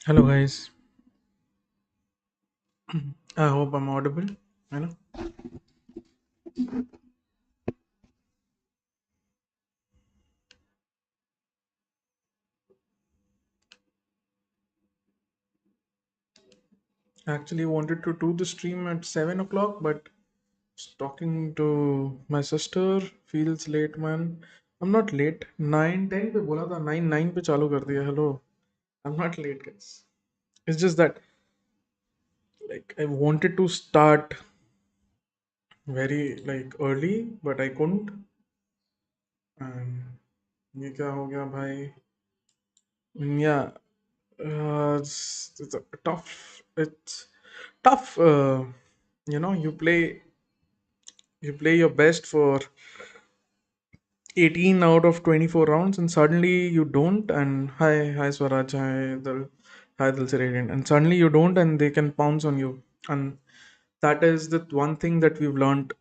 Hello guys, I hope I'm audible. I know. Actually wanted to do the stream at 7 o'clock, but talking to my sister feels late, man. I'm not late. 9:10 पे बोला था 9 पे चालू कर दिया. Hello, I'm not late, guys. It's just that like I wanted to start very like early, but I couldn't. And ये क्या हो गया भाई? Yeah, it's a tough. It's tough. You play your best for 18 out of 24 rounds, and suddenly you don't. And hi Swaraj, hi Dulce Radiant, and suddenly you don't, and they can pounce on you. And that is the one thing that we've learned.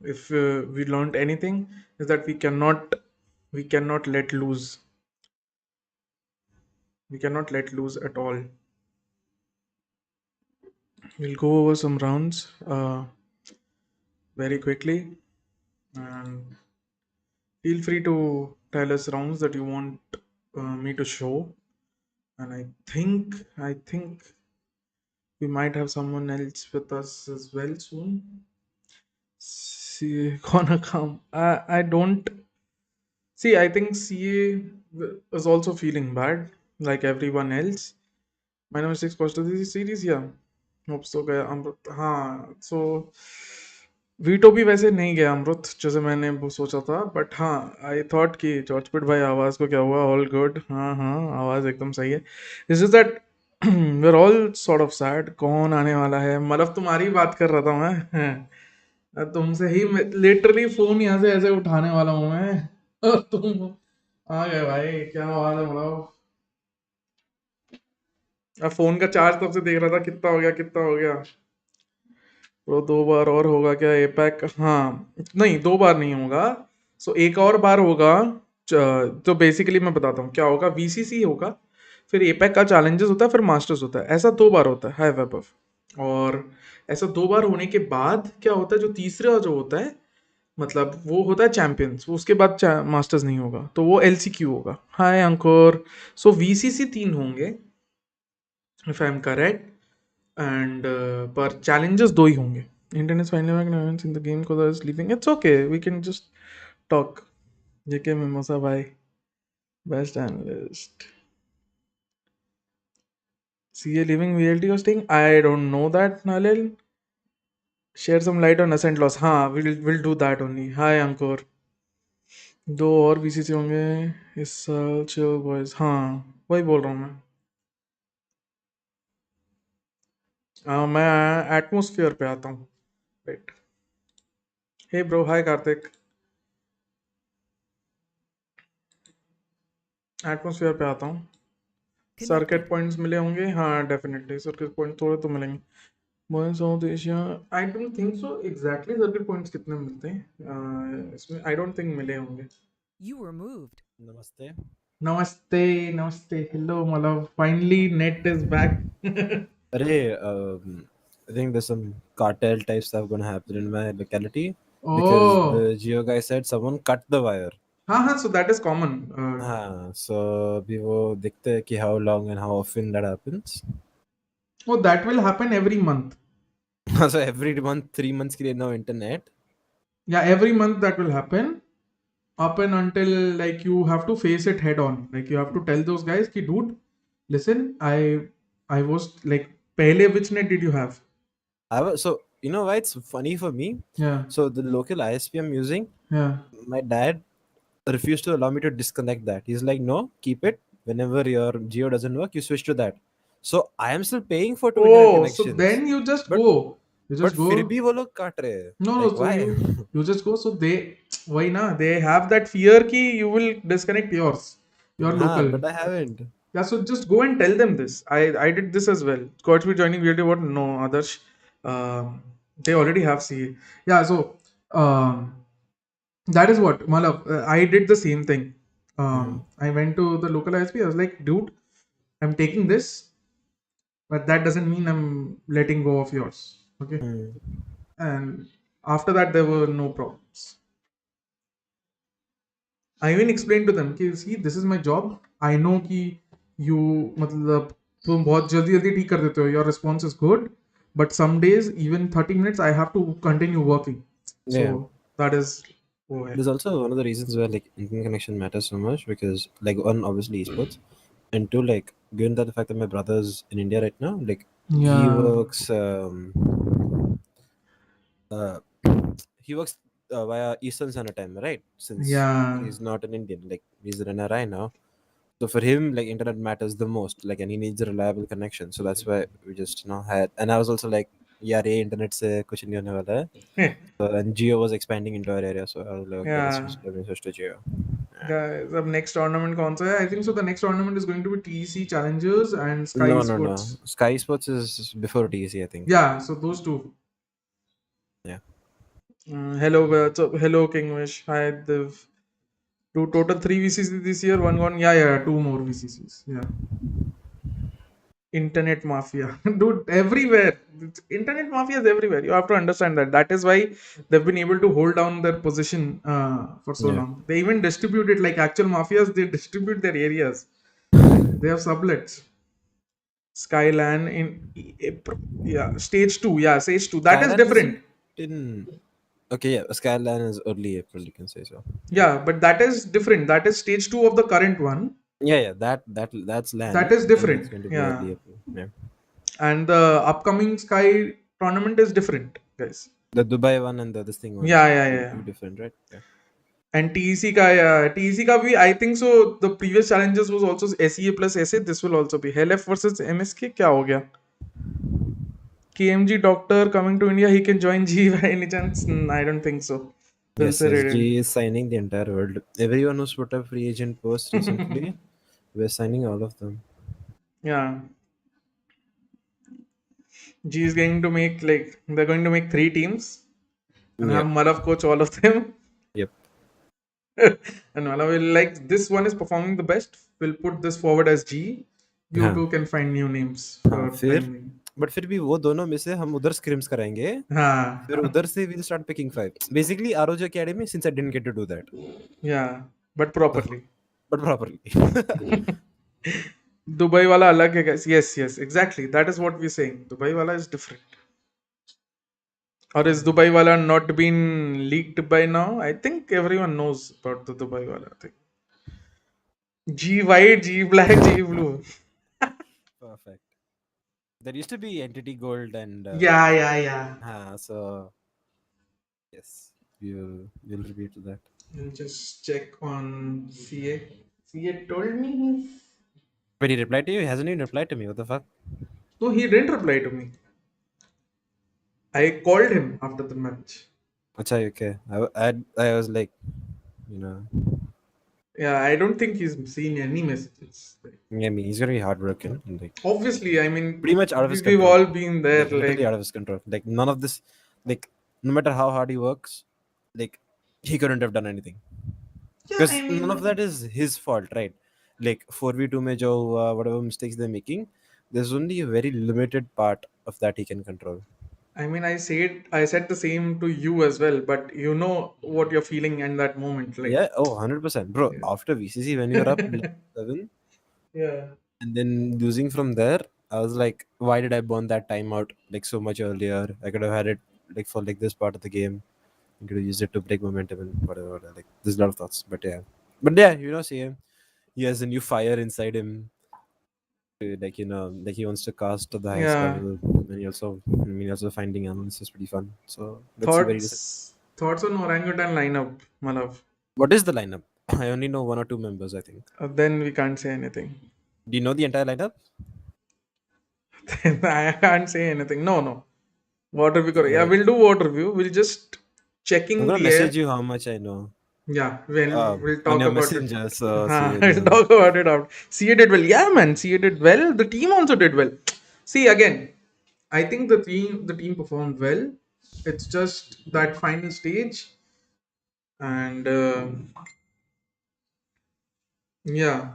If we learned anything, is that we cannot let loose. We cannot let loose at all. We'll go over some rounds very quickly, and feel free to tell us rounds that you want me to show. And I think we might have someone else with us as well soon. See, gonna come. I don't see. I think CA is also feeling bad, like everyone else. My number six cost of this series, yeah. Hopes तो गया अमृत. हाँ, so veto भी वैसे नहीं गया अमृत जैसे मैंने वो सोचा था, बट हाँ आई थॉट कि जॉर्जपिट भाई आवाज़ को क्या हुआ, ऑल गुड. हाँ हाँ, आवाज़ एकदम सही है. It's just that we are all sort of sad. कौन आने वाला है? मतलब तुम्हारी बात कर रहा था मैं. तुमसे ही लिटरली फोन यहाँ से ऐसे उठाने वाला हूँ मैं. और तुम आ गए भाई. क्या बात है? मतलब अब फोन का चार्ज तब से देख रहा था, कितना हो गया कितना हो गया. तो 2 बार और होगा क्या एपैक? हाँ, नहीं 2 बार नहीं होगा. सो एक और बार होगा. तो बेसिकली मैं बताता हूँ क्या होगा. वीसीसी होगा, फिर एपैक का चैलेंजेस होता है, फिर मास्टर्स होता है. ऐसा 2 बार होता है. High web. और ऐसा 2 बार होने के बाद क्या होता है, जो तीसरा जो होता है, मतलब वो होता है चैंपियंस. उसके बाद मास्टर्स नहीं होगा, तो वो एलसीक्यू होगा. हाय अंकुर. सो वीसीसी 3 होंगे, if I am correct. And पर challenges 2 ही होंगे. Internet final in the game को sleeping. It's okay, we can just talk. JK Mimosa भाई, best analyst. CA living VLT और Sting, I don't know that. Nalin, share some light on Ascent loss. हाँ, will do that only. Hi Ankur. 2 और VCC होंगे इस साल. Chill boys. हाँ, वही बोल रहा हूँ मैं. मैं एटमोसफियर पे आता हूँ. वेट. हे ब्रो, हाय कार्तिक. एटमोसफियर पे आता हूँ. सर्किट पॉइंट्स मिले होंगे. हाँ डेफिनेटली सर्किट पॉइंट थोड़े तो मिलेंगे. Moin South Asia, I don't think so exactly circuit points कितने मिलते हैं इसमें. आई डोंट थिंक मिले होंगे. You were moved. Namaste. नमस्ते. नमस्ते. हेलो मतलब finally net is back. Arey, I think there's some cartel type stuff gonna happen in my locality because oh. the Geo guy said someone cut the wire. हाँ हाँ, so that is common. So अभी वो देखते हैं कि how long and how often that happens. Oh that will happen every month. So every month, 3 months के लिए no internet. या every month that will happen up and until like you have to face it head on. Like you have to tell those guys ki dude, listen, I was like, pehle which net did you have? So you know why it's funny for me? Yeah. So the local ISP I'm using, Yeah. my dad refused to allow me to disconnect that. He's like, no, keep it. Whenever your Geo doesn't work, you switch to that. So I am still paying for 2 internet Oh, so connections. then you just But go. You but just go. फिर भी वो लोग काट रहे हैं. No, no. Like So why? you just go. So they, why na? They have that fear ki you will disconnect yours, your local. But I haven't. Yeah. So just go and tell them this. I did this as well. Godspeed joining VLT. What? No, Adarsh. They already have CA. Yeah. So that is what Malab. I did the same thing. I went to the local ISP. I was like, dude, I'm taking this, but that doesn't mean I'm letting go of yours. Okay. Hmm. And after that, there were no problems. I even explained to them कि see this is my job. I know कि you मतलब तुम बहुत जल्दी जल्दी ठीक कर देते हो. Your response is good, but some days even 30 minutes I have to continue working. So Yeah. that is वो है. There's also one of the reasons where like internet connection matters so much because like one obviously esports, and two like given that the fact that my brother's in India right now, like he Yeah, works uh, he works via Eastern Standard Time, right? Since yeah, he's not an Indian, like he's an NRI now. So for him, like internet matters the most, like, and he needs a reliable connection. So that's why we just had. And I was also like, yeah, re internet se kuch nahi hone wala hai. And Geo was expanding into our area, so I was like, okay, yeah. let me switch to Geo. Yeah. Guys, the next tournament कौन सा है? I think so. The next tournament is going to be TEC Challengers and Sky No, no, Sports. no. Sky Sports is before TEC, I think. Yeah, so those two. Yeah. Hello, hello, Kingwish. Hi, Div. Two total three VCCs this year. One gone. Yeah, yeah, two more VCCs. Yeah. Internet mafia, dude, everywhere. Internet mafia is everywhere. You have to understand that. That is why they've been able to hold down their position for so Yeah. long. They even distribute it like actual mafias. They distribute their areas. They have sublets. Skyland in April. Yeah, stage two. Yeah, stage two. That is Skyline different. isn't in. Okay, yeah. Skyline is early April, you can say so. Yeah, but that is different. That is stage two of the current one. Yeah, yeah. That's That LAN, is and that's different. going to be Yeah, early April. Yeah. and the upcoming Sky tournament is different, guys. The Dubai one and the this thing one, Yeah, yeah, two yeah. different, right? Yeah. And TEC का TEC का भी I think so. The previous challenges was also SEA plus SA. This will also be Hell F versus MSK. क्या हो गया? KMG doctor coming to India. He can join G by any chance? I don't think so. They'll Yes, say yes. Raiden. G is signing the entire world. Everyone who's put a free agent post recently, we're signing all of them. Yeah, G is going to make like they're going to make three teams and have Yep. Malav coach all of them. Yep. And Malav will like this one is performing the best. We'll put this forward as G. You हाँ two can find new names हाँ for फिर time being. But फिर भी वो दोनों में से हम उधर स्क्रिम्स कराएंगे फिर हाँ, उधर से we'll start picking five basically ROG Academy since I didn't get to do that yeah, but so properly. but properly Dubai वाला अलग है guys. Yes, yes, exactly. That is what we're saying. Dubai वाला is different. Or is Dubai wala not been leaked by now? I think everyone knows about the Dubai wala thing. G white, G black, G blue. perfect there used to be entity gold and Yeah, yeah, yeah. so yes you'll repeat to that I'll just check on CA. CA told me he's. but he replied to you he hasn't even replied to me what the fuck No, he didn't reply to me. I called him after the match. Acha, okay I was like you know Yeah, I don't think he's seen any messages. yeah, I mean he's gonna be hardworking and like Obviously, I mean, pretty much out of his we've control all been there. like literally Like, out of his control like none of this like no matter how hard he works like he couldn't have done anything yeah, because I none of mean, that is his fault right like 4v2 में जो whatever mistakes they're making there's only a very limited part of that he can control I said the same to you as well, but you know what you're feeling in that moment, like, yeah oh 100% bro after VCC when you're up yeah, 7 yeah, and then losing from there I was like why did I burn that time out like so much earlier I could have had it like for like this part of the game I could have used it to break momentum and whatever like there's a lot of thoughts but yeah see him he has a new fire inside him like like he wants to cast to the highest yeah. level and also finding analysts is pretty fun so let's see where he does. Thoughts on orangutan lineup, Malav? What is the lineup? I only know one or two members I think. Then we can't say anything. Do you know the entire lineup? I can't say anything. No, no. Water review. Yeah, Like we'll do water review. We'll just I'm checking gonna the message air. you how much I know Yeah, when we'll on talk your about it. messenger so see Huh, you we'll know. talk about it out. See, did well. Yeah, man. See, did well. The team also did well. See, again, I think the team performed well. It's just that final stage, and yeah,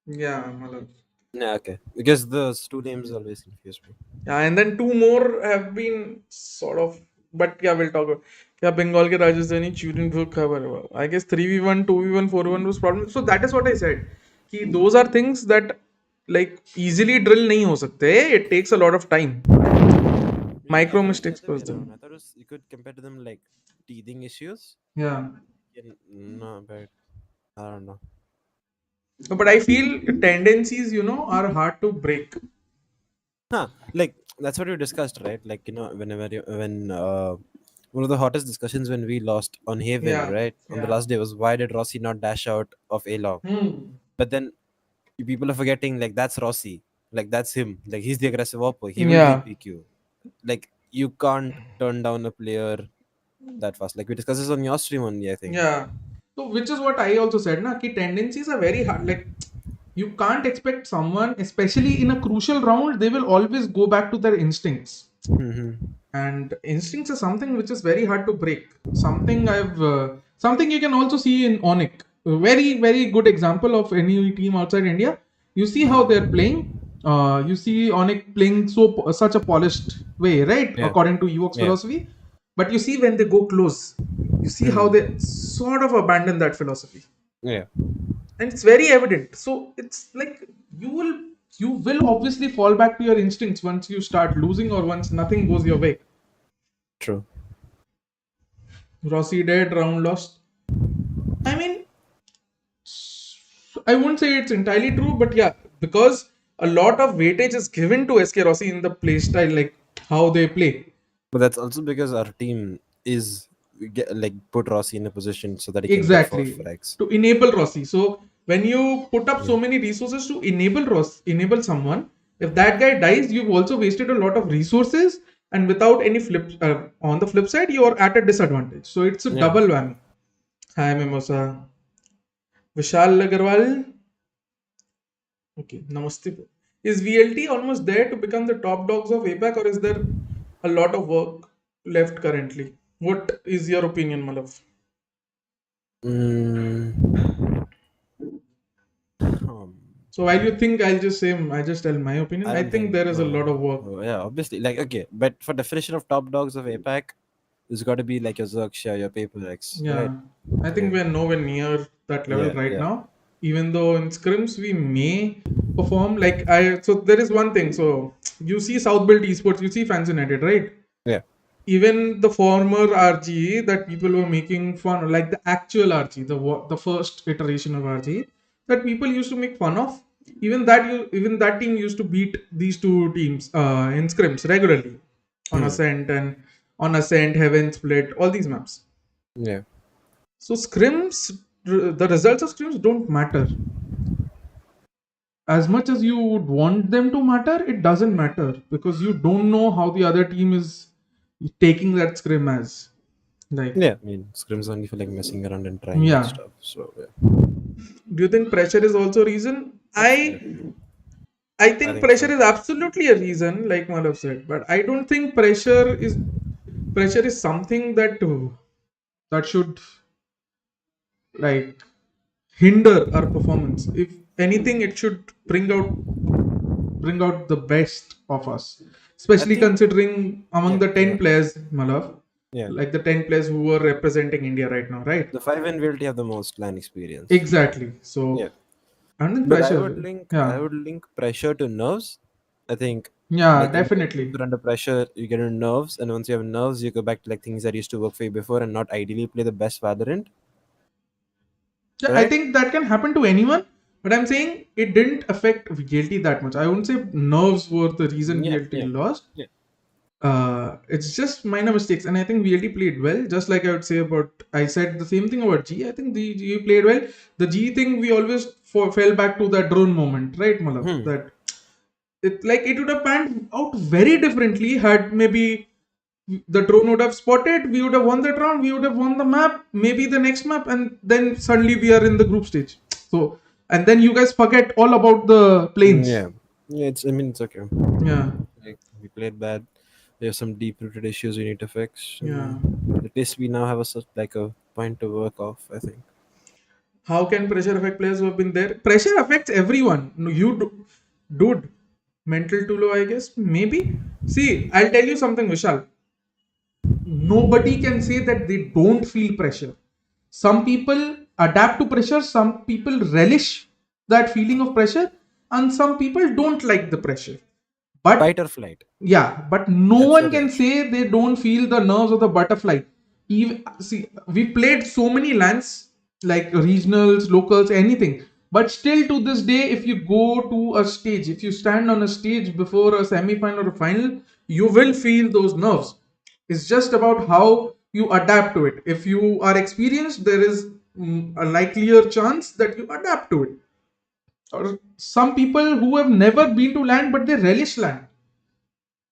Yeah, matlab. Yeah, okay. Because those two names always confuse me. Yeah, and then two more have been sort of, but yeah, we'll talk about. Yeah, Bengal ke Rajasthani shooting book cover. I guess 3v1, 2v1, 4v1 was problem. So that is what I said. Ki those are things that like easily drill nahi ho sakte. It takes a lot of time. Maybe I Micro thought it was the mistakes other way was there. around. I thought it was, you could compare to them like teething issues. Yeah. No, but I don't know. But I feel tendencies, are hard to break. Huh, like that's what we discussed, right? Like, whenever when one of the hottest discussions when we lost on Haven, Yeah. right? On the Yeah. last day was why did Rossi not dash out of A long? Hmm. But then people are forgetting like that's Rossi, like that's him, like he's the aggressive oppo. He will Yeah. VPQ. Like you can't turn down a player that fast. Like we discussed this on your stream only, I think. Yeah. So which is what I also said, na, ki tendencies are very hard. Like you can't expect someone, especially in a crucial round, they will always go back to their instincts. Mm-hmm. And instincts is something which is very hard to break. Something you can also see in Onyx. A very very good example of any team outside India. You see how they're playing. You see Onyx playing such a polished way, right? Yeah, According to Evox yeah. philosophy. But you see when they go close, you see how Hmm. they sort of abandon that philosophy, Yeah, and it's very evident. So it's like you will you will obviously fall back to your instincts once you start losing or once nothing goes your way. true. Rossi dead, round lost. I mean, I won't say it's entirely true, but yeah, because a lot of weightage is given to SK Rossi in the play style, like how they play. But that's also because our team is we get like put Rossi in a position so that he can get four Exactly. frags. To enable Rossi. So when you put up Yeah. so many resources to enable someone, if that guy dies, you've also wasted a lot of resources, and without any flip on the flip side, you are at a disadvantage. So it's a Yeah. double whammy. Hi Mimosa. Vishal Agarwal. Okay, namaste. Is VLT almost there to become the top dogs of APAC, or is there a lot of work left currently? What is your opinion, Malav? Mm, um, So while you think I just tell my opinion. I I don't think think there is a no, lot no. of work. Oh, yeah, obviously. Like okay, but for definition of top dogs of APAC, it's got to be like your Zerxia, your Paper X, right? Yeah, I think Yeah, we're nowhere near that level yeah, right yeah, now. Even though in scrims we may perform like I. So there is one thing. So you see South Build Esports, you see Fans United, right? yeah. Even the former RG that people were making fun, like the actual RG, the first iteration of RG that people used to make fun of. Even that team used to beat these two teams in scrims regularly on Hmm. Ascent, Heaven Split, all these maps. Yeah. So the results of scrims don't matter as much as you would want them to matter. It doesn't matter because you don't know how the other team is taking that scrim as. Like, Yeah. I mean, scrims only for like messing around and trying out yeah. stuff. So yeah, Do you think pressure is also a reason? absolutely. I I think think pressure so. is absolutely a reason, like Malav said, but I don't think pressure is something that should like hinder our performance. If anything, it should bring out the best of us. I Especially think considering among yeah, the yeah, 10 players, Malav, yeah. like the 10 players who were representing India right now, right? The 5 and VLT have the most LAN experience. Exactly. Yeah. So, and then But pressure. I Yeah. would link pressure to nerves. I think Yeah, like anytime you definitely. put under pressure, you get into nerves, and once you have nerves, you go back to like things that used to work for you before and not ideally play the best Valorant, Yeah, I right? think that can happen to anyone, but I'm saying it didn't affect VLT that much. I wouldn't say nerves were the reason Yeah, VLT yeah, lost. yeah. It's just minor mistakes, and I think VLT played well. Just like I would say about, I said the same thing about G. I think the G played well. The G thing we always fell back to that drone moment, right, Malav? Hmm. That it would have panned out very differently had maybe the drone would have spotted, we would have won that round, we would have won the map, maybe the next map, and then suddenly we are in the group stage. So, and then you guys forget all about the planes. Yeah, yeah. It's I mean it's okay. Yeah, Like we played bad. We have some deep rooted issues we need to fix. yeah. At least we now have a such like a point to work off, I think. How can pressure affect players who have been there? Pressure affects everyone. No, dude. Mental too low, I guess. Maybe. See, I'll tell you something, Vishal. Nobody can say that they don't feel pressure. Some people adapt to pressure, some people relish that feeling of pressure, and some people don't like the pressure. But Fight or flight. yeah, but no That's one your can reaction. say they don't feel the nerves of the butterfly. Even see, we played so many lands like regionals, locals, anything. But still to this day, if you go to a stage, if you stand on a stage before a semi-final or a final, you will feel those nerves. It's just about how you adapt to it. If you are experienced, there is a likelier chance that you adapt to it. Or some people who have never been to land but they relish land.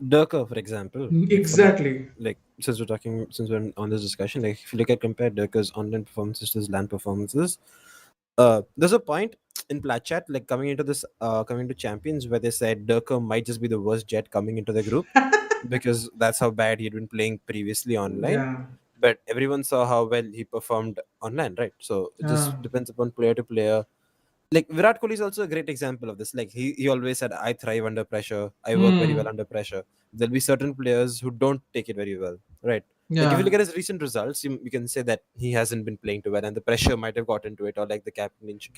Durka, for example, like for that, Exactly. like since we're on this discussion, like if you look at compare Durka's online performances to his LAN performances, there's a point in plat chat like coming into champions where they said Durka might just be the worst jet coming into the group because that's how bad he'd been playing previously online. Yeah. But everyone saw how well he performed online, right? So it Uh, just depends upon player to player. Like Virat Kohli is also a great example of this. Like he always said, I thrive under pressure. I work very well hmm. under pressure. There'll be certain players who don't take it very well, right? Like if you Yeah. look at his recent results, you can say that he hasn't been playing too well, and the pressure might have got into it, or like the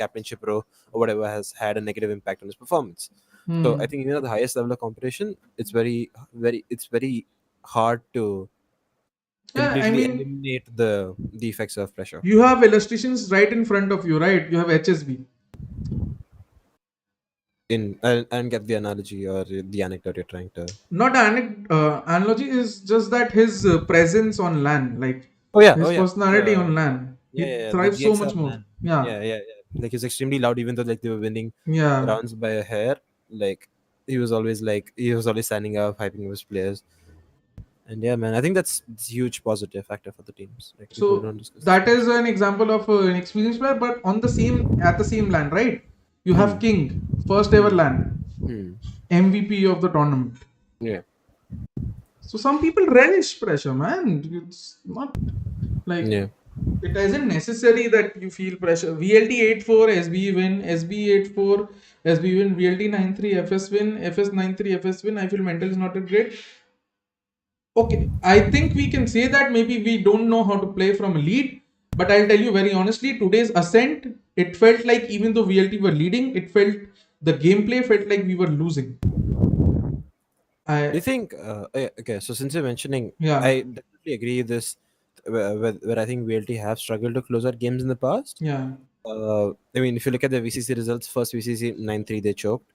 captainship row or whatever has had a negative impact on his performance. So I Hmm. think even at the highest level of competition, it's very hard to Yeah. I completely mean, eliminate the effects of pressure. you have illustrations right in front of you, right? You have HSB. And get the analogy or the anecdote you're trying to. Not analogy is just that his presence on land, like Oh his yeah. personality on land, Yeah, he the thrives so much GXL more. man. Yeah. Yeah. Like he was extremely loud, even though like they were winning Yeah. rounds by a hair. Like he was always standing up, hyping up his players. And yeah, man, I think that's a huge positive factor for the teams. Like people So don't discuss this that is much. an example of an experienced player, but on the same at the same land, right? You Hmm. have King, first ever Hmm. land, Hmm. MVP of the tournament. Yeah. So some people relish pressure, man. It's not like Yeah. it isn't necessary that you feel pressure. VLT 8-4, SBE win, SBE 8-4, SBE win, VLT 9-3, FS win, FS 9-3, FS win. I feel mental is not that great. Okay, I think we can say that maybe we don't know how to play from a lead, but I'll tell you very honestly, today's Ascent, it felt like even though VLT were leading, it felt the gameplay felt like we were losing. Do you I think? Okay, so since you're mentioning, yeah, I definitely agree with this. Where I think VLT have struggled to close out games in the past. yeah. I mean, if you look at the VCC results, first VCC 9-3 they choked.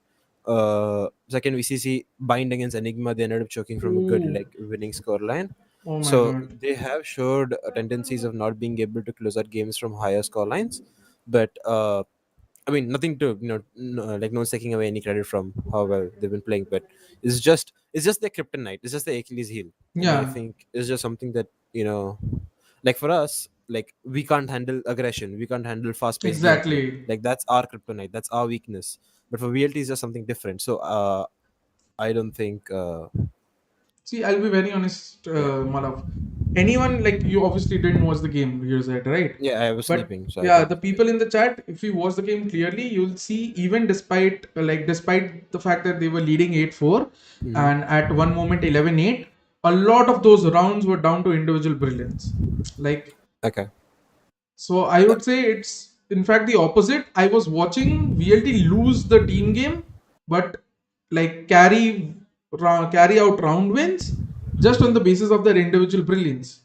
Second VCC bind against Enigma, they ended up choking from a good Ooh, like winning scoreline. oh my So god. they have showed tendencies of not being able to close out games from higher scorelines. But I mean, nothing to like no one's taking away any credit from how well they've been playing, but it's just their kryptonite. It's just the Achilles heel, and I Yeah, think it's just something that like for us, like we can't handle aggression, we can't handle fast-paced gameplay. exactly. Like that's our kryptonite, that's our weakness. But for VLT, is just something different. So I don't think. See, I'll be very honest, Yeah, Malav. Anyone like you obviously didn't watch the game, you said, right? yeah, I was But sleeping, so I yeah, didn't. the people in the chat, if you watch the game clearly, you'll see even despite the fact that they were leading 8-4 Hmm. and at one moment 11-8, a lot of those rounds were down to individual brilliance. Like Okay. so I Uh, would say it's in fact the opposite. I was watching VLT lose the team game, but like carry out round wins just on the hmm. basis of their individual brilliance.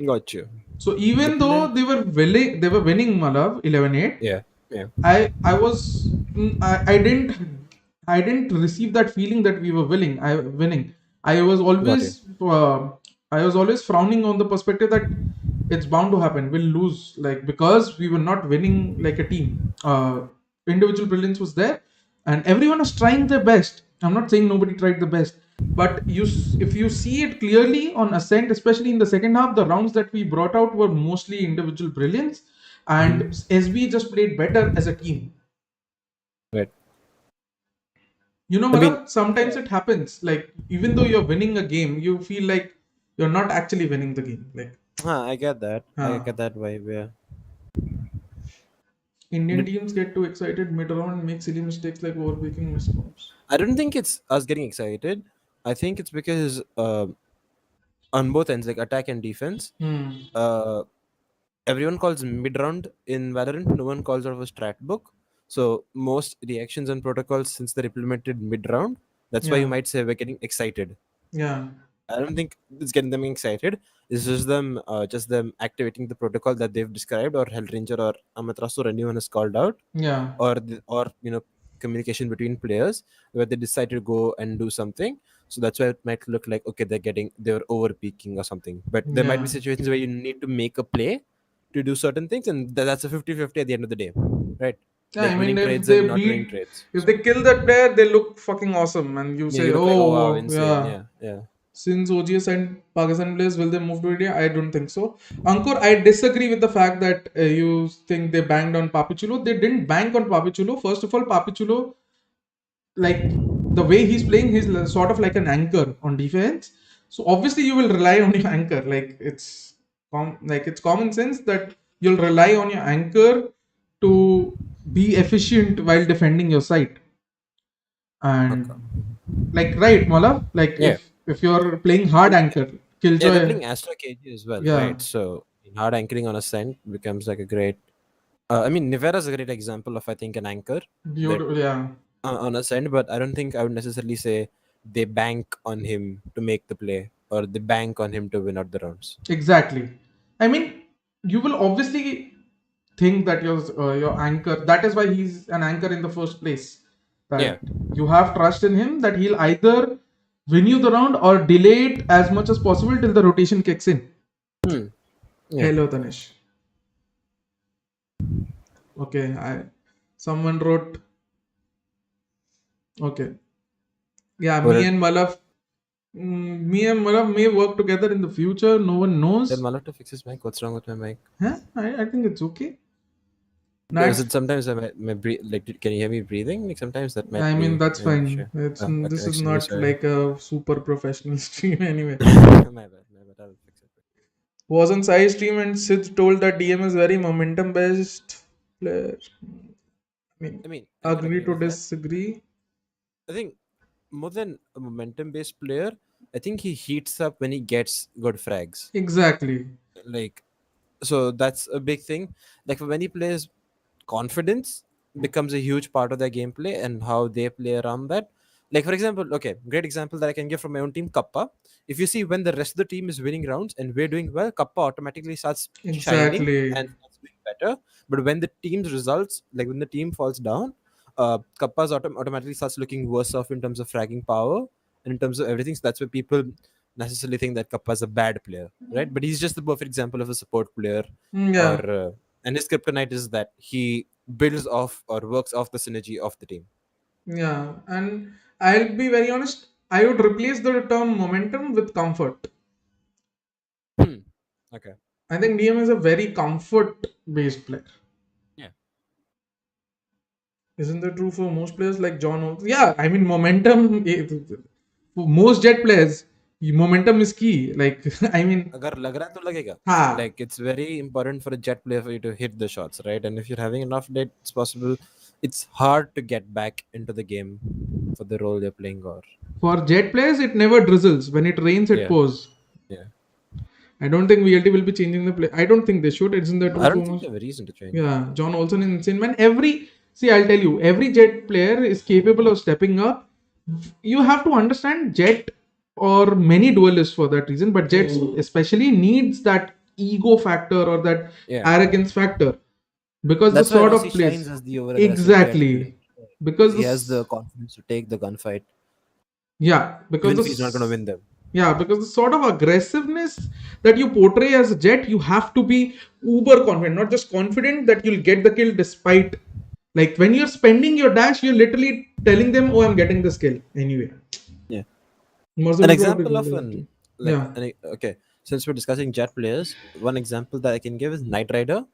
Got you. So even But yeah, though they were winning Malav 11-8, yeah, yeah. I was I didn't receive that feeling that we were winning. I was Got you. always I was always frowning on the perspective that it's bound to happen. We'll lose like because we were not winning like a team. Individual brilliance was there, and everyone was trying their best. I'm not saying nobody tried the best, but if you see it clearly on Ascent, especially in the second half, the rounds that we brought out were mostly individual brilliance, and Hmm. SB just played better as a team. Right. You know, I mean, Malak, sometimes it happens. Like even though you're winning a game, you feel like you're not actually winning the game. Like I get that. I Huh. get that vibe. Yeah. Indian But teams get too excited mid-round and make silly mistakes like overpicking missed bombs. I don't think it's us getting excited. I think it's because on both ends, like attack and defense, Hmm. uh, everyone calls mid round in Valorant. No one calls out of a strat book. So most reactions and protocols since they're implemented mid round. That's why you Yeah. might say we're getting excited. Yeah. I don't think it's getting them excited. It's just them activating the protocol that they've described, or Hellranger or Amaterasu or anyone has called out, Yeah. or communication between players where they decide to go and do something. So that's why it might look like, okay, they're over peaking or something. But there might be Yeah. situations where you need to make a play to do certain things, and that's a 50-50 at the end of the day, right? Yeah, Like I mean, winning if trades they and not winning beat, trades. if they So kill that player, they look fucking awesome, and you yeah, say, you look like, oh wow, "Oh, insane. yeah." Yeah, yeah. Since OGS and Pakistan players, will they move to India? I don't think so. Ankur, I disagree with the fact that you think they banged on Papichulo. They didn't bang on Papichulo. First of all, Papichulo, like the way he's playing, he's sort of like an anchor on defense. So obviously, you will rely on your anchor. Like it's common sense that you'll rely on your anchor to be efficient while defending your site. Okay. And like right, Mala, like Yeah. if you're playing hard And anchor, yeah, they're Killjoy, playing Astro KG as well, yeah, right? So hard anchoring on Ascent becomes like a great. I mean, Nivera is a great example of, I think, an anchor that beautiful, yeah, on Ascent, but I don't think I would necessarily say they bank on him to make the play or they bank on him to win out the rounds. exactly. I mean, you will obviously think that your anchor. That is why he's an anchor in the first place. Yeah. That you have trust in him that he'll either win you the round or delay it as much as possible till the rotation kicks in. Hmm. Yeah. Hello, Tanish. Okay, I someone wrote. Okay, yeah, But me and Malaf may work together in the future. No one tell knows. Malak to fix his mic. What's wrong with my mic? Huh? I think it's okay. Because That's. it sometimes my breathe, like, can you hear me breathing? Like sometimes that might I mean, be that's an issue. fine. It's Oh, okay, this is extremely not sorry. like a super professional stream anyway. My bad, my bad. I'll fix it. Was on Sai stream and Sid told that DM is very momentum based player. I mean, I mean, I could agree agree to with that. disagree. I think more than a momentum based player, I think he heats up when he gets good frags. Exactly. Like, so that's a big thing. Like for many players, confidence becomes a huge part of their gameplay and how they play around that. Like for example, okay, great example that I can give from my own team, Kappa. If you see when the rest of the team is winning rounds and we're doing well, Kappa automatically starts shining Exactly. and starts doing better. But when the team's results, like when the team falls down, Kappa's automatically starts looking worse off in terms of fragging power and in terms of everything. So that's where people necessarily think that Kappa is a bad player, right? But he's just the perfect example of a support player, or Yeah. and his kryptonite is that he builds off or works off the synergy of the team. Yeah. And I'll be very honest. I would replace the term momentum with comfort. Hmm. Okay. I think DM is a very comfort based player. Yeah. Isn't that true for most players like John? Yeah, I mean momentum. For most jet players, momentum is key. Like I mean, अगर लग रहा है तो लगेगा. ha. Like it's very important for a jet player for you to hit the shots, right? And if you're having enough lead, it's possible. It's hard to get back into the game for the role you're playing. Or For jet players, it never drizzles. When it rains, it yeah, pours. yeah. I don't think VLT will be changing the play. I don't think they should. Isn't that true I for don't think most? they have a reason to change. Yeah, John Olsen in insane man. I'll tell you, every Jet player is capable of stepping up. You have to understand Jet or many duelists for that reason, but Jet especially needs that ego factor or that Yeah, arrogance factor because the that's why sort Rossi of shines plays as the over aggressive player in the exactly because because he has the confidence to take the gunfight, yeah because even if he's not going to win them. yeah, because the sort of aggressiveness that you portray as a Jet, you have to be uber confident, not just confident that you'll get the kill despite. Like when you're spending your dash, you're literally telling them, "Oh, I'm getting this kill anyway." Yeah. Mercer An will probably example do of that. Yeah, okay, since we're discussing jet players, one example that I can give is Knight Rider.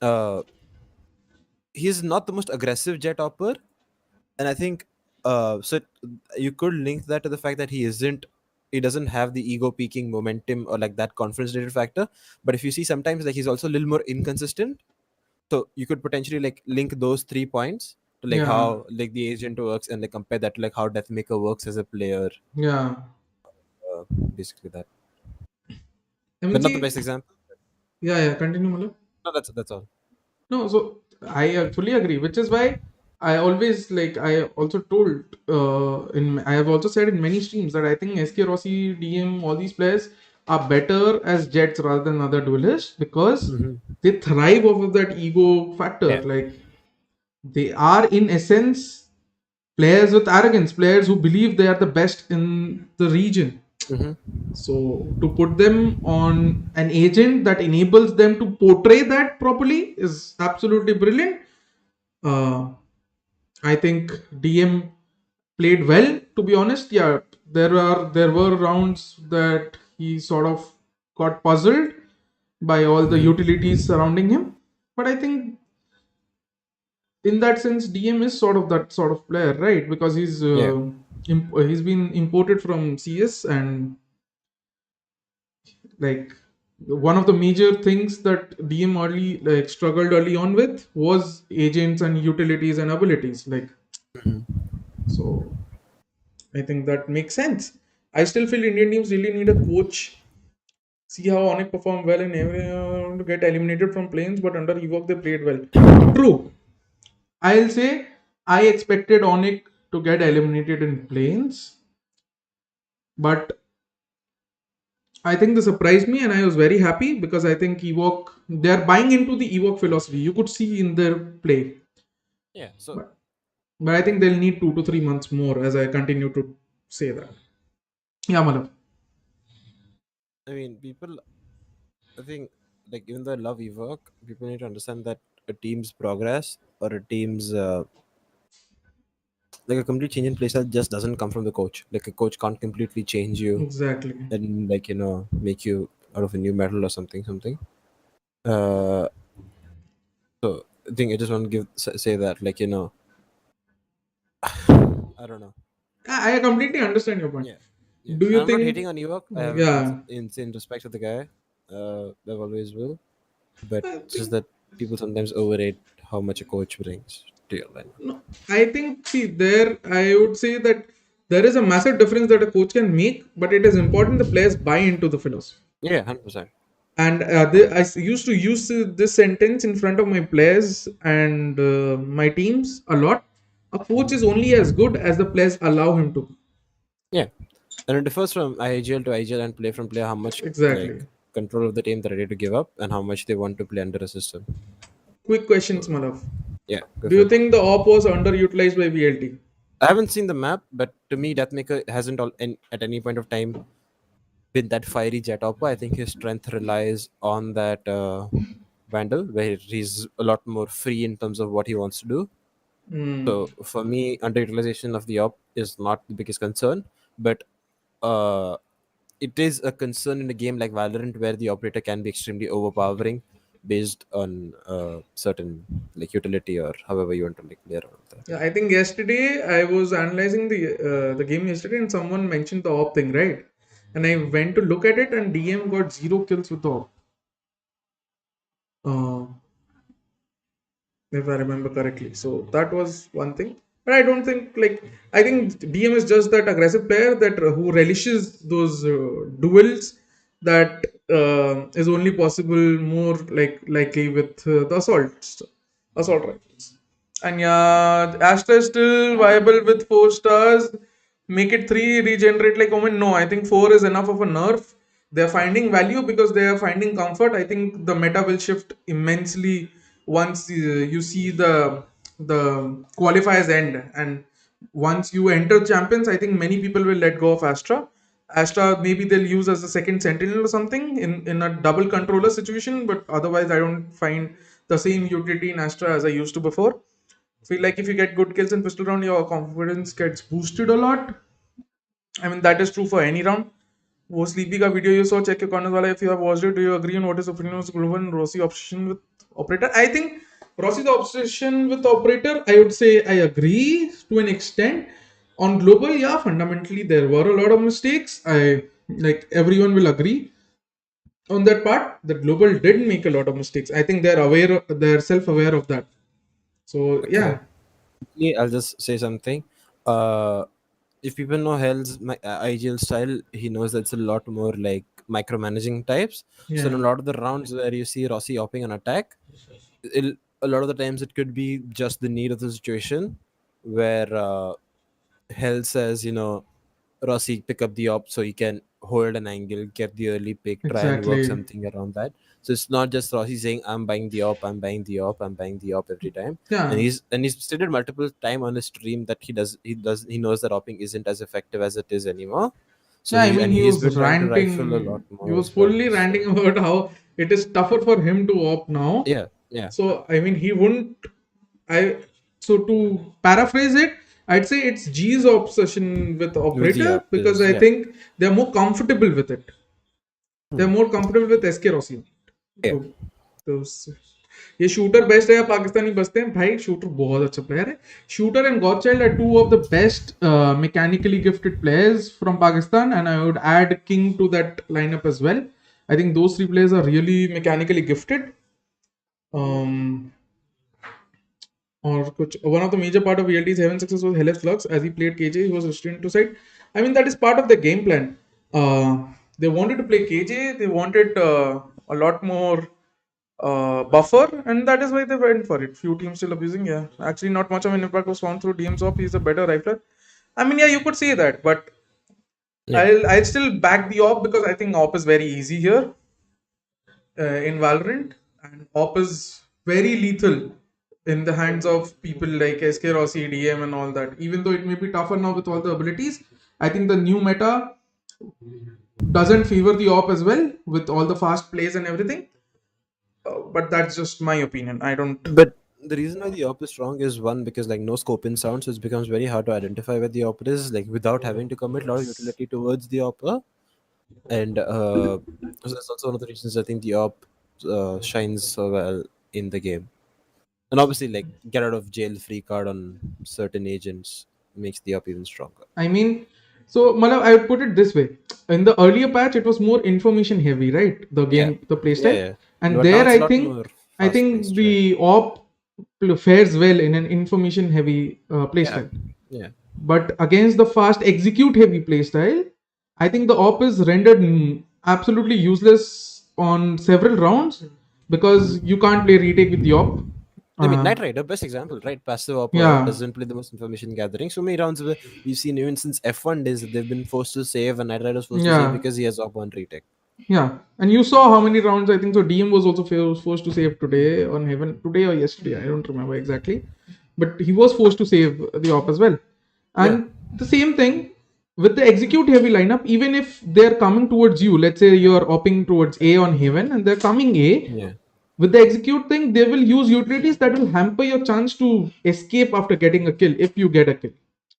Uh, he's not the most aggressive jet hopper, and I think you could link that to the fact that he isn't. he doesn't have the ego peaking momentum or like that confidence related factor. But if you see sometimes like he's also a little more inconsistent. So you could potentially like link those 3 points to like Yeah, how like the agent works and like compare that to like how Deathmaker works as a player. yeah. Uh, Basically that. I They're mean, not the see, best example. yeah, yeah. Continue, Malak. No, that's all. No, so I fully agree, which is why I always like I also told I have also said in many streams that I think SK Rossi, DM, all these players are better as Jets rather than other duelists because Hmm. they thrive off of that ego factor. Yeah. Like they are in essence players with arrogance, players who believe they are the best in the region. Hmm. So to put them on an agent that enables them to portray that properly is absolutely brilliant. Uh, I think DM played well. To be honest, yeah, there were rounds that he sort of got puzzled by all the Hmm. utilities surrounding him. But I think in that sense, DM is sort of that sort of player, right? Because Yeah. he's been imported from CS, and like one of the major things that DM early like struggled early on with was agents and utilities and abilities. Like Hmm. so, I think that makes sense. I still feel Indian teams really need a coach. See how Onyx performed well in every to get eliminated from planes, but under Evoke they played well. True. I'll say I expected Onyx to get eliminated in planes, but I think they surprised me and I was very happy because I think Evoke they're buying into the Evoke philosophy. You could see in their play. Yeah. So But but I think they'll need 2 to 3 months more as I continue to say that. Yeah, Malav. I mean, people. I think like even though I love Ework, people need to understand that a team's progress or a team's like a complete change in playstyle just doesn't come from the coach. Like a coach can't completely change you Exactly. and like make you out of a new metal or something. Uh, so I think I just want to say that I don't know. I completely understand your point. Yeah, yeah. Do you I'm not think? hating on Ewok. I have Yeah, insane respect for the guy. I always will. But I it's just think that people sometimes overrate how much a coach brings to your lineup. no. I think see there. I would say that there is a massive difference that a coach can make, but it is important the players buy into the philosophy. Yeah, 100%. And used to use this sentence in front of my players and my teams a lot. A coach is only as good as the players allow him to be. Yeah, and it differs from IGL to IGL and play from player how much Exactly. like control of the team they're ready to give up and how much they want to play under a system. Quick questions, Malav. Yeah, go Do for you it. think the op was underutilized by VLT? I haven't seen the map, but to me, Deathmaker hasn't at any point of time been that fiery jet opera. I think his strength relies on that Vandal, where he's a lot more free in terms of what he wants to do. Hmm. So for me, underutilization of the op is not the biggest concern, but uh, it is a concern in a game like Valorant where the operator can be extremely overpowering based on certain like utility or however you want to like play around with that. Yeah, I think yesterday I was analyzing the game yesterday, and someone mentioned the op thing, right? And I went to look at it, and DM got 0 kills with the op. Uh, if I remember correctly. So that was one thing. But I don't think like I think DM is just that aggressive player that who relishes those duels that is only possible more likely with the assault rifles. And yeah, Astra is still viable with 4 stars. Make it three, regenerate like Omen. No, I think four is enough of a nerf. They're finding value because they are finding comfort. I think the meta will shift immensely once you see the qualifiers end, and once you enter champions, I think many people will let go of Astra. Astra maybe they'll use as a second sentinel or something in a double controller situation, but otherwise I don't find the same utility in Astra as I used to before. Feel like if you get good kills in pistol round, your confidence gets boosted a lot. I mean that is true for any round. वो sleepy का video you saw check your corners वाला if you have watched it do you agree on what is opinion of Groven Rossi obsession with operator? I think Rossi's obsession with operator I would say I agree to an extent, On global, yeah, fundamentally there were a lot of mistakes. I like everyone will agree on that part. The global did make a lot of mistakes. I think they're self-aware of that. So Okay. yeah, Yeah, I'll just say something. Uh, if people know Hell's IGL style, he knows that's a lot more like micromanaging types. So in yeah, a lot of the rounds where you see Rossi hopping an attack, a lot of the times it could be just the need of the situation where Hell says, Rossi pick up the op so he can hold an angle, get the early pick, try and work exactly. something around that. So it's not just Rossi saying, I'm buying the op, I'm buying the op, I'm buying the op every time. And Yeah, he's stated multiple time on his stream that he knows that opping isn't as effective as it is anymore. So yeah. I mean, he he's was been trying to rifle a lot ranting. He more was as well. fully ranting So about how it is tougher for him to opt now. yeah, yeah. So I mean, he wouldn't. I So to paraphrase it, I'd say it's G's obsession with With the operator op because is I yeah. think they're more comfortable with it. They're Hmm. more comfortable with SK Rossi. Yeah. तो तो ये shooter best है या पाकिस्तानी बसते हैं भाई shooter बहुत अच्छा प्लेयर है shooter and Godchild are two of the best mechanically gifted players from Pakistan and I would add King to that lineup as well. I think those three players are really mechanically gifted. um or one of the major part of VLT's heaven success was Hellas Flux as he played KJ. He was restrained to side. I mean that is part of the game plan. They wanted to play KJ. They wanted a lot more buffer, and that is why they went for it. Few teams still abusing. Yeah, actually, not much of an impact was found through DM's op. He's a better rifler. I mean, yeah, you could say that, but Yeah. I'll still back the op because I think op is very easy here in Valorant, and op is very lethal in the hands of people like SK Rossi, DM, and all that. Even though it may be tougher now with all the abilities, I think the new meta doesn't favor the op as well with all the fast plays and everything. But that's just my opinion. I don't. But the reason why the op is strong is one because like no scope in sound, so it becomes very hard to identify where the op is, like without having to commit a lot of utility towards the op. And so that's also one of the reasons I think the op shines so well in the game. And obviously, like get out of jail free card on certain agents makes the op even stronger. I mean, so Malav, I would put it this way. In the earlier patch, it was more information heavy, right? The Yeah, game, the yeah, playstyle. yeah. And But now there, it's a I lot think, more I fast think paced, right? the op fares well in an information heavy Yeah, playstyle. yeah. But against the fast execute heavy playstyle, I think the op is rendered absolutely useless on several rounds because you can't play retake with the op. I mean, Uh, Knight Rider, best example, right? Passive opera yeah, doesn't play the most information gathering. So many rounds where we've seen even since F1 days that they've been forced to save, and Knight Rider's forced to save yeah. because he has op on retake. Yeah, and you saw how many rounds I think so. DM was also forced to save today on Heaven today or yesterday. I don't remember exactly, but he was forced to save the op as well. Yeah, And the same thing with the execute heavy lineup. Even if they're coming towards you, let's say you're opping towards A on Heaven and they're coming A yeah. with the execute thing, they will use utilities that will hamper your chance to escape after getting a kill if you get a kill.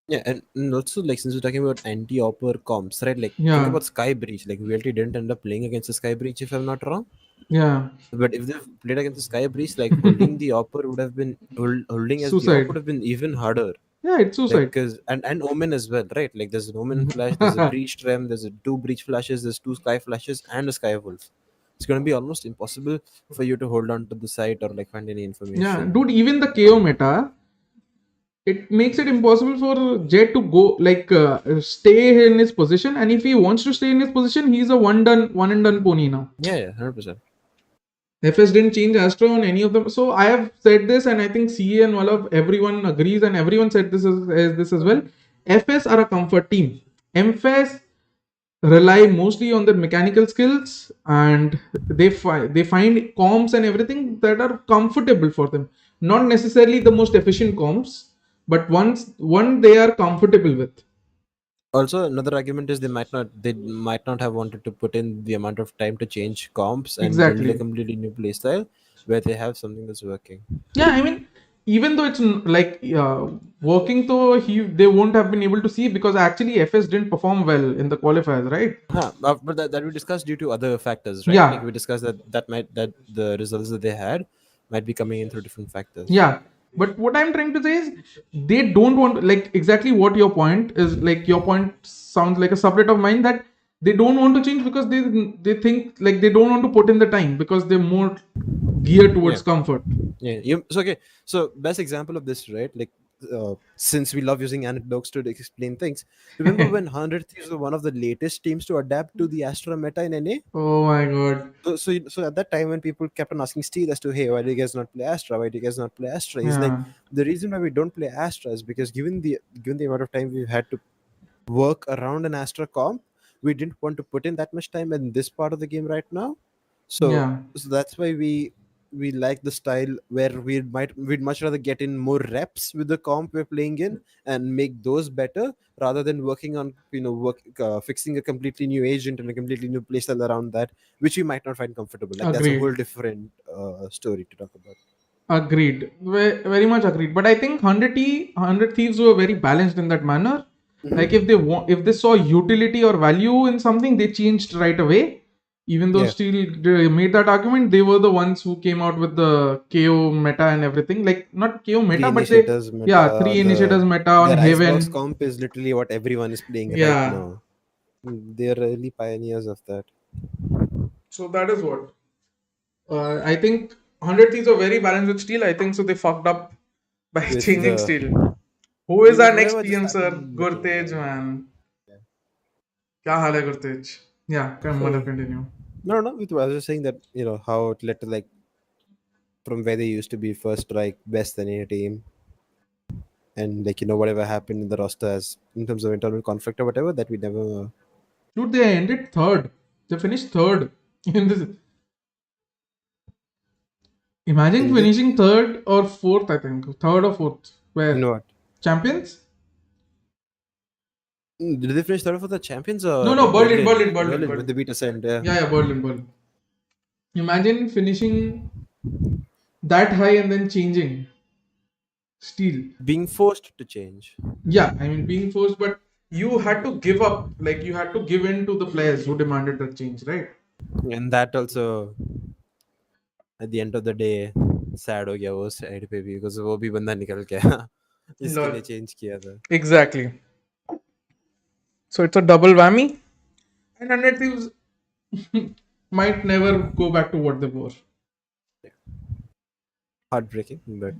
Yeah, and also like since we're talking about anti-opper comps, right? Like think Yeah, about Sky Breach. Like VLT didn't end up playing against the Sky Breach if I'm not wrong. yeah, But if they played against the Sky Breach, like holding the opper would have been holding as the op would suicide. have been even harder. Yeah, it's Like suicide. because and Omen as well, right? Like there's an Omen flash, there's a Breach Trem, there's a two Breach flashes, there's two Sky flashes, and a Sky Wolf. It's gonna be almost impossible for you to hold on to the site or like find any Yeah, information. dude, even the KO meta, it makes it impossible for Jet to go stay in his position. And if he wants to stay in his position, he's a one and done pony now. Yeah, yeah, 100%. FS didn't change Astro on any of them. So I have said this, and I think CA and Wallach, everyone agrees, and everyone said this as well. FS are a comfort team. MFS rely mostly on their mechanical skills, and they find comps and everything that are comfortable for them. Not necessarily the most efficient comps, but one they are comfortable with. Also, another argument is they might not have wanted to put in the amount of time to change comps and build a Exactly. completely new playstyle where they have something that's working. Yeah, I mean, even though it's working, though they won't have been able to see because actually FS didn't perform well in the qualifiers, right? Huh, but that we discussed due to other factors, right? Like Yeah, we discussed that the results that they had might be coming in through different factors. yeah. But what I'm trying to say is they don't want, like, exactly what your point is, like your point sounds like a sublet of mine, that they don't want to change because they think like they don't want to put in the time because they're more geared Yeah. towards comfort. Yeah, so okay. So best example of this, right? Like, since we love using anecdotes to explain things, remember when 100 Thieves were one of the latest teams to adapt to the Astra meta in NA? Oh my god. So at that time when people kept on asking Steel as to, hey, why do you guys not play Astra? Why do you guys not play Astra? He's like, Yeah. the reason why we don't play Astra is because given the amount of time we've had to work around an Astra comp, we didn't want to put in that much time in this part of the game right now. So Yeah. so that's why we like the style where we'd much rather get in more reps with the comp we're playing in and make those better rather than working on fixing a completely new agent and a completely new playstyle around that, which we might not find comfortable. Like, that's a whole Agreed. different story to talk about. Agreed. Very much agreed. But I think 100 Thieves were very balanced in that manner. Like if if they saw utility or value in something, they changed right away. Even though Yeah, still they made that argument, they were the ones who came out with the KO meta and everything. Like not KO three meta, but they, initiators yeah, meta, three initiators meta on their icebox Haven. comp is literally what everyone is playing right Yeah. now. They're really pioneers of that. So that is what. I think 100 Thieves were very balanced with Steel. I think so they fucked up by With changing the Steel. Who is our next whatever just PM, sir? happened in between, Gurtej, right? man. Yeah. क्या हाल है Gurtej? Yeah, come on, continue. No. I was just saying that how it led to, like, from where they used to be first strike, best in a team, and, like, whatever happened in the roster as in terms of internal conflict or whatever, that we never Dude, they ended third. They finished third in this. Imagine in the finishing third or fourth, I think. Third or fourth. Where? what. Champions? Did they finish third for the champions No, or no, Berlin, Berlin? Berlin, Berlin, Berlin with the Berlin. beat Ascent, yeah. Yeah, yeah, Berlin, Berlin. Imagine finishing that high and then changing. Still. Being forced to change. Yeah, I mean, being forced, but you had to give up. Like, you had to give in to the players who demanded that change, right? And that also, at the end of the day, sad हो गया वो side पे भी, because वो भी बंदा निकल गया जिसके लिए Lol. चेंज किया था. Exactly. So it's a double whammy. And 100 Thieves might never go back to what they were. Heartbreaking, but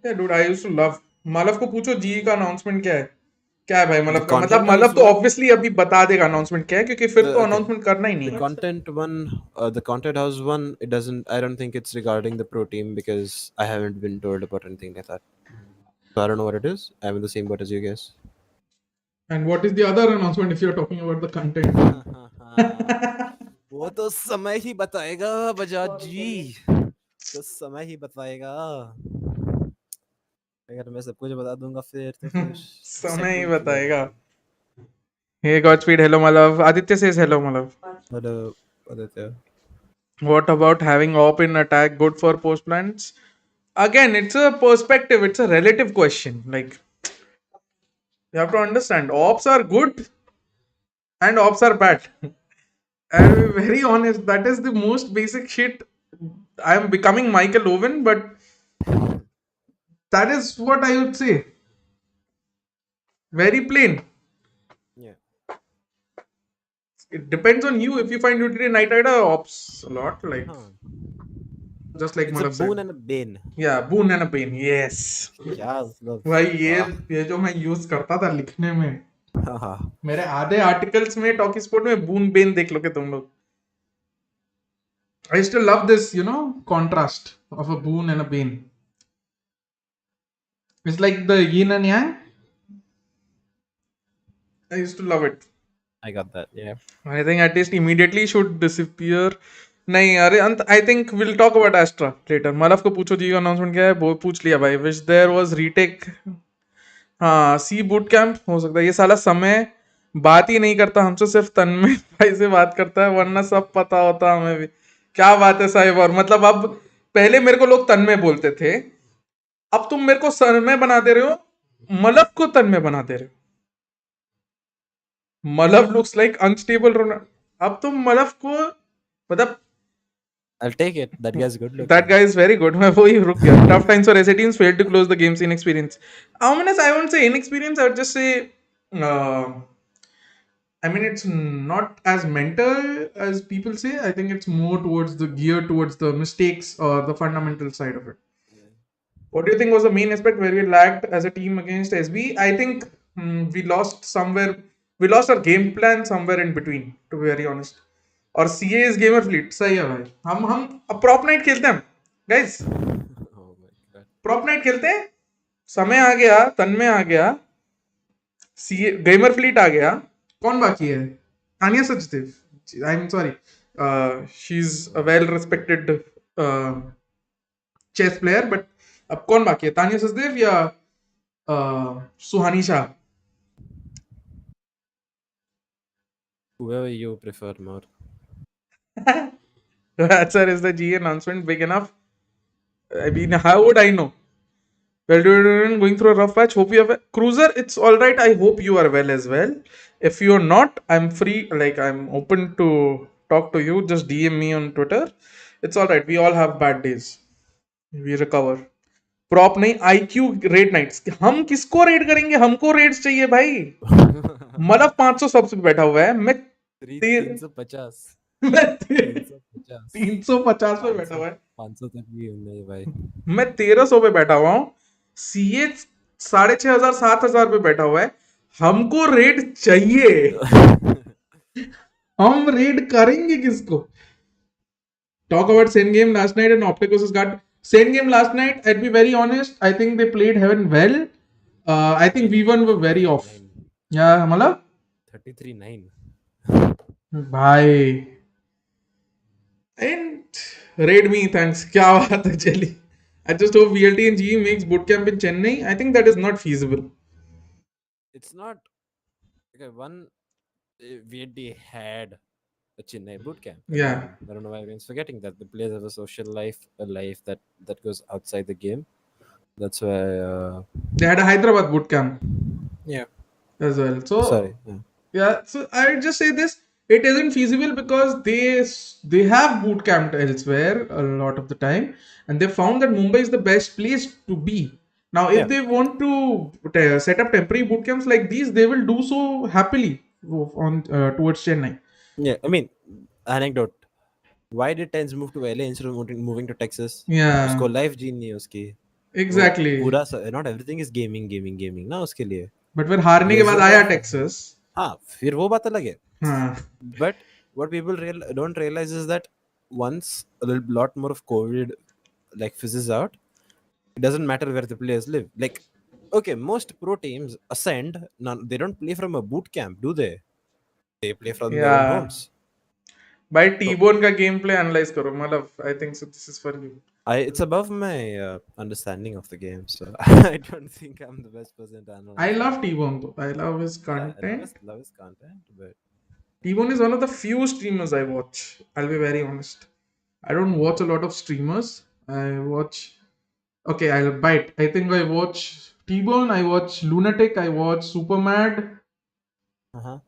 Yeah, dude, I used to love. मलफ को पूछो जी का अनाउंसमेंट क्या है भाई the मलफ का, मतलब content मलफ house तो one. ऑब्वियसली अभी बता देगा अनाउंसमेंट क्या है, क्योंकि फिर तो Okay. अनाउंसमेंट करना ही नहीं The है. content one, the content house one, it doesn't. I don't think it's regarding the pro team because I haven't been told about anything like that. So I don't know what it is. I'm in the same boat as you guys. And what is the other announcement if you're talking about the content one? वो तो समय ही बताएगा बजाज जी. तो समय ही बताएगा. अगर मैं सब कुछ बता दूंगा फिर तो फिर समय ही segment क्यों बताएगा. है? Hey Godspeed, hello Malav. Aditya says hello Malav. Hello, Aditya. What about having op in attack good for post plans? Again, it's a perspective, it's a relative question. Like, you have to understand, ops are good and ops are bad. I'll be very honest, that is the most basic shit. I'm becoming Michael Owen, but that is what I would say. Very plain. Yeah. It depends on you. If you find utility in Night Rider, ops a lot. Like, Huh. just like It's a Malav boon said. and a bane. Yeah, boon and a pain. Yes. क्या मतलब? भाई वाह. ये जो मैं use करता था लिखने में, हाँ. मेरे आधे आर्टिकल्स में टॉकी स्पोर्ट में बून बेन देख लोगे तुम लोग. I still love this, contrast of a boon and a bane. It's like the yin and yang. I used to love it. I got that. Yeah. I think at least immediately should disappear. नहीं अरे अंत I think will talk about Astra later. मलफ को पूछो जी का announcement क्या है, वो पूछ लिया भाई. Which there was retake. हाँ, सी बूट कैंप हो सकता है. ये साला समय बात ही नहीं करता हमसे, सिर्फ तन्मय भाई से बात करता है, वरना सब पता होता हमें भी. क्या बात है साहिब. और मतलब अब पहले मेरे को लोग तन्मय बोलते थे, अब तुम मेरे को सरमय बना दे रहे हो, मलफ को तन्मय बना दे रहे हो. मलफ लुक्स लाइक अनस्टेबल रोना. अब तुम मलफ को मतलब I'll take it. That guy's good That looking. guy is very good. मैं वही रुक गया. Tough times for SA teams failed to close the game's inexperience. Ominous, I won't say inexperience. I would just say, uh, I mean, it's not as mental as people say. I think it's more towards the gear, towards the mistakes or the fundamental side of it. Yeah. What do you think was the main aspect where we lagged as a team against SB? I think we lost somewhere. We lost our game plan somewhere in between, to be very honest. और CA is gamer fleet सही है भाई. हम अब prop night खेलते हैं guys. Oh my god. Prop night खेलते हैं. समय आ गया, तन्मय आ गया, सीए गेमर फ्लीट आ गया. कौन बाकी है? Tania Sachdev. I am sorry, she is a well respected chess player, but अब कौन बाकी है? तानिया सचदेव या Suhani Shah? Whoever you prefer more. Answer is the G announcement big enough. I mean, how would I know? Well, dude, going through a rough patch. Hope you have Cruiser. It's all right. I hope you are well as well. If you're not, I'm free. Like I'm open to talk to you. Just DM me on Twitter. It's all right. We all have bad days. We recover. Prop नहीं, IQ red nights. हम किसको red करेंगे? हमको Reds चाहिए भाई. मतलब 500 सबसे बैठा हुआ है. मैं 350. मैं 350. 350 पे बैठा 500. हुआ है. 500 तक भी नहीं भाई. मैं 1300 पे बैठा हुआ हूँ. सीए 6500 7000 पे बैठा हुआ है. हमको रेड चाहिए. हम रेड करेंगे किसको? Talk about Sen game last night and Optic versus Guard. Sen game last night, I'd be very honest, I think they played Heaven well. I think V1 were very off. 33-9. Yeah, मतलब 33-9. भाई. And raid me, thanks. क्या बात है चली. I just hope VLT and GE makes bootcamp in Chennai. I think that is not feasible. It's not. Okay, one VD had a Chennai bootcamp. Yeah. I don't know why everyone's forgetting that the players have a social life, a life that goes outside the game. That's why. They had a Hyderabad bootcamp Yeah. as well. So Sorry. Yeah. yeah, so I would just say this: it isn't feasible because they have boot camped elsewhere a lot of the time, and they found that Mumbai is the best place to be. Now, if Yeah. they want to set up temporary boot camps like these, they will do so happily on towards Chennai. Yeah. I mean, anecdote. Why did Tens move to LA instead of moving to Texas? Yeah, उसको life जीनी है उसकी. वो exactly. पूरा not everything is gaming ना उसके लिए. But फिर हारने के बाद Leisure आया life. टेक्सास. हाँ, फिर वो बात अलग है. हाँ. But what people don't realize is that once a lot more of COVID like fizzes out, it doesn't matter where the players live. Like, okay, most pro teams Ascent, they don't play from a boot camp, do they? They play from their own Yeah. homes. भाई So T-bone का game play analyse करो. मतलब I think so this is for you. it's above my understanding of the game, so I don't think I'm the best person to I analyze love that. T-Bone though. I love his Yeah, I content. love his content, but T-Bone is one of the few streamers I watch. I'll be very honest. I don't watch a lot of streamers. I watch. Okay, I'll bite. I think I watch T-Bone. I watch Lunatic. I watch Supermad. uh-huh.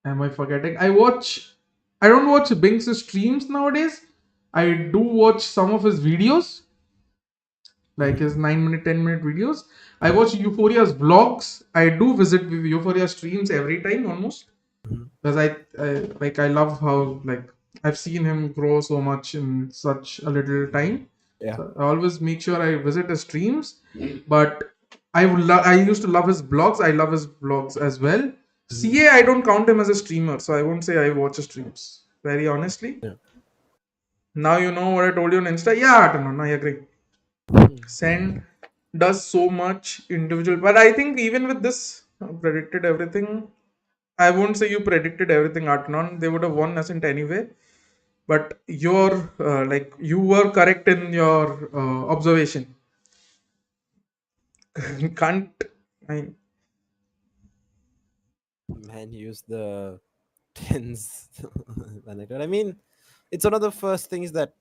Am I forgetting? I watch. I don't watch Bink's streams nowadays. I do watch some of his videos, like his 9 minute, 10 minute videos. I watch Euphoria's vlogs. I do visit Euphoria streams every time almost. Mhm. Because I love how like I've seen him grow so much in such a little time. Yeah. So I always make sure I visit his streams. But I used to love his blogs. I love his blogs as well. CA, I don't count him as a streamer, so I won't say I watch his streams. Very honestly. Yeah. Now you know what I told you on Insta. Yeah, I don't know. I agree. Send does so much individual, but I think even with this predicted everything. I won't say you predicted everything, Artanon. They would have won Ascent anyway. But you're like you were correct in your observation. Can't I, Man use the tens anecdote. I mean, it's one of the first things that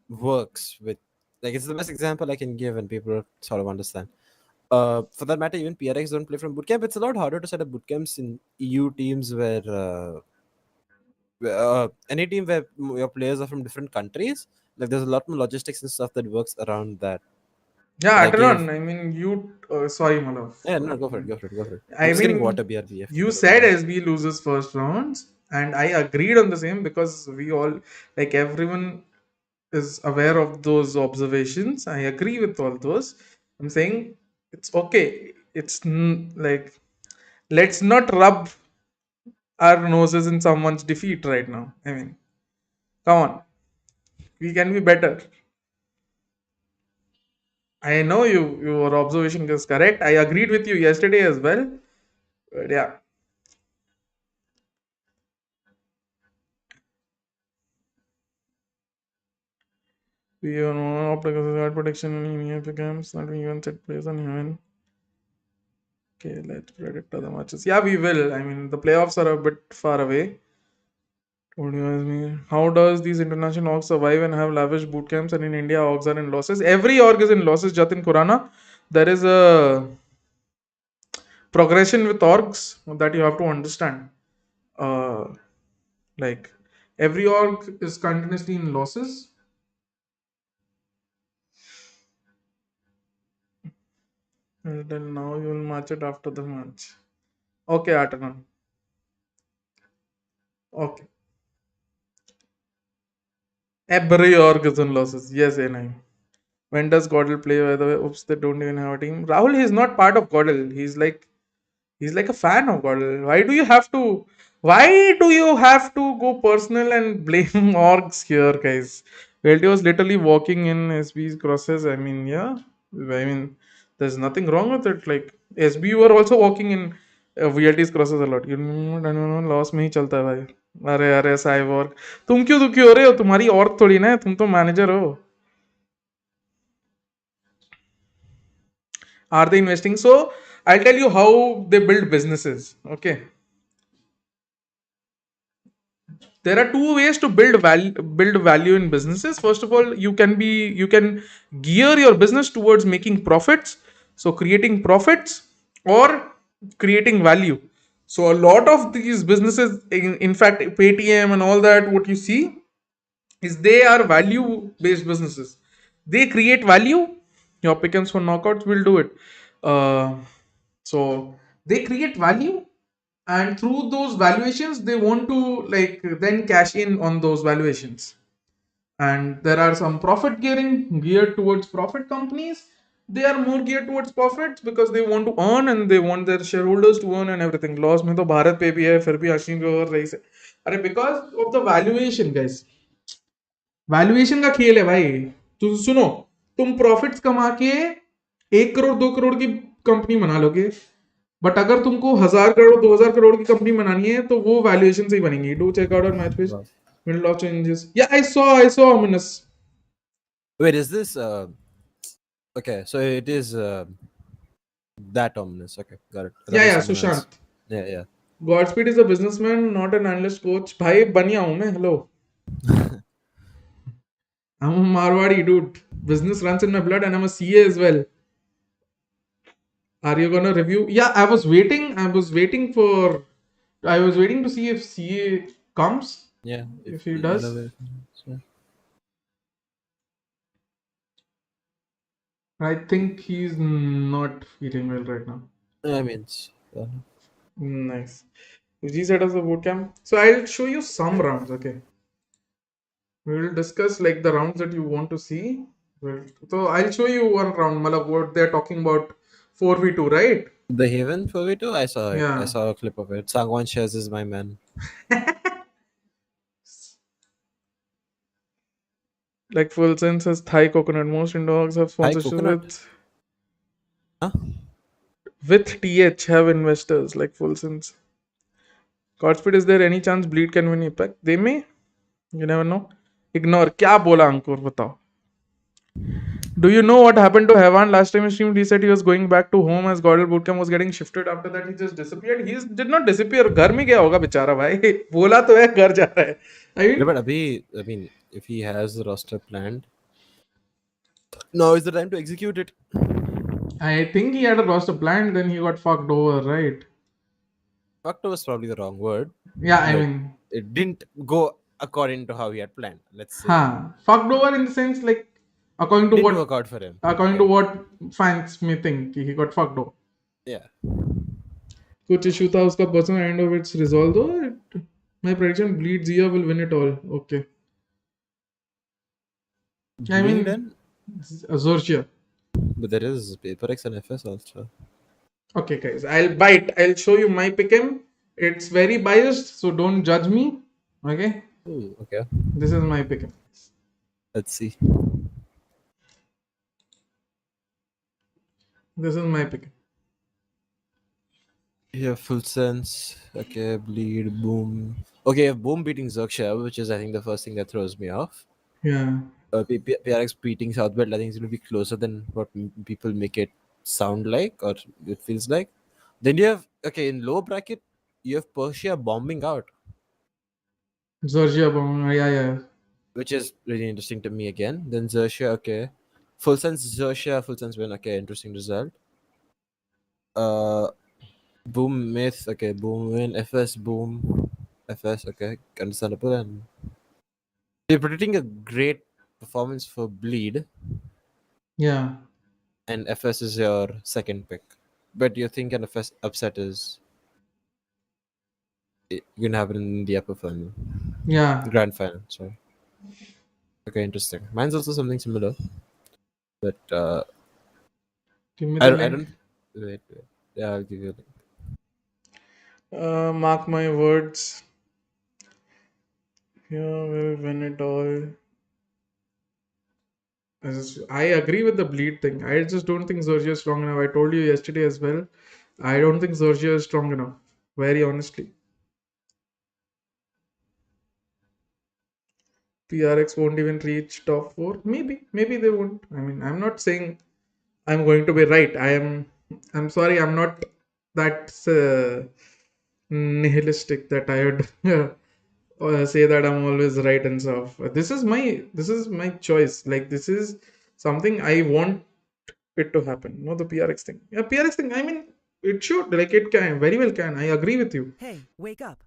works with, like, it's the best example I can give and people sort of understand. For that matter, even PRX don't play from bootcamp. It's a lot harder to set up bootcamps in EU teams where any team where your players are from different countries, like there's a lot more logistics and stuff that works around that. Yeah, Like if Ataran, I mean, you. Sorry, Malav. yeah, no, go for it, go for it, go for it. I'm I just getting mean, water, BRB. If you that's said fine. SB loses first rounds, and I agreed on the same because we all, like, everyone is aware of those observations. I agree with all those. I'm saying it's okay. Like, let's not rub our noses in someone's defeat right now. I mean, come on, we can be better. I know your observation is correct. I agreed with you yesterday as well. But yeah, we are no optical guard protection in EFA camps that we even set place on heaven. Okay, let's predict other matches. Yeah, we will. I mean, the playoffs are a bit far away. What do you ask me? How does these international orgs survive and have lavish boot camps? And in India, orgs are in losses. Every org is in losses, Jatin Kurana. There is a progression with orgs that you have to understand. Uh, like every org is continuously in losses. And then now you will match it after the match. Okay, Atanan. Okay. Every org is in losses. Yes, NI. When does Godel play? By the way, oops, they don't even have a team. Rahul is not part of Godel. He's like a fan of Godel. Why do you have to? Why do you have to go personal and blame orgs here, guys? VLT was literally walking in SB's crosses. I mean, yeah. I mean, there's nothing wrong with it. Like SB were also walking in VLT's crosses a lot. You know, loss में ही चलता है भाई. अरे अरे cyborg, तुम क्यों दुखी हो रहे हो? तुम्हारी और थोड़ी ना है, तुम तो मैनेजर हो. Are they investing? So I'll tell you how they build businesses. Okay, there are two ways to build value in businesses. First of all, you can gear your business towards making profits, so creating profits or creating value. So a lot of these businesses, in fact, Paytm and all that, what you see is they are value based businesses. They create value. Your pickings for knockouts will do it. uh, so they create value, and through those valuations they want to like then cash in on those valuations. And there are some profit gearing geared towards profit companies. They are more geared towards profits because they want to earn and they want their shareholders to earn and everything. Loss में तो भारत पे भी है, फिर भी असीम पे और रही से. अरे because of the valuation, guys. Valuation का खेल है भाई. तो सुनो, तुम प्रॉफिट्स कमा के 1 करोड़ 2 करोड़ की कंपनी बना लोगे, बट अगर तुमको 1000 करोड़ 2000 करोड़ की कंपनी बनानी है तो वो वैल्यूएशन से ही बनेगी. Do check out match page. Wow. Middle of changes. Yeah I saw minus. Wait, is this okay? So it is that ominous. Okay, got it. I thought या it was या something else. Sushant. Yeah, yeah. Godspeed is a businessman not an analyst coach. भाई बनिया हूं मैं. Hello, I'm a Marwadi dude. Business runs in my blood and I'm a CA as well. Are you gonna review? Yeah, I was waiting. I was waiting to see if CA comes. Yeah, If he does. whatever. Yeah. I think he's not feeling well right now. I mean, Nice. G set us a bootcamp. So I'll show you some rounds, okay? We will discuss like the rounds that you want to see. So I'll show you one round, Malak, what they're talking about 4v2, right? the Haven for V2, I saw it. I Yeah. saw a clip of it. Sangwan shares is my man. Like Full Sense says Thai coconut. Most dogs have Thai sponsorship coconut? Huh? with TH have investors like Full Sense. Godspeed, is there any chance Bleed can win Impact? They may. You never know. Ignore. क्या बोला अंकुर बताओ. Do you know what happened to Hevan last time he streamed? He said he was going back to home as Godel Bootcamp was getting shifted. After that, he just disappeared. He did not disappear. घर में गया होगा बेचारा भाई. बोला तो है घर जा रहा है. I Yeah, mean, but I mean, if he has the roster planned, now is the time to execute it. I think he had a roster planned. Then he got fucked over, right? Fucked was probably the wrong word. Yeah, I But mean, it didn't go according to how he had planned. Let's say Huh. Fucked over in the sense like according to didn't what work out for him. according to Yeah, what fans may think he got fucked over. yeah. कुछ issue था उसका personal end of its resolve दो my prediction bleed Zia will win it all. Okay. I Bleed mean and Zorcia. but there is Paper X and FS also. Okay, guys. I'll bite. I'll show you my pick 'em. It's very biased, so don't judge me. Okay. Ooh, okay. This is my pick 'em. Let's see. This is my pick 'em. Yeah, full sense. Okay, bleed, boom. Okay, if boom beating Zerksha, which is I think the first thing that throws me off. Yeah. PRX beating Southbelt, I think it's going to be closer than what people make it sound like or it feels like. Then you have, okay, in low bracket, you have Persia bombing out, Zorcia bomb. Yeah, yeah. which is really interesting to me again. Then Xerxia, okay. Full sense Xerxia, full sense win, okay, interesting result. Uh, Boom myth, okay, boom win, FS boom, FS, okay, understandable. And you're predicting a great performance for Bleed, Yeah. and FS is your second pick. But you think an FS upset is going to happen in the upper final, Yeah. grand final, sorry. Okay, interesting. Mine's also something similar, but Give me the I link. don't. Wait. Yeah, I'll give you a link. Mark my words. Yeah, we'll win it all. I agree with the bleed thing. I just don't think Zorgia is strong enough. I told you yesterday as well. I don't think Zorgia is strong enough. Very honestly. PRX won't even reach top four. Maybe they won't. I mean, I'm not saying I'm going to be right. I'm sorry. I'm not that nihilistic that I would say that I'm always right and stuff. This is my choice. Like this is something I want it to happen. No, the PRX thing. Yeah, PRX thing. I mean, it should. Like it can very well can. I agree with you. Hey, wake up.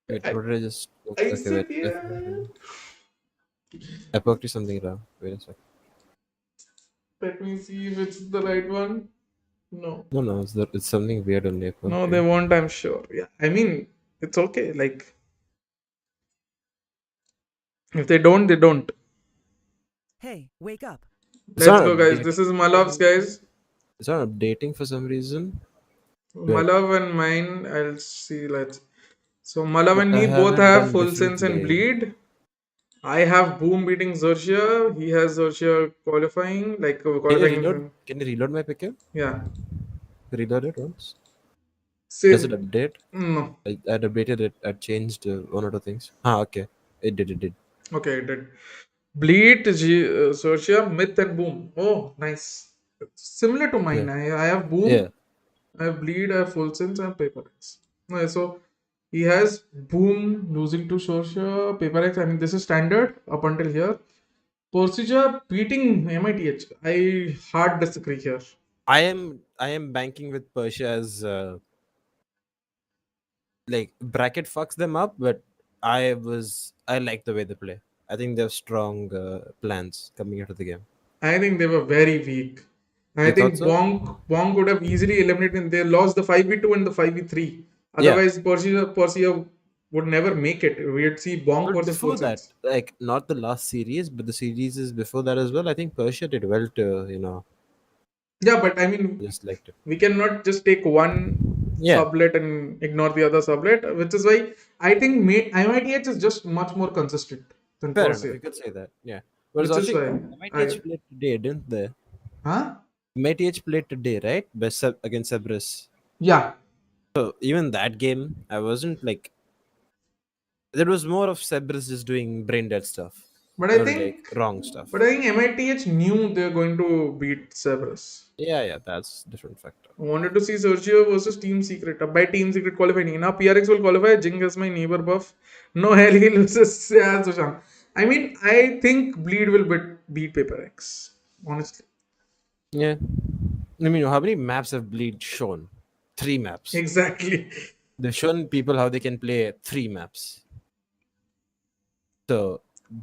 Wait, I, what did I just? I Okay, said wait. yeah. I poked you something wrong. Wait a sec. Let me see if it's the right one. No. No, it's something weird on the No, okay. they won't, I'm sure. Yeah. I mean, it's okay. Like, if they don't, they don't. Hey, wake up. It's Let's not go, guys. This updating. is Malav's, guys. It's not updating for some reason. Wait, Malav and mine, I'll see. Let's. So, Malav but and I me have both it have done full sense and differently. bleed. I have Boom beating Xerxia. He has Xerxia qualifying, like qualifying. Can you reload my pick? Yeah. Reload it once. Does it Same. update? No. I updated it. I changed one or two things. Ah, okay. It did. It did. Okay, it did. Bleed, Xerxia, Myth, and Boom. Oh, nice. Similar to Yeah. mine. I have Yeah. Boom. I have bleed, I have full sense, I have paper X. No, so he has boom losing to Sorsha, paper X. I mean, this is standard up until here. Persija beating MITH. I hard disagree here. I am banking with Persia as like bracket fucks them up, but I like the way they play. I think they have strong plans coming into the game. I think they were very weak. I You thought think so? Bong could have easily eliminated. They lost the 5v2 and the 5v3. Yeah. Otherwise, Persija would never make it. We'd see Bong But versus full before that, sense. like not the last series, but the series is before that as well. I think Persia did well to Yeah, but I mean, just liked it. we cannot just take one Yeah, sublet and ignore the other sublet, which is why I think IMITH is just much more consistent than fair enough. Persia, You could say that. Yeah. Whereas which is watching why I MITH played today, didn't they? huh? MITH played today, right? Best against Cerberus. Yeah, So even that game, I wasn't like there was more of Cerberus just doing brain dead stuff but I or like think wrong stuff. MITH knew they're going to beat Cerberus. Yeah, that's different factor. I wanted to see Sergio versus Team Secret. By Team Secret qualifying. Now PRX will qualify. Jing is my neighbor buff. No hell he loses. Yeah, Sushant. I mean, I think Bleed will beat Paper X. Honestly. Yeah. I mean, how many maps have Bleed shown? 3 maps. Exactly. they've shown people how they can play 3 maps. So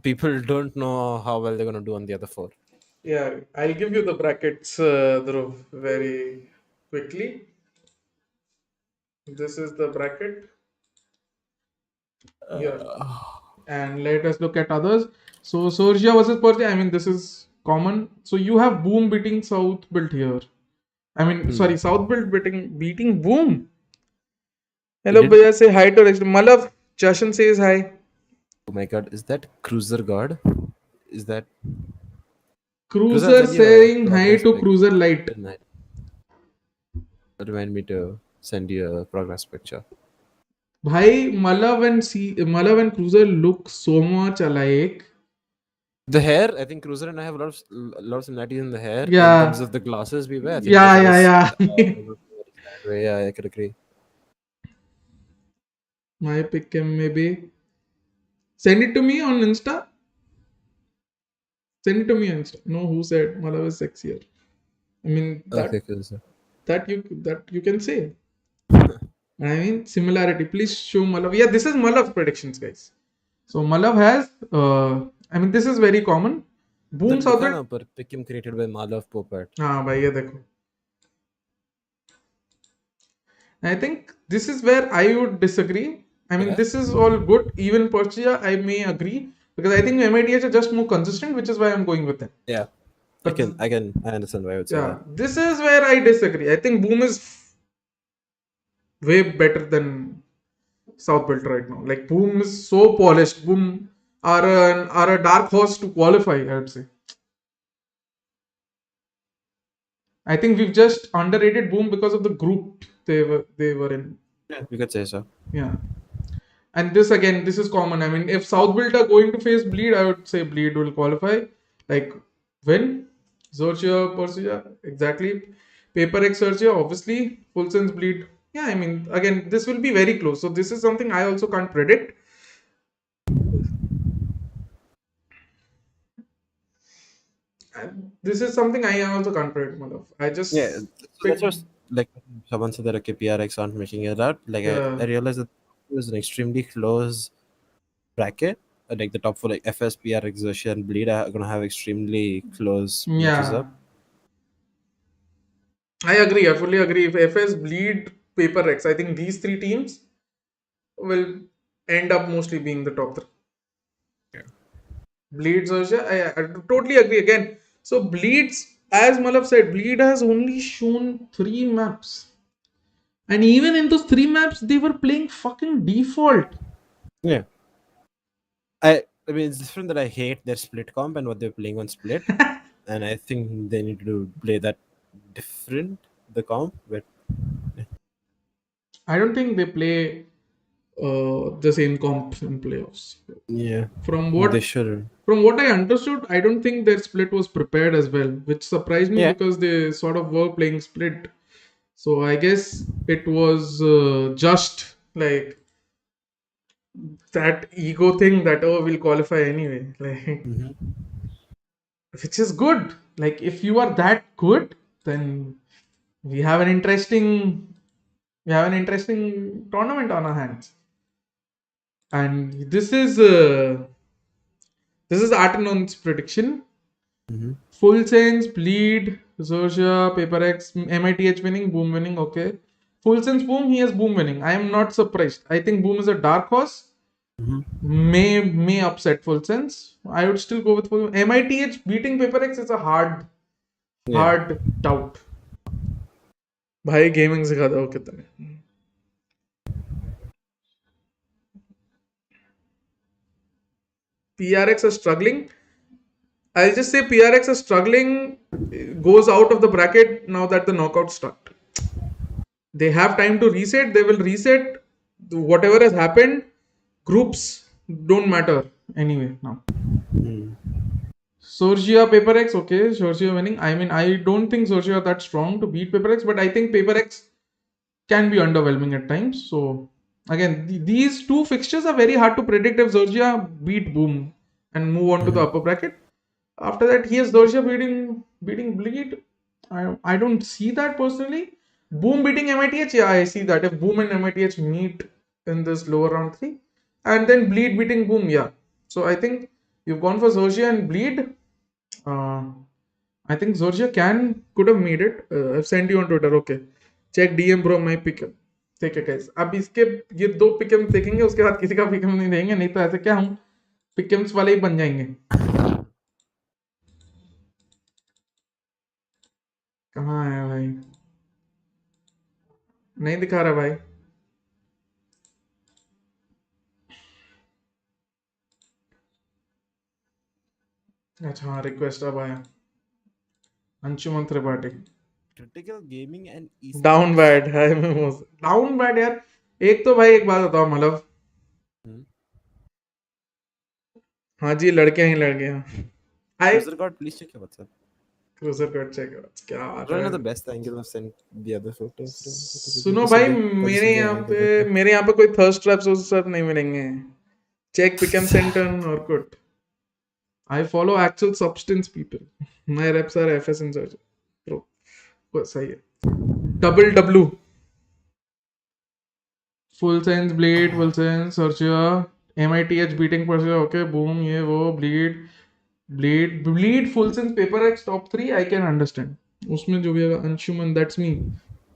people don't know how well they're gonna do on the other 4. Yeah, I'll give you the brackets, Dhruv, very quickly. This is the bracket. Yeah. And let us look at others. So Sorgia versus Persia, I mean, this is common. So you have Boom beating South built here. I mean, sorry, South built beating Boom. Hello, did- Bhaiya, say hi to Rex. Malav, Jashan says hi. Oh my god, is that Cruiser God? Is that Cruiser? I'll Cruiser send you a saying hi progress to pic Cruiser Light. tonight. Remind me to send you a progress picture. Bhai, Malav and Cruiser look so much alike. The hair, I think Cruiser and I have a lot of similarities in the hair. In terms Yeah. of the glasses we wear, I think Yeah, Cruiser is yeah, yeah. yeah, I could agree. My pick maybe. Send it to me on Insta. Send it to me on Insta. No, who said Malav is sexier? I mean Okay, Cruiser. that you can say. I mean similarity. Please show Malav. Yeah, this is Malav's predictions, guys. So Malav has. I mean this is very common. Boom उधर लिखा Southern. ना ऊपर pick him created by Malav Popat. हाँ भाई ये देखो. I think this is where I would disagree. I mean, Yeah. this is all good. Even Persia, I may agree because I think MITH are just more consistent, which is why I'm going with them. Yeah. But I understand why I would say yeah, that. this is where I disagree. I think Boom is way better than South Belt right now. Like Boom is so polished. Boom are a dark horse to qualify, I would say. I think we've just underrated Boom because of the group they were in. Yeah, you could say so. Yeah. And this again, this is common. I mean, if South Built are going to face Bleed, I would say Bleed will qualify. Like, win. Zorcia, Persia, exactly. Paper X Searcher, obviously. Full Sense Bleed. Yeah, I mean, again, this will be very close. So, this is something I also can't predict. And this is something I also can't predict, Madhav. I just Yeah, so picked. that's just like someone said that okay, PRX aren't making it out. Like Yeah. I realized that it was an extremely close bracket. Like the top 4, like FS, PRX, Zosia, and Bleed are gonna have extremely close matches Yeah. up. I agree. I fully agree. If FS Bleed, Paper X, I think these three teams will end up mostly being the top three. Bleeds also, I totally agree again. So Bleeds, as Malav said, Bleed has only shown 3 maps. And even in those 3 maps, they were playing fucking default. Yeah. I mean it's different that I hate their split comp and what they're playing on split. And I think they need to play that different, the comp, but I don't think they play the same comp in playoffs. yeah. From They what shouldn't. from what I understood, I don't think their split was prepared as well, which surprised me Yeah. because they sort of were playing split. So I guess it was just like that ego thing that we'll qualify anyway, like which is good. Like if you are that good, then we have an interesting tournament on our hands. And this is Artenon's prediction. Full Sense, Bleed, Zosia, Paper X, MITH winning, Boom winning. Okay, Full Sense Boom, he has Boom winning. I am not surprised. I think Boom is a dark horse. May upset Full Sense. I would still go with Full. MITH beating Paper X is a hard doubt. भाई gaming सिखा दो कितना. PRX are struggling. I'll just say PRX are struggling. Goes out of the bracket now that the knockout start. They have time to reset. They will reset. Whatever has happened, groups don't matter anyway now. Sorgia Paper X, okay, Sorgia winning. I mean, I don't think Sorgia are that strong to beat Paper X, but I think Paper X can be underwhelming at times. So again, these two fixtures are very hard to predict if Zorgia beat Boom and move on to the upper bracket. After that, he has Zorgia beating Bleed. I don't see that personally. Boom beating MITH, yeah, I see that. If Boom and MITH meet in this lower round 3, and then Bleed beating Boom, yeah. So I think you've gone for Zorgia and Bleed. Uh, I think Zorgia could have made it. I've sent you on Twitter. Okay, check DM bro, my pick'em. ठीक है guys. अब इसके ये 2 पिकम्स देखेंगे, उसके बाद किसी का पिकम नहीं देंगे, नहीं तो ऐसे क्या हम पिकम्स वाले ही बन जाएंगे. कहाँ है भाई? नहीं दिखा रहा भाई. अच्छा हाँ, रिक्वेस्ट अब आया. Anshuman Tripathi. Critical gaming and down esports. Bad है. डाउन बैड यार. एक तो भाई एक बात बताओ मतलब. Hmm. हाँ जी, लड़के हैं लड़के हैं. I User God, please check your WhatsApp. Cruiser cut check. क्या I बात don't है. know the best angle. I've sent the other photo from the video. सुनो किसी भाई, देख मेरे position के यहाँ angle पे देख के. मेरे यहाँ पे कोई थर्स्ट ट्रैप्स उस सब नहीं मिलेंगे. चेक पिकम सेंटर और कुट. I follow actual substance people. My reps are FS and surgery. Bro, बस सही है. Double W. Full sense blade, full sense सर्चिया, MITH beating Persia. Okay boom, ये वो bleed. Bleed full sense paper X top 3 I can understand. उसमें जो भी है अंशुमन, दैट्स मी.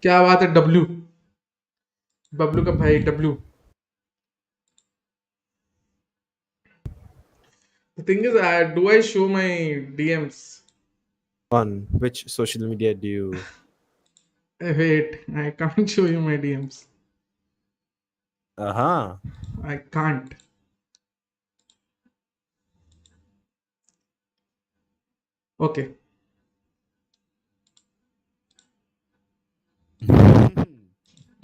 क्या बात है. डब्लू बबलू का भाई W. The thing is, do I show my DMs? On which social media do you? Wait, I can't show you my DMs. Uh-huh. I can't. Okay.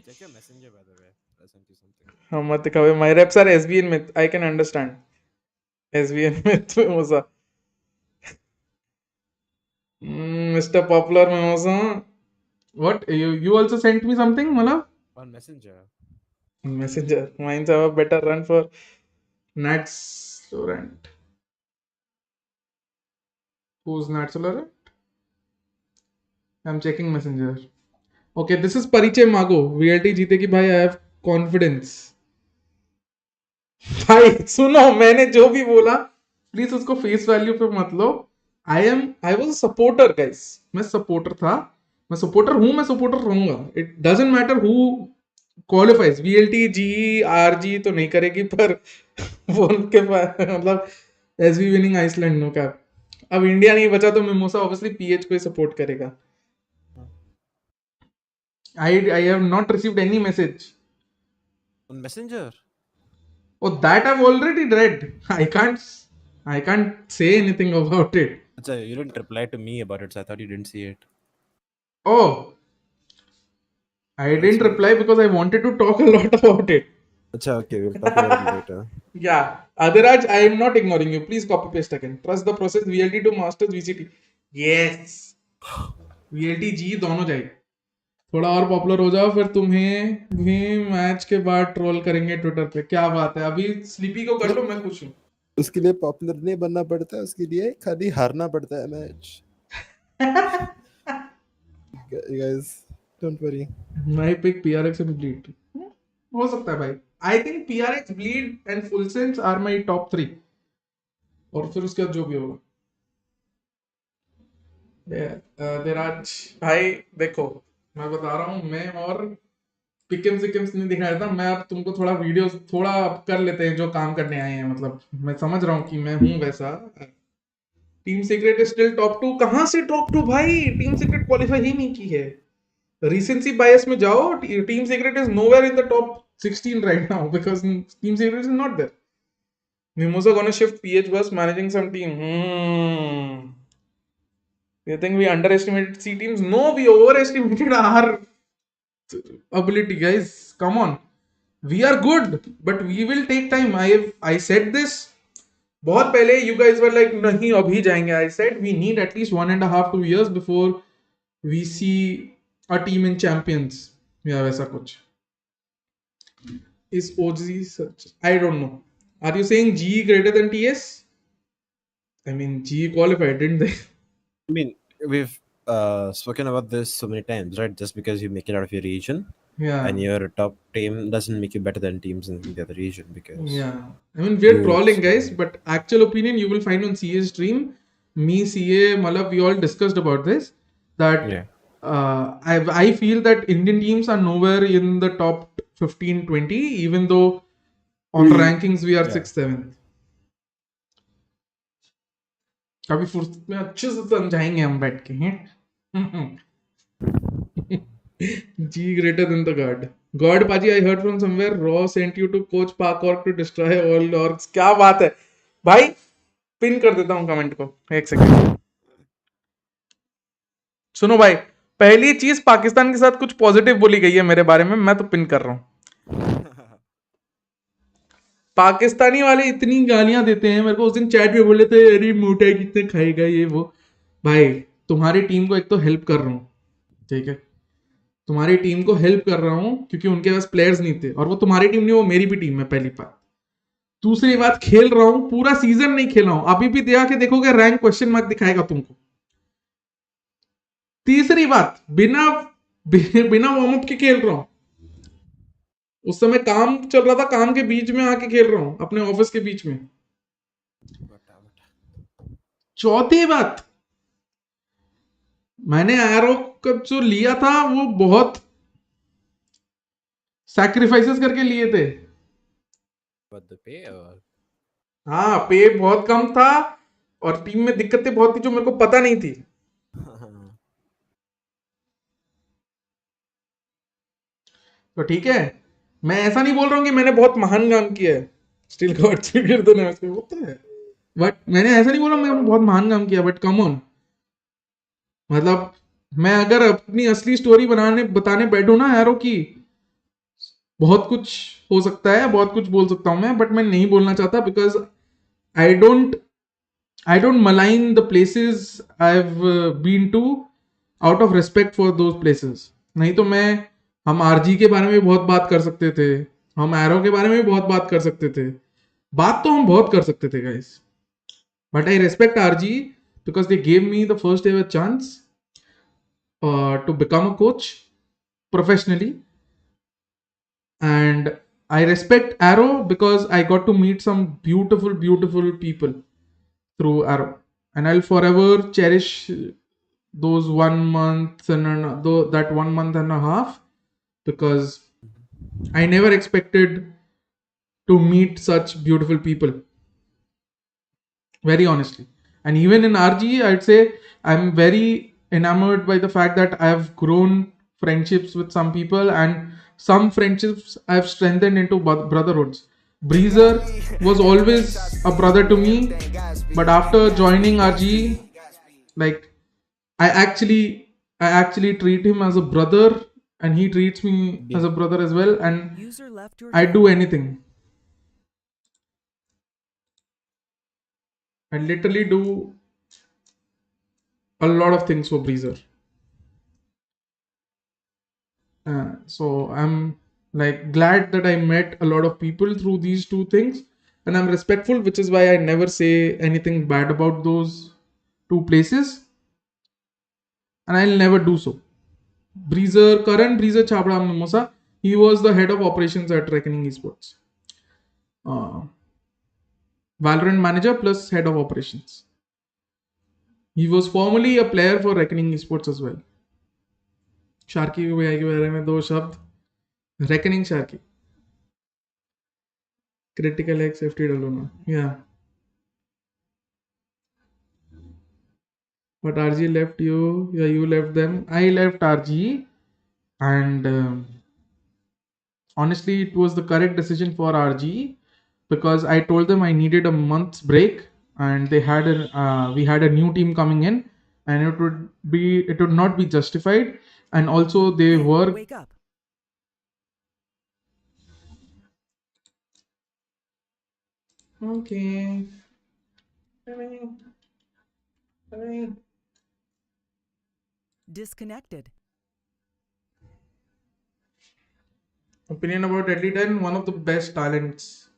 Check your messenger, by the way. I sent you something. मत दिखाओ. My reps are SBN myth. I can understand. SBN myth mimosa. Mr. Popular mimosa. What? You also sent me something, Mala? On messenger. Messenger. Mine's have a better run for Nats Laurent. Who's Nats Laurent? I'm checking messenger. Okay, this is परिचय मागो. VLT जीतेगी भाई. I have confidence. भाई सुनो, मैंने जो भी बोला प्लीज उसको फेस वैल्यू पे मत लो. I was supporter guys. मैं सपोर्टर था. मैं सपोर्टर हूं. मैं सपोर्टर रहूंगा. It doesn't matter who qualifies. VLT ji RG तो नहीं करेगी, पर वो उनके मतलब SB winning Iceland no cap. अब इंडिया नहीं बचा तो मिमोसा ऑब्वियसली PH को ही सपोर्ट करेगा. I have not received any message. On messenger. Oh, that I've already read. I can't say anything about it. Achha, you didn't reply to me about it, so I thought you didn't see it. Oh, I That's didn't fine. reply because I wanted to talk a lot about it. Achha, okay, we'll talk about it later. Yeah, Adiraj, I am not ignoring you. Please copy paste again. Trust the process. VLT to masters VCT. Yes. VLT जी दोनों जाएगी. थोड़ा और popular हो जाओ, फिर तुम्हें भी match के बाद ट्रोल करेंगे ट्विटर पे. क्या बात है. अभी स्लीपी को कर लो, मैं खुश हूँ. उसके लिए पॉपुलर नहीं बनना पड़ता है, उसके लिए खाली हारना पड़ता है match. Guys, don't worry. My pick PRX and Bleed. हो सकता है भाई. I think PRX, Bleed and Full Sense are my top 3. और फिर उसके बाद जो भी होगा. देराज भाई देखो, मैं बता रहा हूँ. मैं और पिकम्स विकम्स नहीं दिखाया था. मैं अब तुमको थोड़ा वीडियो थोड़ा कर लेते हैं जो काम करने आए हैं. मतलब मैं समझ रहा हूँ कि मैं हूँ वैसा. Team secret is still top 2. कहाँ से टॉप 2 भाई? टीम सीक्रेट क्वालिफाई ही नहीं की है. recency bias में जाओ. Team Secret is nowhere in the top 16 right now because Team Secret is not there. Mimosa gonna shift PH bus managing some team. You think we underestimated C teams? No, we overestimated our ability, guys. Come on, we are good, but we will take time. I said this बहुत पहले. You guys were like नहीं अभी जाएंगे. I said we need at least 1.5-2 years before we see a team in champions. या वैसा कुछ. Is OG such? I don't know. Are you saying G greater than TS? I mean, G qualified, didn't they? I mean, we've spoken about this so many times, right? Just because you make it out of your region, Yeah. and your top team doesn't make you better than teams in the other region because Yeah. I mean, we're you. trolling, guys, but actual opinion you will find on CA stream. Me, CA, Malab, we all discussed about this. That Yeah. I feel that Indian teams are nowhere in the top 15, 20, even though on rankings we are Yeah. 6th, 7th. कभी फुर्सत में अच्छे से समझाएंगे हम बैठ के हैं G greater than the God. God, Paji, I heard from somewhere Raw sent you to coach Park Orc to destroy all orcs. क्या बात है भाई, पिन कर देता हूं कमेंट को, एक सेकंड। सुनो भाई, पहली चीज पाकिस्तान के साथ कुछ पॉजिटिव बोली गई है मेरे बारे में, मैं तो पिन कर रहा हूं। पाकिस्तानी वाले इतनी गालियां देते हैं मेरे को, उस दिन चैट में बोले थे अरे मोटा कितने खाएगा ये वो। भाई तुम्हारी टीम को एक तो हेल्प कर रहा हूँ, ठीक है, तुम्हारी टीम को हेल्प कर रहा हूँ क्योंकि उनके पास प्लेयर्स नहीं थे, और वो तुम्हारी टीम नहीं, वो मेरी भी टीम है, पहली बात। दूसरी बात, खेल रहा हूँ, पूरा सीजन नहीं खेला हूं, अभी भी दे आके देखोगे रैंक क्वेश्चन मार्क दिखाएगा तुमको। तीसरी बात, बिना बिना वार्म अप के खेल रहा हूं, उस समय काम चल रहा था, काम के बीच में आके खेल रहा हूं, अपने ऑफिस के बीच में। चौथी बात, मैंने एरो का जो लिया था वो बहुत सैक्रिफाइसेस करके लिए थे। But the pay or हाँ, पे बहुत कम था और टीम में दिक्कतें बहुत थी जो मेरे को पता नहीं थी। तो ठीक है, मैं ऐसा नहीं बोल रहा हूँ कि मैंने बहुत महान काम किया है, स्टिल गॉड होता है, बट मैंने ऐसा नहीं बोला मैंने बहुत महान काम किया, बट कम ऑन, मतलब मैं अगर अपनी असली स्टोरी बताने बैठू ना एरो की, बहुत कुछ हो सकता है, बहुत कुछ बोल सकता हूं मैं, बट मैं नहीं बोलना चाहता because I don't I don't malign the places I have been to out of respect for those places. नहीं तो मैं, हम आरजी के बारे में बहुत बात कर सकते थे, हम एरो के बारे में भी बहुत बात कर सकते थे, बात तो हम बहुत कर सकते थे guys, but I respect RG because they gave me the first ever chance to become a coach professionally, and I respect Arrow because I got to meet some beautiful people through Arrow, and I'll forever cherish those 1 month that 1 month and a half, because I never expected to meet such beautiful people, very honestly. And even in RG, I'd say I'm very enamored by the fact that I've grown friendships with some people, and some friendships I've strengthened into brotherhoods. Breezer was always a brother to me, but after joining RG, like I actually I actually treat him as a brother, and he treats me as a brother as well, and User left your I'd do channel. anything. I literally do a lot of things for Breezer. So I'm like glad that I met a lot of people through these two things, and I'm respectful, which is why I never say anything bad about those two places, and I'll never do so. Breezer, current Breezer Chabra Mimosa, he was the head of operations at Reckoning Esports. Valorant manager plus head of operations. He was formerly a player for Reckoning Esports as well. Sharky भैया के बारे में दो शब्द, Reckoning Sharky, critical X safety डलोना, या but RG left you, yeah, you left them, I left RG, and honestly it was the correct decision for RG because I told them I needed a month's break, and they had we had a new team coming in, and it would not be justified, and also they Hey, were wake up. okay. Disconnected. Opinion about Deadly 10, one of the best talents.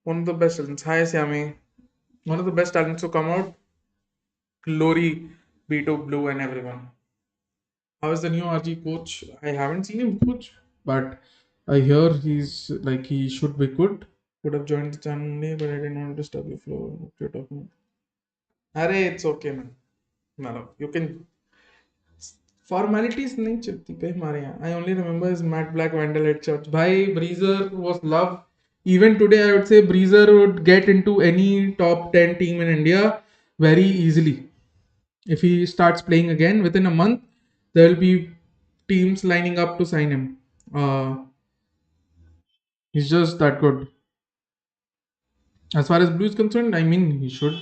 one of the best talents. Hi, Syami. One of the best talents to come out. Glory, B2, Blue, and everyone. How is the new RG coach? I haven't seen him coach, but I hear he's like he should be good. Could have joined the channel only, but I didn't want to disturb your flow. What you're talking about. Arey, it's okay, man. No, you can. Formalities नहीं चलती पे हमारे यहाँ. I only remember his matte black Vandal headshots. भाई Breezer was love. Even today, I would say Breezer would get into any top 10 team in India very easily. If he starts playing again within a month, there will be teams lining up to sign him. He's just that good. As far as Blue is concerned, I mean, he should.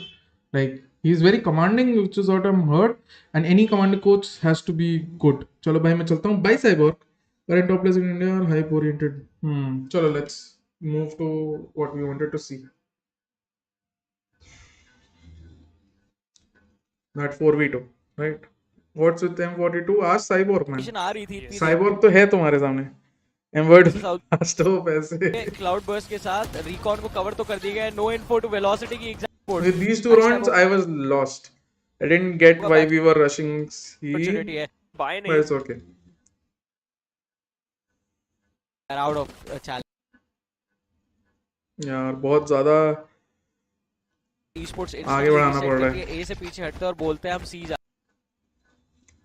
Like, he's very commanding, which is what I'm heard. And any commander coach has to be good. Chalo, bhai, मैं चलता हूँ. Bye, Cyborg. Current top players in India are hype oriented. Chalo, let's move to what we wanted to see. That 4v2, right? What's with M42? Ask Cyborg, man. आ रही थी इतनी Cyborg तो है तुम्हारे सामने. M-word South- फास्ट हो पैसे. Cloud burst के साथ रिकॉन को कवर तो कर दिया गया. नो इन्फो टू वेलोसिटी की exact With these two rounds, I was lost. I didn't get why we were rushing C, opportunity है. बाय but नहीं it's okay. Out of challenge. यार बहुत ज्यादा Esports आगे बढ़ाना पड़ रहा है. ए से पीछे हटते और बोलते हैं हम सी जा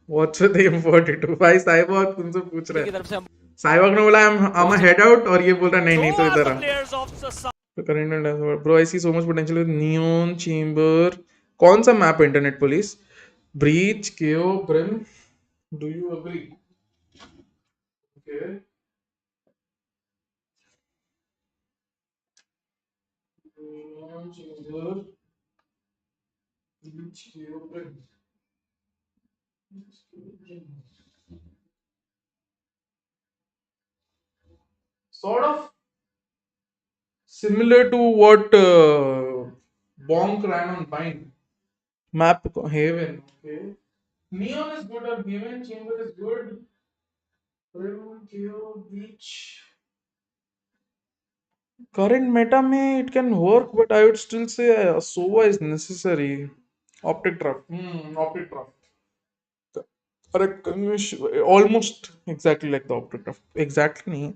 What's with the M42? भाई साइबॉर्ग तुमसे पूछ रहा की है. तरफ से हम साइबॉर्ग ने बोला I'm a head out और ये बोल रहा नहीं नहीं तो इधर आ. players of the The current and bro, I see so much potential with Neon Chamber. कौन सा map internet police? Breach, KO, Brim. Do you agree? Okay. Neon Chamber. Breach, KO, Brim. Sort of similar to what Bonk ran on Bind. Map Haven. Okay. Neon is good on Haven. Chamber is good. Brim, KO, Breach. Current meta में it can work, but I would still say Sova is necessary. Optic draft. Optic draft. Correct. Almost exactly like the optic draft. Exactly नहीं.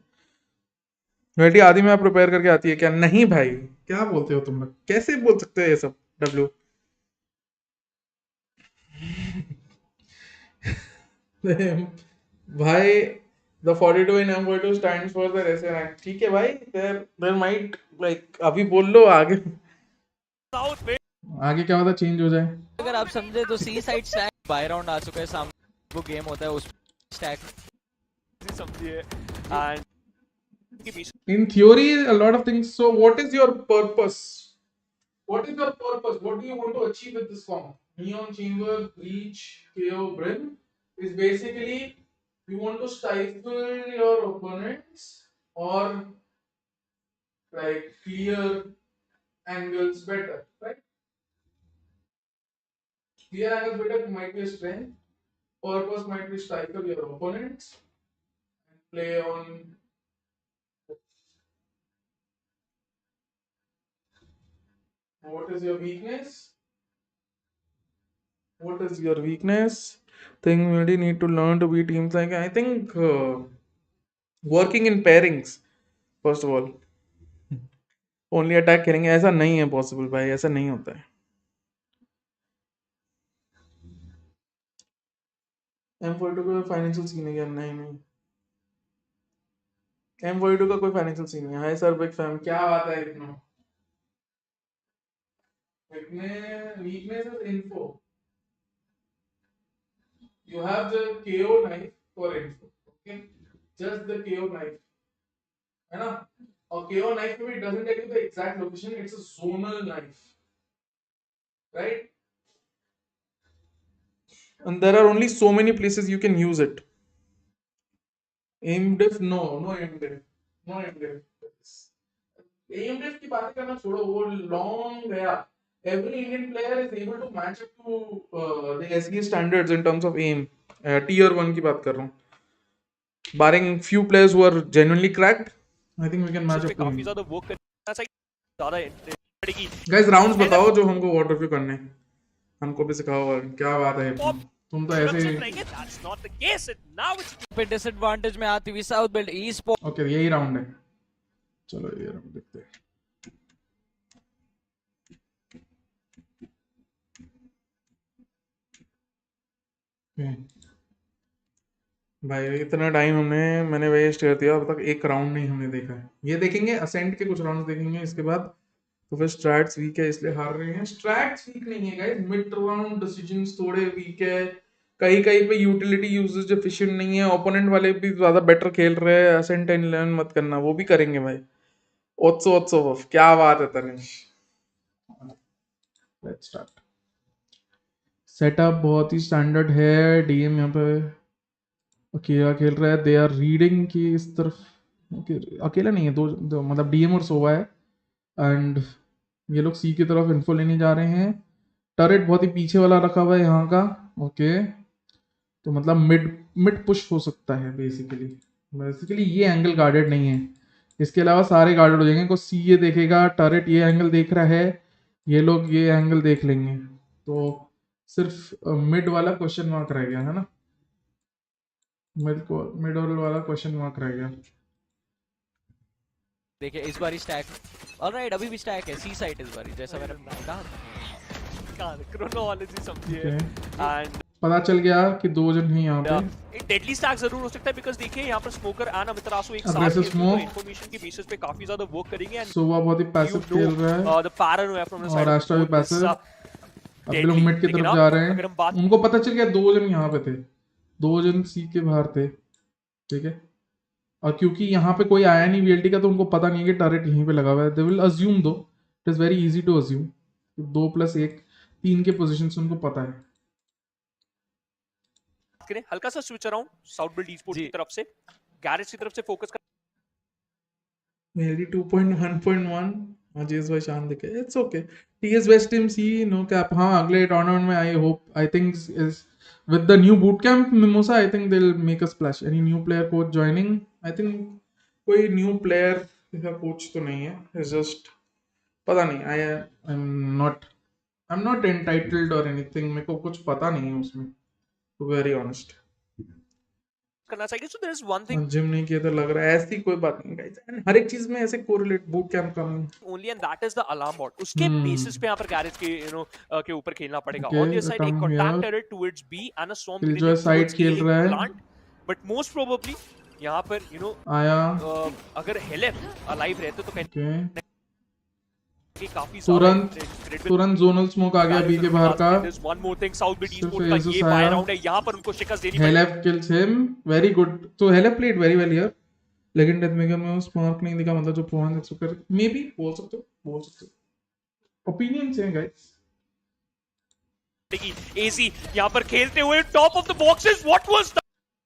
बेटी आदि में आप prepare करके आती है क्या? नहीं भाई, क्या बोलते हो तुम लोग? कैसे बोल सकते हो ये सब? डब्ल्यू भाई the 42 in M42 stands for the रेसे रैंक. ठीक है भाई, there might like अभी बोल लो आगे. साउथ में आगे क्या होता चेंज हो जाए. अगर आप समझे तो सी साइड स्टैक बाय राउंड आ चुका है. सामने वो गेम होता है उस स्टैक समझिए. And In theory, a lot of things. So, what is your purpose? What is your purpose? What do you want to achieve with this comp? Neon Chamber, Breach, KO, Brim is basically you want to stifle your opponents or like clear angles better, right? Clear angles better might be a strength. Purpose might be stifle your opponents and play on. What is your weakness? What is your weakness? Thing you really need to learn to be teams like. I think working in pairings, first of all. Only attack करेंगे ऐसा नहीं है possible भाई. ऐसा नहीं होता है. M42 का फाइनेंशियल सीन है क्या? नहीं नहीं. M42 का कोई फाइनेंशियल सीन नहीं है. Hi sir big fan. क्या बात है इतना? Weakness is info. You have the KO knife for info. Okay, just the KO knife. है ना? और KO knife में भी doesn't tell you the exact location. It's a zonal knife, right? And there are only so many places you can use it. Aim diff, no aim diff, no aim diff. Aim diff की बातें करना छोड़ो, वो long गया. Every Indian player is able to match up to the SBE standards in terms of aim. Tier 1 की बात कर रहा हूँ. Barring few players who are genuinely cracked, I think we can match up to काफी him. ज्यादा work करना चाहिए. ज्यादा पड़ेगी। गाइस राउंड्स बताओ जो हमको वॉटर रिव्यू करने हैं। हमको भी सिखाओ, क्या बात है तुम तो ऐसे सुरक्षित रहेंगे, that's not the case. Now it's पे डिसएडवांटेज में आती हुई साउथ बिल्ड ई-स्पोर्ट्स ओके यही राउंड है। चलो ये राउंड देखते हैं। भाई इतना टाइम मैंने वेस्ट कर दिया, अब तक एक राउंड नहीं हमने देखा है। ये देखेंगे असेंट के कुछ राउंड्स देखेंगे इसके बाद। तो फिर स्ट्रैट्स वीक है इसलिए हार रहे हैं। स्ट्रैट्स वीक नहीं है गाइस, मिड राउंड डिसीजंस थोड़े वीक है। कहीं कहीं पे यूटिलिटी यूजेज एफिशिएंट नहीं है। ओपोनेंट वाले भी ज्यादा बेटर खेल रहे हैं। असेंट 10-11 मत करना, वो भी करेंगे भाई। ओत्सो ओत्सो क्या बात है तनिष। Let's start. सेटअप बहुत ही स्टैंडर्ड है। डीएम यहाँ पे अकेला खेल रहा है। दे आर रीडिंग की इस तरफ। अकेला नहीं है, दो मतलब डीएम और सोवा है। एंड ये लोग सी की तरफ इन्फो लेने जा रहे हैं। टरेट बहुत ही पीछे वाला रखा हुआ है यहाँ का। ओके तो मतलब मिड पुश हो सकता है बेसिकली ये एंगल गार्डेड नहीं है। इसके अलावा सारे गार्डेड हो जाएंगे। को सी ये देखेगा, टरेट ये एंगल देख रहा है, ये लोग ये एंगल देख लेंगे। तो सिर्फ मिड वाला क्वेश्चन मार्क रह गया है ना। मिड वाला क्वेश्चन मार्क रह गया। देखिए इस बारी स्टैक ऑलराइट अभी भी स्टैक है सी साइड इस बारी, जैसा मैंने कहा क्रोनोलॉजी समझिए। एंड पता चल गया कि दो जन हैं यहाँ पे। एक डेडली स्टैक जरूर हो सकता है बिकॉज़ देखिए यहाँ पर स्मोकर एंड अमितरासु एक साथ Aggressive खेलते हैं, तो smoke। इंफॉर्मेशन के बेसिस पे काफी ज्यादा वर्क करेंगे। एंड सोवा बहुत ही पैसिव खेल रहा है द पैरनोया फ्रॉम द और साइड एस्ट्रा भी पैसिव। अब ये लोग मिड की तरफ जा रहे हैं। उनको पता चल गया दो जन यहाँ पे थे, दो जन सी के बाहर थे। ठीक है, और क्योंकि यहाँ पे कोई आया नहीं वीएलटी का, तो उनको पता नहीं है कि टारगेट यहीं पे लगा हुआ है। They will assume though, it is very easy to assume. 2+1 3 के पोजीशन से उनको पता है। करें हल्का सा switch around south build esports की तरफ से, गैरेज की तरफ से फोकस कर। मेरी 2.1.1 अजीज भाई शान दिखे, it's okay. TS west team see no cap. हाँ अगले टूर्नामेंट में I think is with the new bootcamp mimosa, I think they'll make a splash. Any new player coach joining? I think कोई new player का coach तो नहीं है, it's just पता नहीं। I'm not entitled or anything, मेरे को कुछ पता नहीं है उसमें, to be very honest। करना चाहिए। So there is one thing gym नहीं किया तो लग रहा है, ऐसी कोई बात नहीं गाइस। हर एक चीज में ऐसे कोरिलेट बूट कैंप का only and that is the alarm bot. उसके बेसिस पे यहां पर गैरेज के के ऊपर खेलना पड़ेगा। Okay, ऑन द साइड एक come contact here। Turret towards B and a storm Killjoy side खेल रहा है। बट मोस्ट प्रोबेबली यहां पर आया अगर हेलेफ अलाइव रहते तो okay। कि काफी तुरंत जोनल स्मोक आ गया बी के बाहर का। One more thing south build सिर्फ ई-स्पोर्ट्स का Asus ये आया। बाय राउंड है, यहां पर उनको शिकस्त देनी पड़ेगी। हेलेफ किल्स हिम, वेरी गुड। तो हेलेफ प्लेड वेरी वेल हियर, लेकिन डेथ मेकर में स्मार्क नहीं दिखा। मतलब जो परफॉर्मेंस कर मे बी बोल सकते हो। ओपिनियंस हैं गाइस। एजी यहां पर खेलते हुए top of the boxes. What was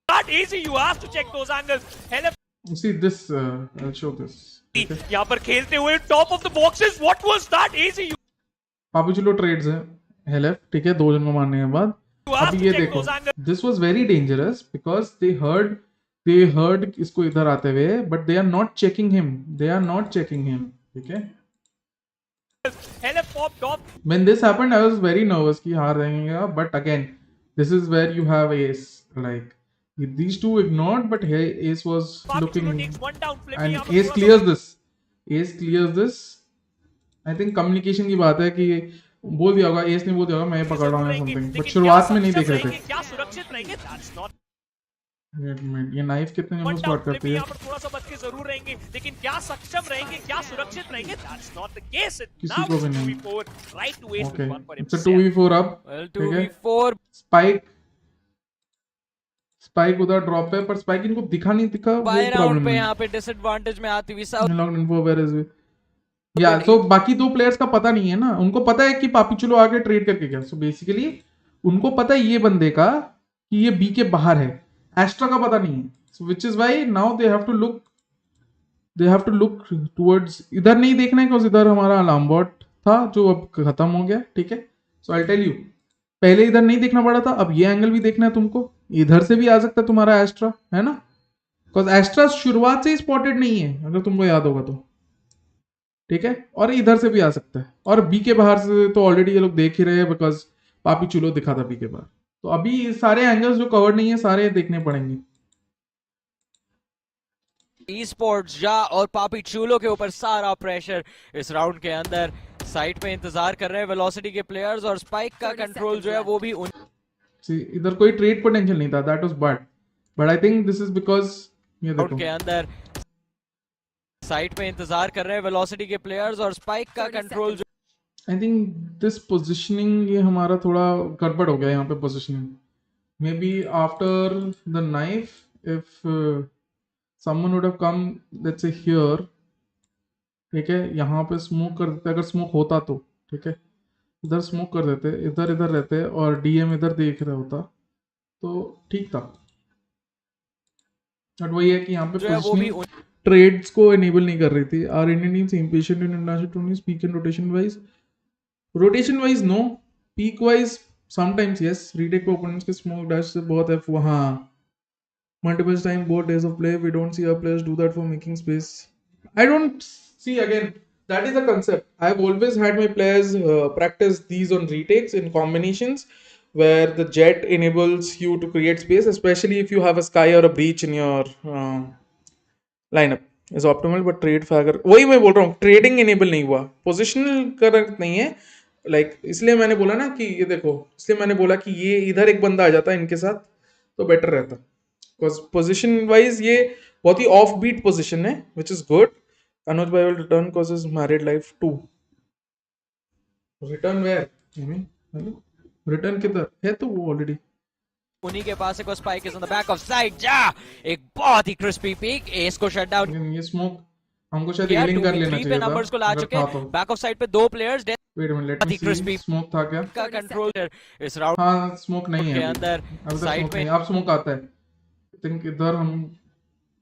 that AG? You have to check those angles. हेलेफ See this, I'll show this। यहां पर खेलते हुए top of the boxes. What was that AG? पापी चलो ट्रेड्स है हेलेफ, ठीक है, दो जन को मारने के बाद। अब ये देखो, this was very dangerous because they heard इसको इधर आते हुए, but they are not checking him, ठीक है। हेलेफ pop top. When this happened, I was very nervous कि हार जाएंगे, but again, this is where you have Ace. Like these two ignored, but Ace was looking, and Ace clears this. I think communication की बात है कि बोल दिया होगा, Ace ने बोल दिया होगा मैं पकड़ रहा हूँ something, but शुरुआत में नहीं देख रहे थे। क्या सुरक्षित रहेंगे? दैट्स नॉट ये नाइफ कितने जल्दी स्पॉट करती है। यहाँ पर थोड़ा सा बच के जरूर रहेंगे, लेकिन क्या सक्षम रहेंगे, क्या सुरक्षित रहेंगे? That's not the case. किसी को भी नहीं। Right to west Okay, one for it's a 2v4 अब, ठीक है। 2v4 स्पाइक उधर ड्रॉप है, पर स्पाइक इनको दिखा नहीं दिखा, वो बाय प्रॉब्लम राउंड पे है। यहाँ पे डिसएडवांटेज में आती हुई south locked info where is या सो बाकी दो प्लेयर्स का पता नहीं है ना। उनको पता है कि पापी चलो आके ट्रेड करके गया, सो बेसिकली उनको पता है ये बंदे का कि ये बी के बाहर है। एस्ट्रा का पता नहीं है, so which is why now they have to look towards. इधर नहीं देखना है बिकॉज़ इधर हमारा अलार्म बॉट था जो अब खत्म हो गया, ठीक है। सो आई टेल यू, पहले इधर नहीं देखना पड़ा था, अब ये एंगल भी देखना है तुमको। इधर से भी आ सकता है तुम्हारा एस्ट्रा, है ना, बिकॉज एस्ट्रा शुरुआत से ही स्पॉटेड नहीं है, अगर तुमको याद होगा तो। ठीक है, और इधर से भी आ सकता है, और बी के बाहर से तो ऑलरेडी ये लोग देख ही रहे हैं बिकॉज पापी चूलो दिखा था बी के बाहर। तो अभी सारे एंगल्स जो कवर नहीं है सारे देखने पड़ेंगे। Esports जा और पापी चूलो के ऊपर सारा प्रेशर इस राउंड के अंदर। साइड पे इंतजार कर रहे हैं वेलोसिटी के प्लेयर्स और स्पाइक का कंट्रोल जो है वो भी इधर कोई ट्रेड पोटेंशियल नहीं था, that was but I think this is because ये देखो के अंदर साइड पे इंतजार कर रहे हैं वेलोसिटी के प्लेयर्स और स्पाइक का कंट्रोल जो आई थिंक दिस पोजिशनिंग ये हमारा थोड़ा गड़बड़ हो गया यहाँ पे positioning. May be after the knife if someone would have come let's say here, ठीक है, यहाँ पे स्मोक कर देते अगर स्मोक होता तो, ठीक है, इधर स्मोक कर देते, इधर इधर रहते और डीएम इधर देख रहा होता तो ठीक था। बट वही है कि यहाँ पे जो है वो भी पोजिशनिंग ट्रेड्स को एनेबल नहीं कर रही थी। Are Indian teams impatient in international tournaments peek and rotation wise no, peek wise sometimes yes. Retake पे ओपोनेंट्स के स्मोक डैश से बहुत है वहाँ multiple time both days of play, we don't see our players do that for making space. I don't see, again, that is the concept. I've always had my players practice these on retakes in combinations where the jet enables you to create space, especially if you have a sky or a breach in your lineup is optimal. But trade fagger वही मैं बोल रहा हूँ, trading enable नहीं हुआ, positional correct नहीं है। Like इसलिए मैंने बोला ना कि ये देखो, इसलिए मैंने बोला कि ये इधर एक बंदा आ जाता इनके साथ तो बेटर रहता। पोजिशन वाइज ये बहुत ही ऑफ बीट पोजिशन है विच इज गुड। अनुज भाई will return cause is married life too. Return where, return किधर है तो वो ऑलरेडी उन्हीं के पास एक spike is on the back of side जा एक बहुत ही क्रिस्पी पिक एस को शट डाउन। ये स्मोक हमको शायद हीलिंग कर लेना चाहिए था। नंबर्स को ला चुके बैक ऑफ साइड पे दो players wait a minute, let me see smoke था क्या का कंट्रोल इस राउंड। हां स्मोक नहीं है के अंदर साइड में, अब स्मोक आता है। थिंक इधर हम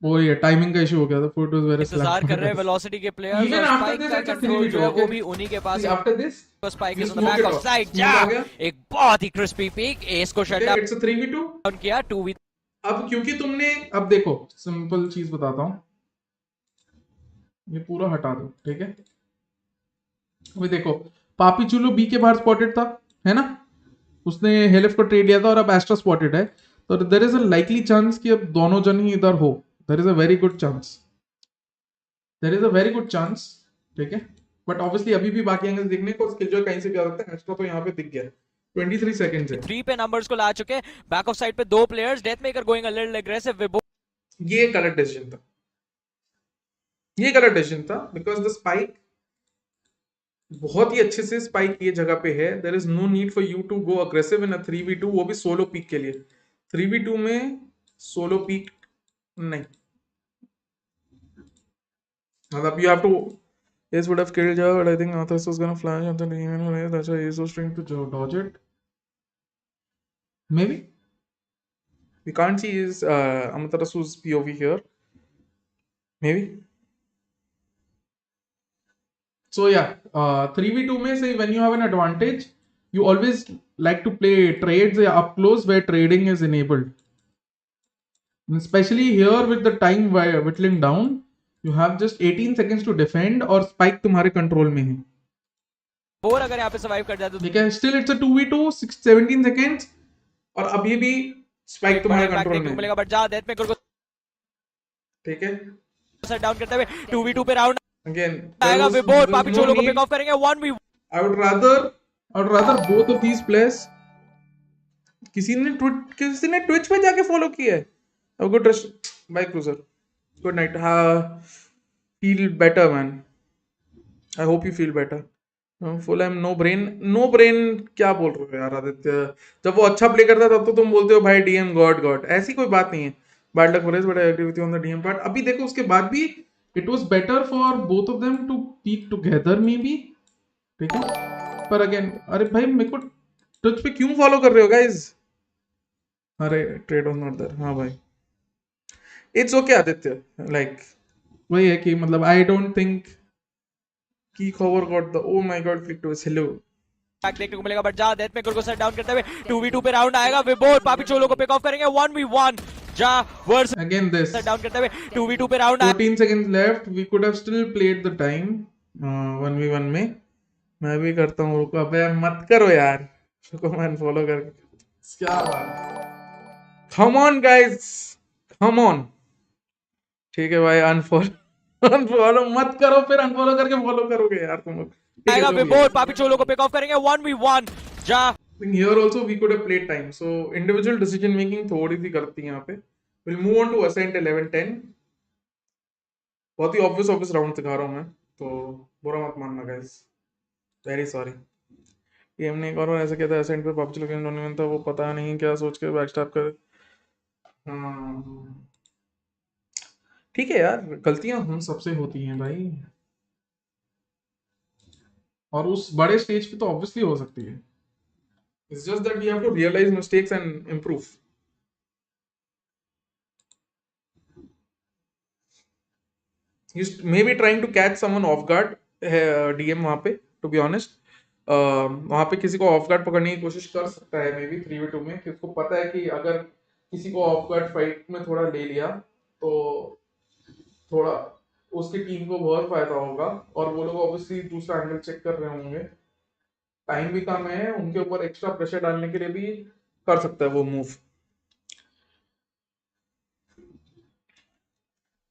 वो ये टाइमिंग का इशू हो गया था, फोटोज वेरी इंतजार कर रहे हैं वेलोसिटी के प्लेयर्स और स्पाइक का कंट्रोल जो है वो भी उन्हीं के पास है। After this spike is on the back of side जा एक बहुत ही क्रिस्पी पिक एस को shut down. It's a 3v2 किया 2v। अब क्योंकि तुमने, अब देखो सिंपल चीज बताता हूँ, ये पूरा हटा दो, ठीक है। अभी देखो पापी चूलो बी के बाहर स्पॉटेड था, है ना, उसने हेलिफ को ट्रेड लिया था और अब एस्ट्रा स्पॉटेड है, तो there is a likely chance कि अब दोनों जन ही इधर हो। There is a very good chance, there is a very good chance, ठीक है। बट ऑब्वियसली अभी भी बाकी एंगल्स देखने को, स्किल जो कहीं से भी आ सकता है। एस्ट्रा तो यहाँ पे दिख गया, 23 सेकंड्स है। 3 पे नंबर्स को ला चुके, बैक ऑफ साइड पे दो players, death maker going a little aggressive with. ये गलत डिसीजन था, ये गलत डिसीजन था बिकॉज द स्पाइक बहुत ही अच्छे से स्पाइक ये जगह पे है। There is no need for you to go aggressive in a 3v2, वो भी सोलो पीक के लिए। 3v2 में सोलो पीक नहीं, मतलब you have to, Ace would have killed her, but I think Athos was gonna flash and then even that's why Ace was trying to dodge it. Maybe we can't see his Amaterasu's POV here. Maybe. So yeah, 3v2 में say when you have an advantage, you always like to play trades up close where trading is enabled. And especially here with the time whittling down, you have just 18 seconds to defend और spike तुम्हारे control में है। और अगर यहाँ पे survive कर जाए तो ठीक है, still it's a 2v2, 17 seconds और अभी भी स्पाइक तुम्हारे कंट्रोल में मिलेगा। बट जा डेथ मेकर को, ठीक है, सेट डाउन करते हुए 2v2 पे राउंड अगेन आएगा। वे बोथ पापी चोलो को पिक ऑफ करेंगे 1v। I would rather both of these players, किसी ने ट्विच पे जाके फॉलो किया है। अब good trust by cruiser, good night, feel better man, I hope you feel better. Full aim no brain क्या बोल रहे हो यार आदित्य? जब वो अच्छा प्ले करता तब तो तुम बोलते हो भाई डीएम गॉड, ऐसी कोई बात नहीं है। Bad luck for but I agree with you on the DM part. अभी देखो उसके बाद भी it was better for both of them to peek together maybe, ठीक है। पर अगेन अरे भाई मेरे को ट्विच पे क्यों फॉलो कर रहे हो गाइज? अरे ट्रेड वाज नॉट देयर, हाँ भाई इट्स ओके आदित्य। लाइक वही है कि मतलब आई डोंट थिंक की खबर got the oh my god click to hello देखने को मिलेगा। बट जा डेथ मेकर को सेट डाउन करते हुए 2v2 पे राउंड आएगा। वे बोथ पापी चोलो को पिक ऑफ करेंगे 1v1। जा worse again this set down करते हुए 2v2 पे round 14 seconds left, we could have still played the time, 1v1 में मैं भी करता हूँ। रुको, अबे मत करो यार, रुको मैं अनफॉलो कर, क्या बात, come on guys, come on. ठीक है भाई, अनफॉलो अनफॉलो मत करो, फिर अनफॉलो करके फॉलो करोगे यार तुम लोग। ठीक है, आएगा जो भी है। विबोर, पापी चोलो को पिक ऑफ करेंगे 1v1 जा। Here also we could have played time. So individual decision making थोड़ी सी गलती है यहाँ पे। We'll move on to Ascent 11-10. बहुत ही obvious राउंड दिखा रहा हूँ मैं, तो बुरा मत मानना गाइस, वेरी सॉरी। गेम ने एक और ऐसा किया था Ascent पे, पबजी लोगों टूर्नामेंट था, वो पता नहीं क्या सोच के बैकस्टैप कर। हाँ ठीक है यार, गलतियां हम सबसे होती हैं भाई, और उस बड़े स्टेज पे तो ऑब्वियसली हो सकती है। It's just that we have to realize mistakes and improve. He's maybe trying to catch someone off guard, DM वहाँ पे, to be honest. वहाँ पे किसी को ऑफ गार्ड पकड़ने की कोशिश कर सकता है मे बी 3v2 में, कि उसको पता है कि अगर किसी को ऑफ गार्ड फाइट में थोड़ा ले लिया तो थोड़ा उसकी टीम को बहुत फायदा होगा, और वो लोग ऑब्वियसली दूसरा एंगल चेक कर रहे होंगे, टाइम भी कम है, उनके ऊपर एक्स्ट्रा प्रेशर डालने के लिए भी कर सकता है वो मूव।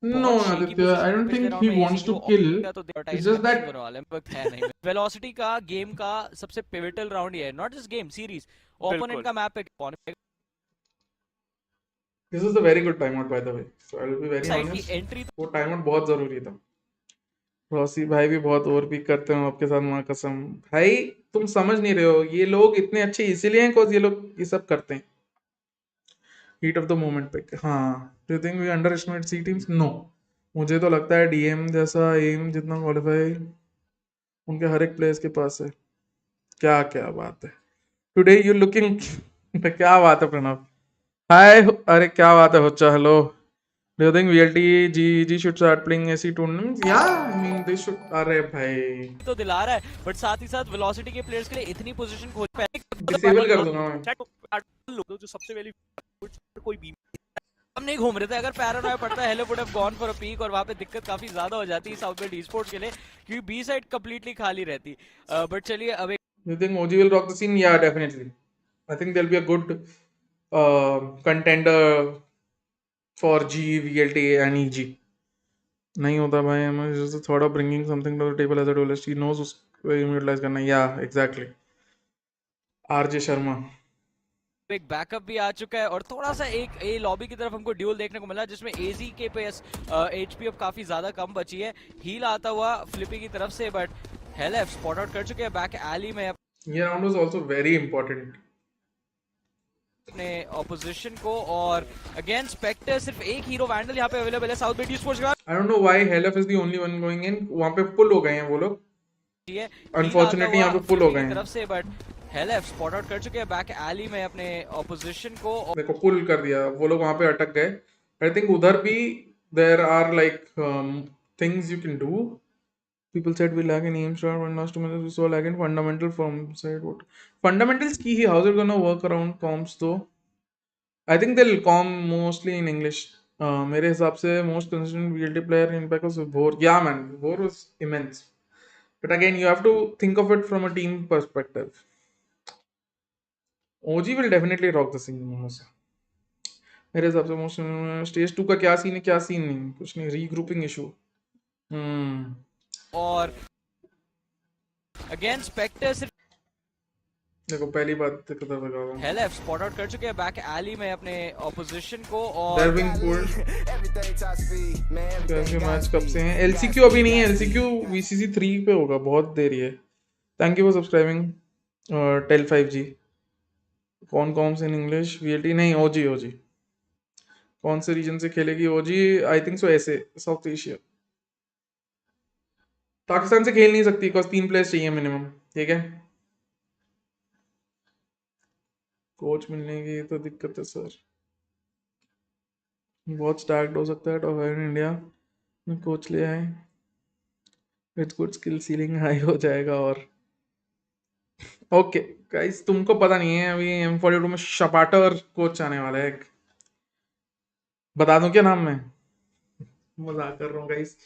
No, बहुत shaky Aditya, I position don't पिछले think राउंड he में wants ACT to को kill. ऑफ तो It's tiles just connection that बनने वाले हैं, but है नहीं। वेलोसिटी का गेम का सबसे पिवटल राउंड ये है, not just game series, opponent का मैप पे this is a very good timeout by the way. So I'll be very side की honest. एंट्री वो टाइमआउट बहुत जरूरी था। रॉसी भाई भी बहुत ओवर पिक करते हैं आपके साथ, माँ कसम। भाई तुम समझ नहीं रहे हो, ये लोग इतने अच्छे इसीलिए हैं बिकॉज ये लोग ये सब करते हैं। Heat of the moment pick, हाँ। Do you think we underestimate C teams? No, मुझे तो लगता है डीएम जैसा एम जितना क्वालिफाई उनके हर एक प्लेयर्स के पास है। क्या क्या बात है, टुडे यू लुकिंग क्या बात है प्रणव, हाय, अरे क्या बात है बच्चा, hello. Do you think VLT GG should start playing ऐसी tournaments? Yeah, I mean they should. अरे भाई तो दिला रहा है, बट साथ ही साथ वेलोसिटी के प्लेयर्स के लिए इतनी पोजीशन खोल डिसेबल कर दूंगा मैं। जो सबसे पहले कोई बीम हम नहीं घूम रहे थे, अगर पैरानॉया पड़ता है hello would have gone for a peak, और वहां पे दिक्कत काफी ज्यादा हो जाती है साउथ वेस्ट Esports के लिए, क्योंकि बी साइड कंप्लीटली खाली रहती। बट चलिए अब You think OG will rock the scene? Yeah, definitely. I think they'll be a good contender for G, VLT and EG. नहीं होता भाई, I'm just thought of bringing something to the table as a duelist. He knows उसको utilize करना है। Yeah, exactly. RJ Sharma. एक backup भी आ चुका है, और थोड़ा सा एक ए लॉबी की तरफ हमको ड्यूल देखने को मिला, जिसमें एजी के पास एचपी अब काफी ज्यादा कम बची है। हील आता हुआ फ्लिपी की तरफ से, बट हेलेफ स्पॉट आउट कर चुके हैं बैक एली में ये round was also very important अपने ऑपोजिशन को, और अगेन स्पेक्टर सिर्फ एक हीरो वैंडल यहाँ पे अवेलेबल है साउथ वेस्ट Esports का। आई don't know why help is the only one going in, वहां पे पुल हो गए हैं वो लोग, अनफॉर्चुनेटली यहाँ पे पुल हो गए हैं तरफ से, बट हेलेफ स्पॉट आउट कर चुके हैं बैक एली में अपने ऑपोजिशन को। देखो पुल कर दिया, वो लोग वहां पे अटक गए। आई थिंक उधर भी there are like things you can do. People said we lack in aim start when last 2 minutes we saw lag in fundamental from side. What fundamentals key? How's it gonna work around comms though? I think they'll com mostly in English. मेरे हिसाब से most consistent VLT player in pack was Vibhor. Yeah man, Vibhor was immense. But again, you have to think of it from a team perspective. OG will definitely rock the scene मेरे हिसाब से। Most stage 2 का क्या scene है, क्या scene नहीं, कुछ नहीं, रीग्रुपिंग इशू। और अगेन स्पेक्टर सिर्फ देखो पहली बात दिक्कत लगा रहा हूं, हेलेफ स्पॉट आउट कर चुके हैं बैक एली में अपने ऑपोजिशन को, और they're being pulled। कैसे मैच कब से हैं? LCQ अभी नहीं है, LCQ VCC 3 पे होगा, बहुत देरी है। Thank you for subscribing tell 5G। कौन से इन इंग्लिश? VLT नहीं, OG। कौन से रीजन से खेलेगी OG? आई थिंक सो ऐसे साउथ एशिया। पाकिस्तान से खेल नहीं सकती बिकॉज 3 प्लेयर्स चाहिए मिनिमम, ठीक है। कोच मिलने की तो दिक्कत है सर, बहुत स्टैक्ड हो सकता है टॉप इन इंडिया में, कोच ले आए, it's good, skill ceiling high हो जाएगा। और ओके गाइस, तुमको पता नहीं है अभी M42 में शपाटर कोच आने वाला है एक, बता दूं क्या नाम? मैं मजाक कर रहा हूँ गाइस,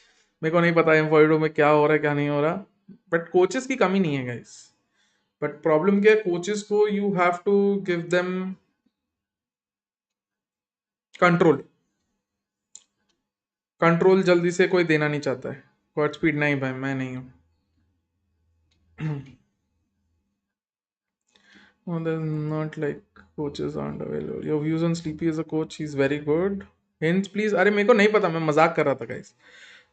मेरे को नहीं पता M42 में क्या हो रहा है क्या नहीं हो रहा, बट कोचेस की कमी नहीं है गाइस. बट प्रॉब्लम क्या है, कोचेस को you have to give them control. Control जल्दी से कोई देना नहीं चाहता है. गॉड स्पीड नहीं भाई, मैं नहीं हूँ. Well, there's not like coaches aren't available. Your views on Sleepy as a coach, he's very good. Hints please. अरे मेरे को नहीं पता, मैं मजाक कर रहा था गाइस.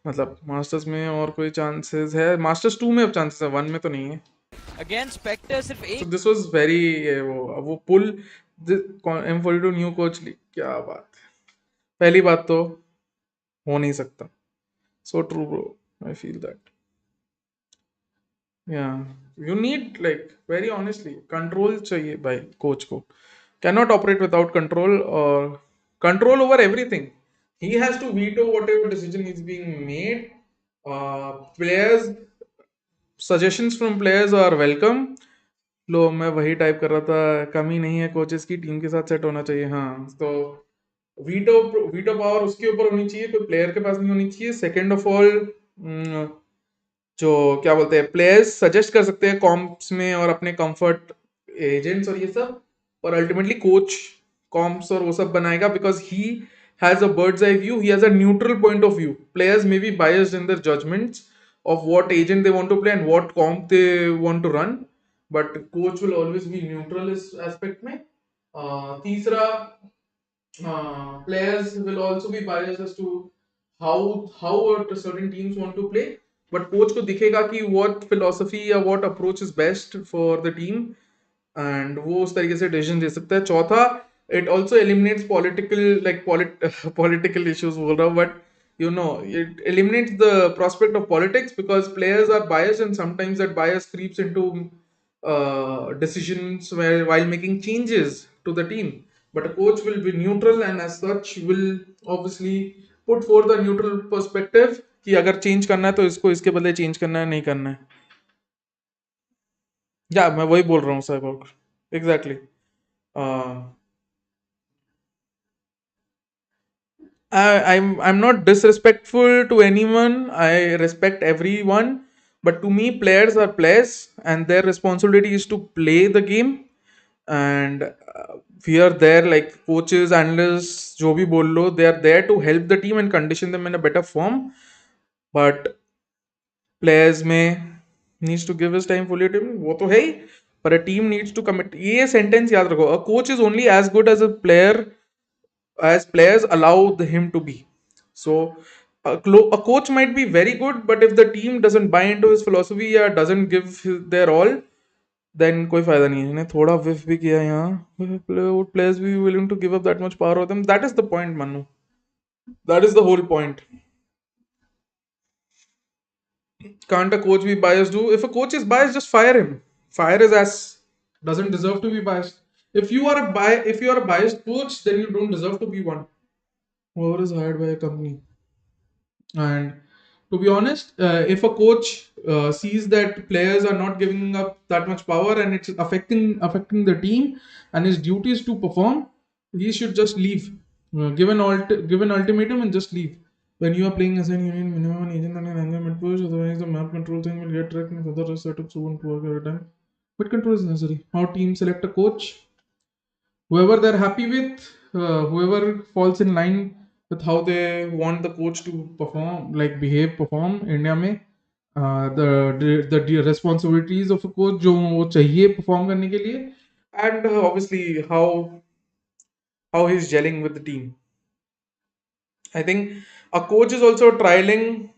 मतलब मास्टर्स में और कोई चांसेस है? मास्टर्स 2 में अब चांसेस है, 1 में तो नहीं है. अगेन स्पेक्टर सिर्फ So एक this was very वो पुल M42 न्यू कोच ली, क्या बात है. पहली बात तो हो नहीं सकता. So true bro, I feel that. Yeah, you need like very honestly control चाहिए भाई कोच को. Cannot operate without control or control over everything. He has to veto whatever decision is being made. Players suggestions from players are welcome. लो मैं वही type कर रहा था, कमी नहीं है कोचेस की, टीम के साथ सेट होना चाहिए. हाँ तो वीटो वीटो पावर उसके ऊपर होनी चाहिए, कोई प्लेयर के पास नहीं होनी चाहिए. सेकेंड ऑफ ऑल जो क्या बोलते हैं, प्लेयर्स सजेस्ट कर सकते हैं कॉम्प्स में और अपने कंफर्ट एजेंट्स और ये सब, पर अल्टीमेटली कोच कॉम्प्स और वो सब बनाएगा, because he has a bird's eye view, he has a neutral point of view. Players may be biased in their judgments of what agent they want to play and what comp they want to run, but coach will always be neutral इस aspect में. तीसरा, players will also be biased as to how certain teams want to play, but coach को दिखेगा कि what philosophy या what approach is best for the team, and वो उस तरीके से डिसीजन दे सकता है. चौथा, it also eliminates political like political issues बोल रहा हूँ, but you know it eliminates the prospect of politics, because players are biased and sometimes that bias creeps into decisions while making changes to the team. But a coach will be neutral and as such will obviously put forth a neutral perspective कि अगर change करना है तो इसको इसके बदले change करना है, नहीं करना है. या मैं वही बोल रहा हूँ साहब. Exactly. I'm not disrespectful to anyone. I respect everyone. But to me, players are players, and their responsibility is to play the game. And we are there, like coaches, analysts, जो भी बोल लो, they are there to help the team and condition them in a better form. But players में needs to give his time fully to him. वो तो है ही. But a team needs to commit. ये sentence याद रखो. A coach is only as good as a player as players allow him to be. So a coach might be very good, but if the team doesn't buy into his philosophy or doesn't give their all, then कोई फायदा नहीं है. इन्हें थोड़ा विफ भी किया यहाँ. Would players be willing to give up that much power of them? That is the point, Manu. That is the whole point. Can't a coach be biased? If a coach is biased, just fire him. Fire his ass. Doesn't deserve to be biased. If you are a biased coach, then you don't deserve to be one. Whoever is hired by a company. And to be honest, if a coach sees that players are not giving up that much power and it's affecting the team and his duty is to perform, he should just leave. Give an ultimatum and just leave. When you are playing as an union, minimum an agent and an anger mid push, otherwise the map control thing will get tracked and other setups won't work every time. But control is necessary. How teams select a coach? Whoever they're happy with, whoever falls in line with how they want the coach to perform, like behave, perform. India में the responsibilities of a coach जो वो चाहिए perform करने के लिए, and obviously how he's gelling with the team. I think a coach is also trialing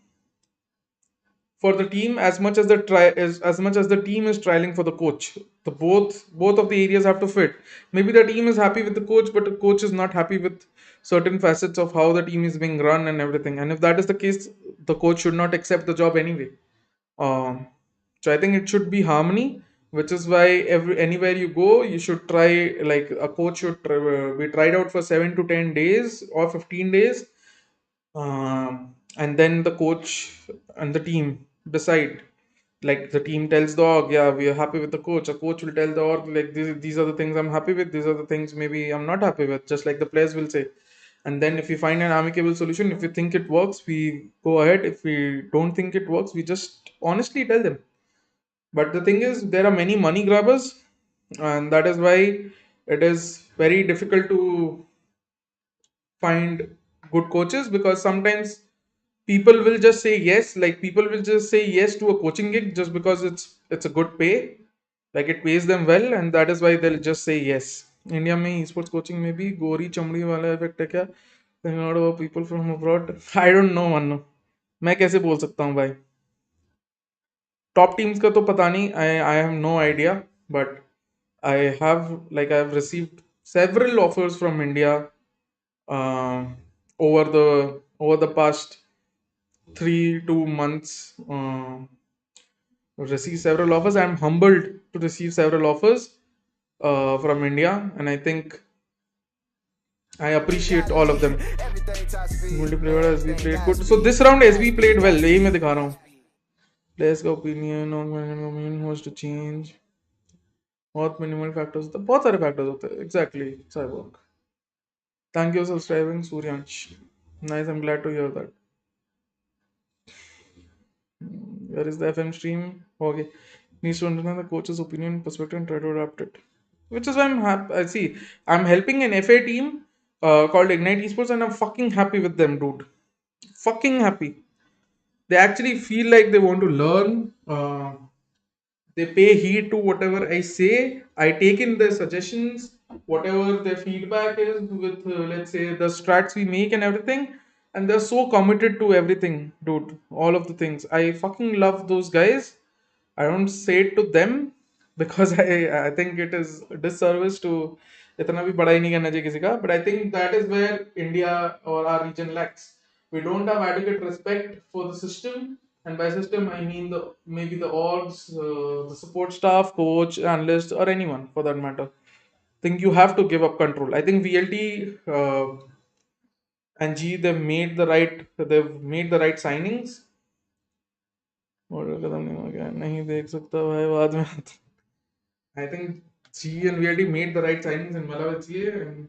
for the team as much as the team is trialing for the coach. The both of the areas have to fit. Maybe the team is happy with the coach, but the coach is not happy with certain facets of how the team is being run and everything. And if that is the case, the coach should not accept the job anyway. So I think it should be harmony, which is why anywhere you go, you should try, like a coach should be tried out for 7 to 10 days or 15 days, and then the coach and the team decide. Like the team tells the org, yeah, we are happy with the coach. A coach will tell the org, like these are the things I'm happy with. These are the things maybe I'm not happy with. Just like the players will say, And then if we find an amicable solution, if we think it works, we go ahead. If we don't think it works, we just honestly tell them. But the thing is, there are many money grabbers, and that is why it is very difficult to find good coaches, because sometimes people will just say yes, like people will just say yes to a coaching gig just because it's a good pay, like it pays them well, and that is why they'll just say yes. India में esports coaching में भी गोरी चमड़ी वाला effect है क्या? A lot of people from abroad. I don't know Mannu, मैं कैसे बोल सकता हूँ भाई? टॉप टीम्स का तो पता नहीं, I have no idea, but I've received several offers from India uh, over the past 3 2 months. Received several offers. I'm humbled to receive several offers from India, and I think I appreciate all of them. Multiplayer as we played good. So this round as we played well. यही मैं दिखा रहा हूँ. Players का opinion was to change. बहुत minimal factors होते हैं, बहुत सारे factors होते हैं. Exactly, Cyborg. Thank you for subscribing, Suryansh. Nice, I'm glad to hear that. Where is the FM stream? Okay. Needs to understand the coach's opinion, perspective, and try to adapt it. Which is why I'm happy. I see. I'm helping an FA team called Ignite Esports, and I'm fucking happy with them, dude. Fucking happy. They actually feel like they want to learn. They pay heed to whatever I say. I take in their suggestions, whatever their feedback is with, let's say, the strats we make and everything. And they're so committed to everything, dude. All of the things. I fucking love those guys. I don't say it to them because I think it is a disservice to इतना भी बड़ा ही नहीं करना चाहिए किसी का. But I think that is where India or our region lacks. We don't have adequate respect for the system, and by system I mean maybe the orgs, the support staff, coach, analyst, or anyone for that matter. I think you have to give up control. I think VLT and G they've made the right signings. Order खत्म नहीं हो गया, नहीं देख सकता भाई, बाद में आता. I think G and VLT made the right signings in Malawi, and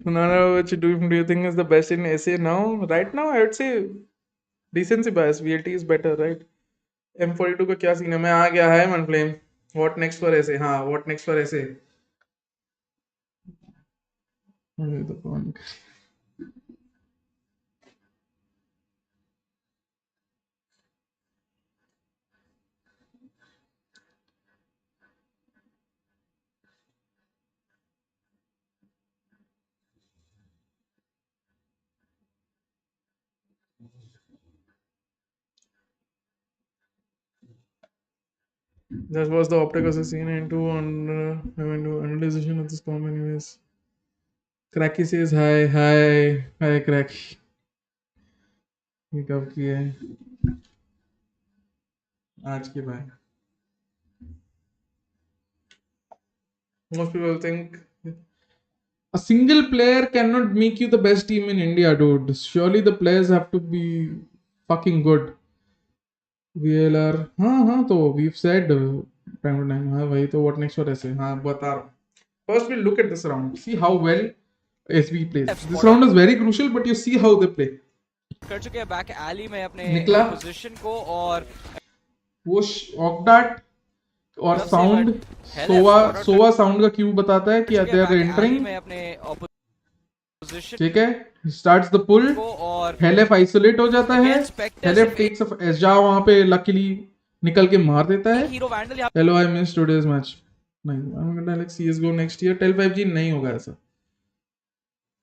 Nana, which do you think is the best in SA now? Right now, I would say decency bias. VLT is better, right? M42 का क्या scene है? मैं आ गया है मन flame. What next for SA? हाँ, what next for SA? अरे तो कौन? That was the optic assassin into analyzation of this comp anyways. Cracky says hi Cracky. ये कब की है? आज की भाई. Most people think a single player cannot make you the best team in India, dude. Surely the players have to be fucking good. VLR, हाँ तो we've said time to time. हाँ भाई तो what next for ऐसे? हाँ बता रहा हूँ. First we'll look at this round. See how well SB plays. This round is very crucial, but you see how they play. कर चुके हैं बैक एली में अपने निकला पोजीशन को, और वो ऑकडाट और साउंड सोवा साउंड का क्यू बताता है कि दे आर एंटरिंग में अपने ऑपोजिशन. ठीक है, स्टार्ट्स द पुल और हेलेफ आइसोलेट हो जाता है. हेलेफ टेक्स अ एजा, वहां पे लकीली निकल के मार देता है. Hello I miss today's match. नहीं, I am gonna like CSGO next year. Tell 5G नहीं होगा ऐसा.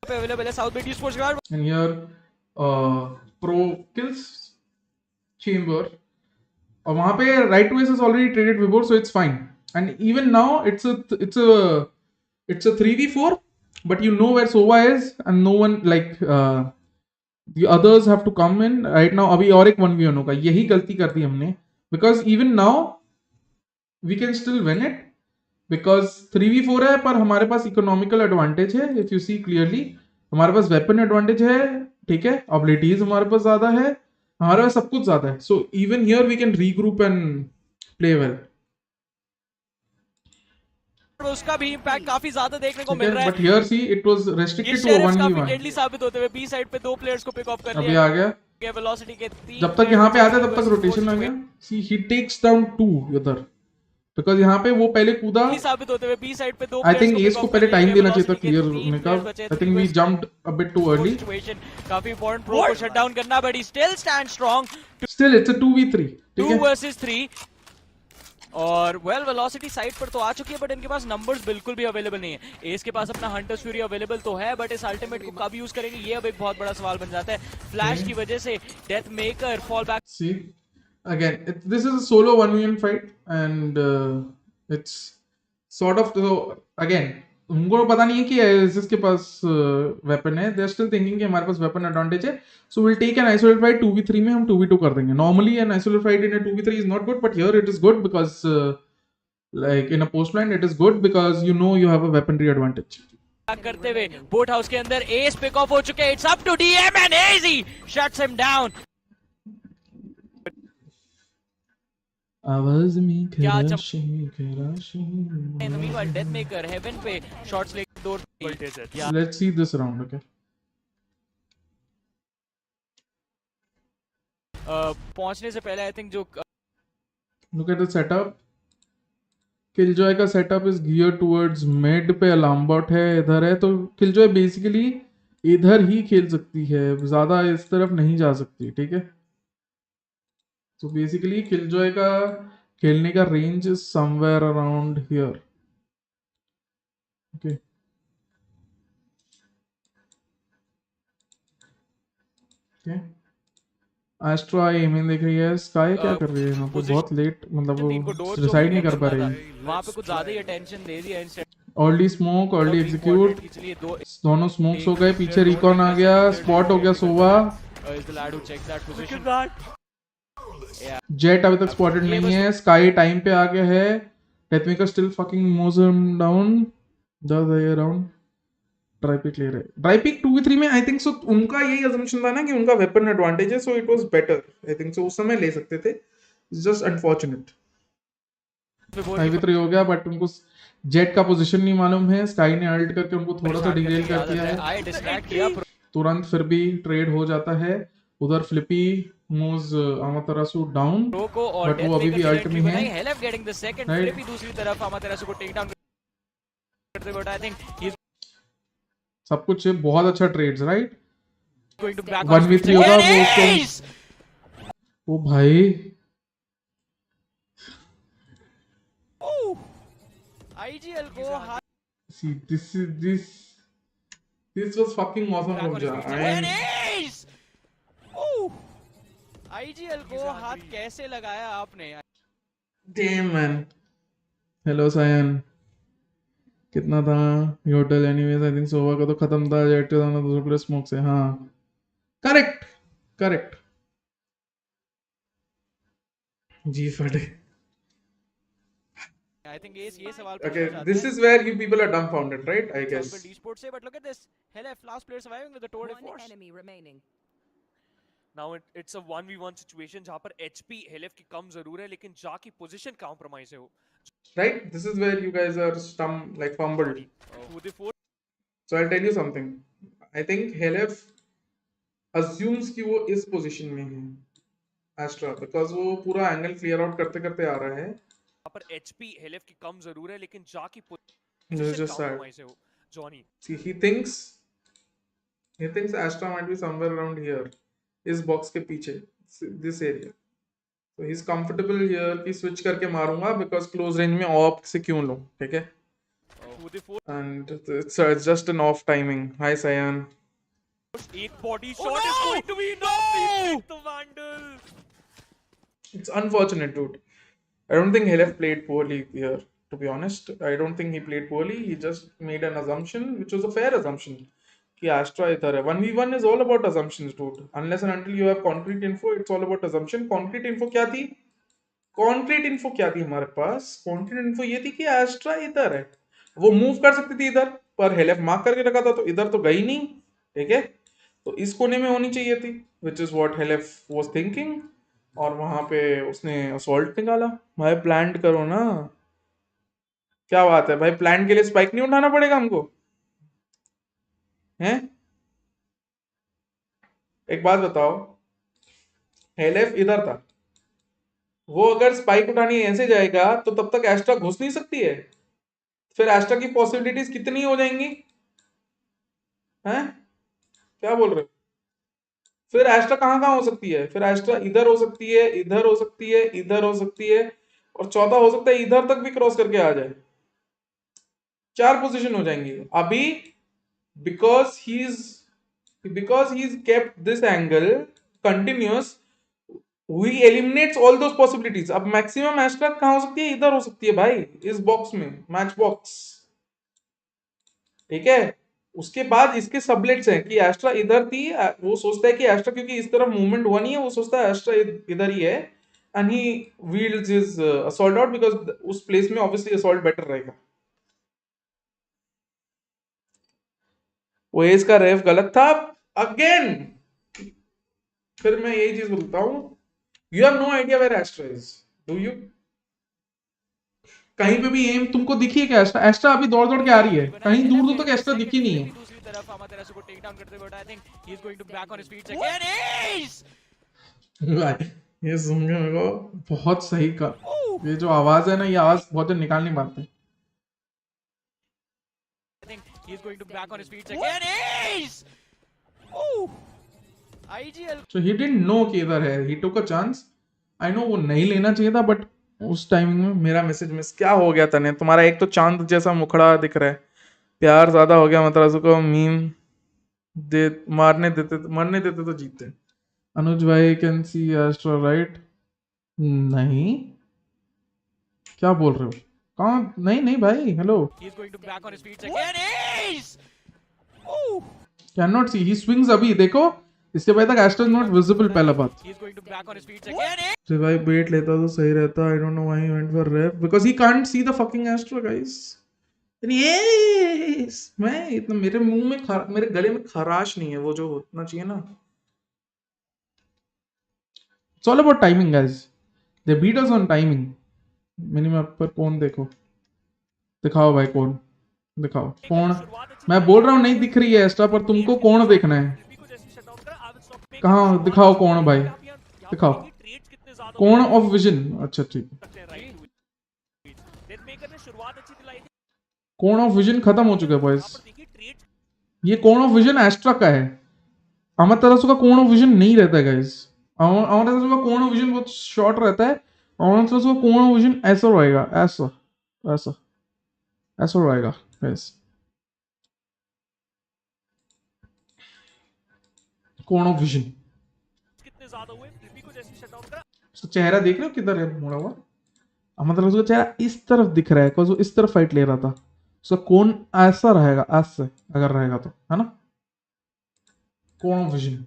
अवेलेबल है south bet sports guard. And here pro kills Chamber, और वहां पे right two is already traded before, so it's fine. And even now it's a 3v4, but you know where Sova is, and no one like the others have to come in right now. अभी और एक 1v1 होगा. यही गलती कर दी हमने. because even now we can still win it because 3v4 है पर हमारे पास इकोनॉमिकल एडवांटेज है. इफ यू सी क्लियरली हमारे पास वेपन एडवांटेज है, ठीक है, एबिलिटीज हमारे पास ज्यादा है, हमारे पास सब कुछ ज्यादा है. So even here we can regroup and play well. उसका भी इम्पैक्ट काफी ज्यादा देखने को मिल रहा है. But here see it was ये रेस्ट्रिक्टेड टू शेरिफ्स काफी 1v1. डेडली साबित होते हुए बी साइड पे 2 प्लेयर्स को पिक ऑफ कर अभी लिया आ गया. गया. वेलोसिटी के 3 जब तक यहाँ पे आते तब तक रोटेशन आ गया. सी ही टेक्स डाउन 2 उधर बिकॉज यहाँ पे वो पहले कूदा. साबित होते हुए बी साइड पे 2 आई थिंक एस को पहले टाइम देना चाहिए था क्लियर होने का. I think we jumped a bit too early. काफी इंपॉर्टेंट प्रो को शट डाउन करना, but he still stand strong. Still it's a 2v3, ठीक 2 है. वर्सेस 3. और वेल वेलोसिटी साइड पर तो आ चुकी है, बट इनके पास नंबर्स बिल्कुल भी अवेलेबल नहीं है. एस के पास अपना हंटर्स फ्यूरी अवेलेबल तो है, बट इस अल्टीमेट को कब यूज करेंगे ये अब एक बहुत बड़ा सवाल बन जाता है. फ्लैश की वजह से death maker fall back. See, again, this is a solo 1v1 fight, and it's sort of so again. उनको पता नहीं है कि एसिस के पास वेपन है. दे आर स्टिल थिंकिंग कि हमारे पास वेपन एडवांटेज है, so will take an isolate fight 2v3 में हम 2v2 कर देंगे. Normally an isolate fight in a 2v3 is not good, but here it is good because like in a post line it is good because you know you have a weaponry advantage. करते हुए boat house के अंदर S pick of हो चुके हैं. It's up to DM and AG shuts him down. आवाज में क्या खराशी खराशी. And meanwhile death maker heaven पे शॉट्स लेके दो. Let's see this round, okay. पहुंचने से पहले आई थिंक जो Look at the setup. Killjoy का setup is gear towards mid पे. अलार्मबॉट है इधर है, तो किलजॉय बेसिकली इधर ही खेल सकती है, ज्यादा इस तरफ नहीं जा सकती, ठीक है. तो बेसिकली किलजॉय का खेलने का range is somewhere around here, okay. Astra aiming देख रही है. स्काई क्या कर रही है यहाँ पे? बहुत लेट, मतलब वो डिसाइड नहीं कर पा रही. वहां पे कुछ ज्यादा ही अटेंशन दे दिया instead. Early smoke, early execute, दोनों स्मोक्स हो गए. पीछे रिकॉन आ गया, स्पॉट हो गया सोवा. जेट अभी तक स्पॉटेड नहीं है. स्काई टाइम पे आ गया है. Deathmaker still fucking mows him down. Just around dry peek ले रहे. ड्राई पिक 2v3 में आई थिंक सो उनका यही अजम्पशन था ना कि उनका वेपन एडवांटेज है, so it was better. I think so उस समय ले सकते थे. Just unfortunate. 5v3 हो गया, बट उनको जेट का पोजीशन नहीं मालूम है. स्काई ने अल्ट करके उनको थोड़ा सा डिग्रेल कर दिया है. तुरंत फिर भी ट्रेड हो जाता है. उधर फ्लिपी मूव्स अमातेरासु डाउन, बट वो अभी भी अल्ट में है. हेलेफ गेटिंग द सेकंड. फ्लिपी दूसरी तरफ अमातेरासु को टेक डाउन करते हुए. आई थिंक सब कुछ है, बहुत अच्छा trades, right. Going to back 1v3 होगा वो उसको. ओ भाई, आईजीएल को हाथ. see this was fucking awesome from Ja. IGL को हाथ कैसे लगाया आपने? Damn man. Hello Sayan. कितना था ये होटल? एनीवेज आई थिंक सोवा का तो खत्म था. जेट का था दूसरे प्लेयर स्मोक से. हाँ, करेक्ट करेक्ट. जी फटे. I think ये सवाल Okay, this is where you people are dumbfounded, right? I guess. Esports से, but look at this. Helef last player surviving with the tour de One force. enemy remaining. Now it's a 1v1 situation जहाँ पर HP हेलेफ की कम जरूर है, लेकिन जा की position compromise है वो. Right? This is where you guys are fumbled. So I'll tell you something. I think Helef assumes कि वो इस पोजीशन में है एस्ट्रा, because वो पूरा एंगल क्लियर आउट करते करते आ रहा है. यहाँ पर HP हेलेफ की कम जरूर है, लेकिन जा की This is position just sad. Compromise है वो. Johnny. See, he thinks Astra might be somewhere around here, इस बॉक्स के पीछे, this area. So he's comfortable here कि switch करके मारूंगा because close range में ऑफ से क्यों लूं, ठीक है. And it's just an off timing. Hi Sayan. एक body shot is going to be enough. The Vandal. It's unfortunate, dude. I don't think Helef played poorly here, to be honest. I don't think he played poorly. He just made an assumption, which was a fair assumption. कि Astra इधर है. 1v1 is all about assumptions, dude. Unless and until you have concrete info, it's all about assumption. Concrete info क्या थी? Concrete info क्या थी हमारे पास? Concrete info ये थी कि एस्ट्रा इधर है, वो मूव कर सकती थी इधर, पर हेलेफ मार्क करके रखा था तो इधर तो गई नहीं, ठीक है, तो इस कोने में होनी चाहिए थी, विच इज व्हाट हेलेफ वाज थिंकिंग, और वहां पे उसने असॉल्ट निकाला। भाई प्लांट करो ना, क्या बात है भाई, प्लांट के लिए स्पाइक नहीं उठाना पड़ेगा हमको, हैं? एक बात बताओ, हेलेफ इधर था, वो अगर स्पाइक उठाने ऐसे जाएगा तो तब तक एस्ट्रा घुस नहीं सकती है, फिर एस्ट्रा की पॉसिबिलिटीज कितनी हो जाएंगी, हैं? क्या बोल रहे हो? फिर एस्ट्रा कहाँ कहाँ हो सकती है? फिर एस्ट्रा इधर हो सकती है, इधर हो सकती है, इधर हो सकती है, और चौथा हो सकता है इधर तक भी क्रॉस करके आ जाए। 4 पोजीशन हो जाएंगी अभी, because he is kept this angle continuous, we eliminates all those possibilities. अब मैक्सिमम एस्ट्रा कहाँ हो सकती है? इधर हो सकती है भाई, इस बॉक्स में, मैच बॉक्स, ठीक है। उसके बाद इसके सबलेट्स हैं कि एस्ट्रा इधर थी, वो सोचता है कि एस्ट्रा क्योंकि इस तरफ मूवमेंट हुआ नहीं है, वो सोचता है एस्ट्रा इधर ही है, and he wields his assault out because उस प्लेस में ऑब्वियसली असॉल्ट बेटर रहेगा। वो एज का रेफ गलत था अगेन, फिर मैं यही चीज बोलता हूं, you have no idea where Astra is, do you? कहीं पे भी एम तुमको दिखी है क्या? एस्ट्रा एस्ट्रा अभी दौड़ दौड़ के आ रही है, कहीं दूर दूर तक एस्ट्रा दिखी नहीं है। दूसरी तरफ अमातेरासु को टेक डाउन करते हुए, I think he is going to back on his feet again. Ace भाई, ये सुन के मेरे को बहुत सही का, ये जो आवाज है ना, ये आवाज बहुत जन निकाल नहीं पाते। I think he's going to back on his feet again. Ace! Oh! IGL. So he didn't know कि इधर है, he took a chance. I know वो नहीं लेना चाहिए था, बट उस टाइमिंग में मेरा मैसेज मिस क्या हो गया तने, तुम्हारा एक तो चांद जैसा मुखड़ा दिख रहा है, प्यार ज्यादा हो गया मतलब को मीम दे, मरने देते तो जीतते। अनुज भाई कैन सी एस्ट्रो राइट? नहीं, क्या बोल रहे हो? कहाँ? नहीं नहीं भाई, hello. He's going to back on his feet again. Ace! Oh! Can not see, he swings अभी देखो, इसके बाद तक एस्ट्रो इज नॉट विजिबल, पहला बात। He's going to back on his feet again. Revive bet लेता तो सही रहता, I don't know why he went for ref, because he can't see the fucking Astro guys. Yes, मैं इतना मेरे मुंह में मेरे गले में खराश नहीं है, वो जो होना चाहिए ना। It's all about timing guys, they beat us on timing. Minimum पर कौन देखो, दिखाओ भाई कौन, दिखाओ कौन। मैं बोल रहा हूँ नहीं दिख रही है एस्ट्रा, पर तुमको कौन देखना है? कहाँ दिखाओ कौन भाई, दिखाओ कौन ऑफ विजन। अच्छा ठीक है, कौन ऑफ विजन खत्म हो चुका है बॉयज। ये कौन ऑफ विजन एस्ट्रा का है, अमातेरासु का कौन ऑफ विजन नहीं रहता है गाइस। अमातेरासु का कौन ऑफ विजन बहुत शॉर्ट रहता है, अमातेरासु का कौन ऑफ विजन ऐसा रहेगा, ऐसा ऐसा ऐसा रहेगा गाइस। कौन ऑफ विजन, उसका चेहरा देख रहे हो किधर है मुड़ा हुआ? मतलब उसका चेहरा इस तरफ दिख रहा है, बिकॉज़ वो इस तरफ फाइट ले रहा था। उसका कौन ऐसा रहेगा, ऐसे अगर रहेगा तो, है ना? कौन ऑफ विजन।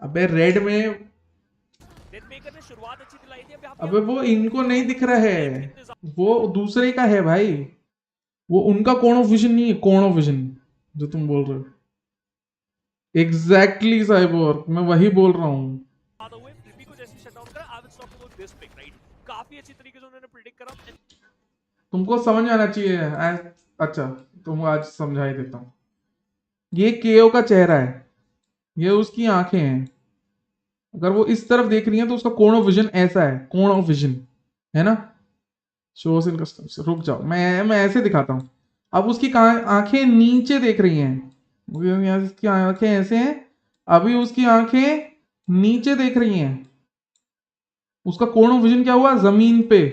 अबे रेड में, अबे वो इनको नहीं दिख रहा है, वो दूसरे का है भाई, वो उनका कौन ऑफ विजन नहीं है, कौन ऑफ विजन जो तुम बोल रहे हो। एग्जैक्टली साइबर, मैं वही बोल रहा हूँ। काफी अच्छी तरीके से उन्होंने प्रिडिक्ट करा। तुमको समझ में आना चाहिए। अच्छा, तुमको आज समझा ही देता हूँ। ये केओ का चेहरा है, ये उसकी आंखें हैं। अगर वो इस तरफ देख रही है तो उसका कोण ऑफ विजन ऐसा है, कोण ऑफ विजन, है ना? शोज इन कस्टम्स, रुक जाओ, मैं ऐसे दिखाता हूँ। अब उसकी आंखें नीचे देख रही हैं, इसकी आंखें ऐसे हैं, अभी उसकी आंखें नीचे देख रही हैं। उसका कोण ऑफ विजन क्या हुआ? जमीन पे,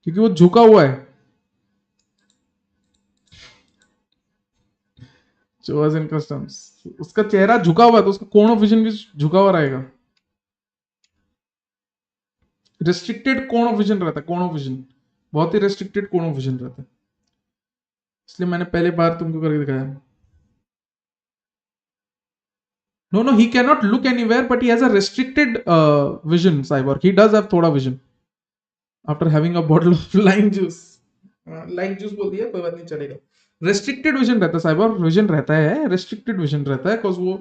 क्योंकि वो झुका हुआ है। शोज इन कस्टम्स, उसका चेहरा झुका हुआ है तो उसका कोण ऑफ विजन भी झुका हुआ रहेगा। रिस्ट्रिक्टेड कोण ऑफ विजन रहता है, कोण ऑफ विजन बहुत ही रिस्ट्रिक्टेड कोण ऑफ विजन रहता है, इसलिए मैंने पहले बार तुमको करके दिखाया। No, he cannot look anywhere, but he has a restricted vision, Cyborg. He does have thoda vision. After having a bottle of lime juice. Lime juice बोल दिया, कोई बात नहीं चलेगा. Restricted vision रहता है, Cyborg. Vision रहता है, restricted vision रहता है, cause वो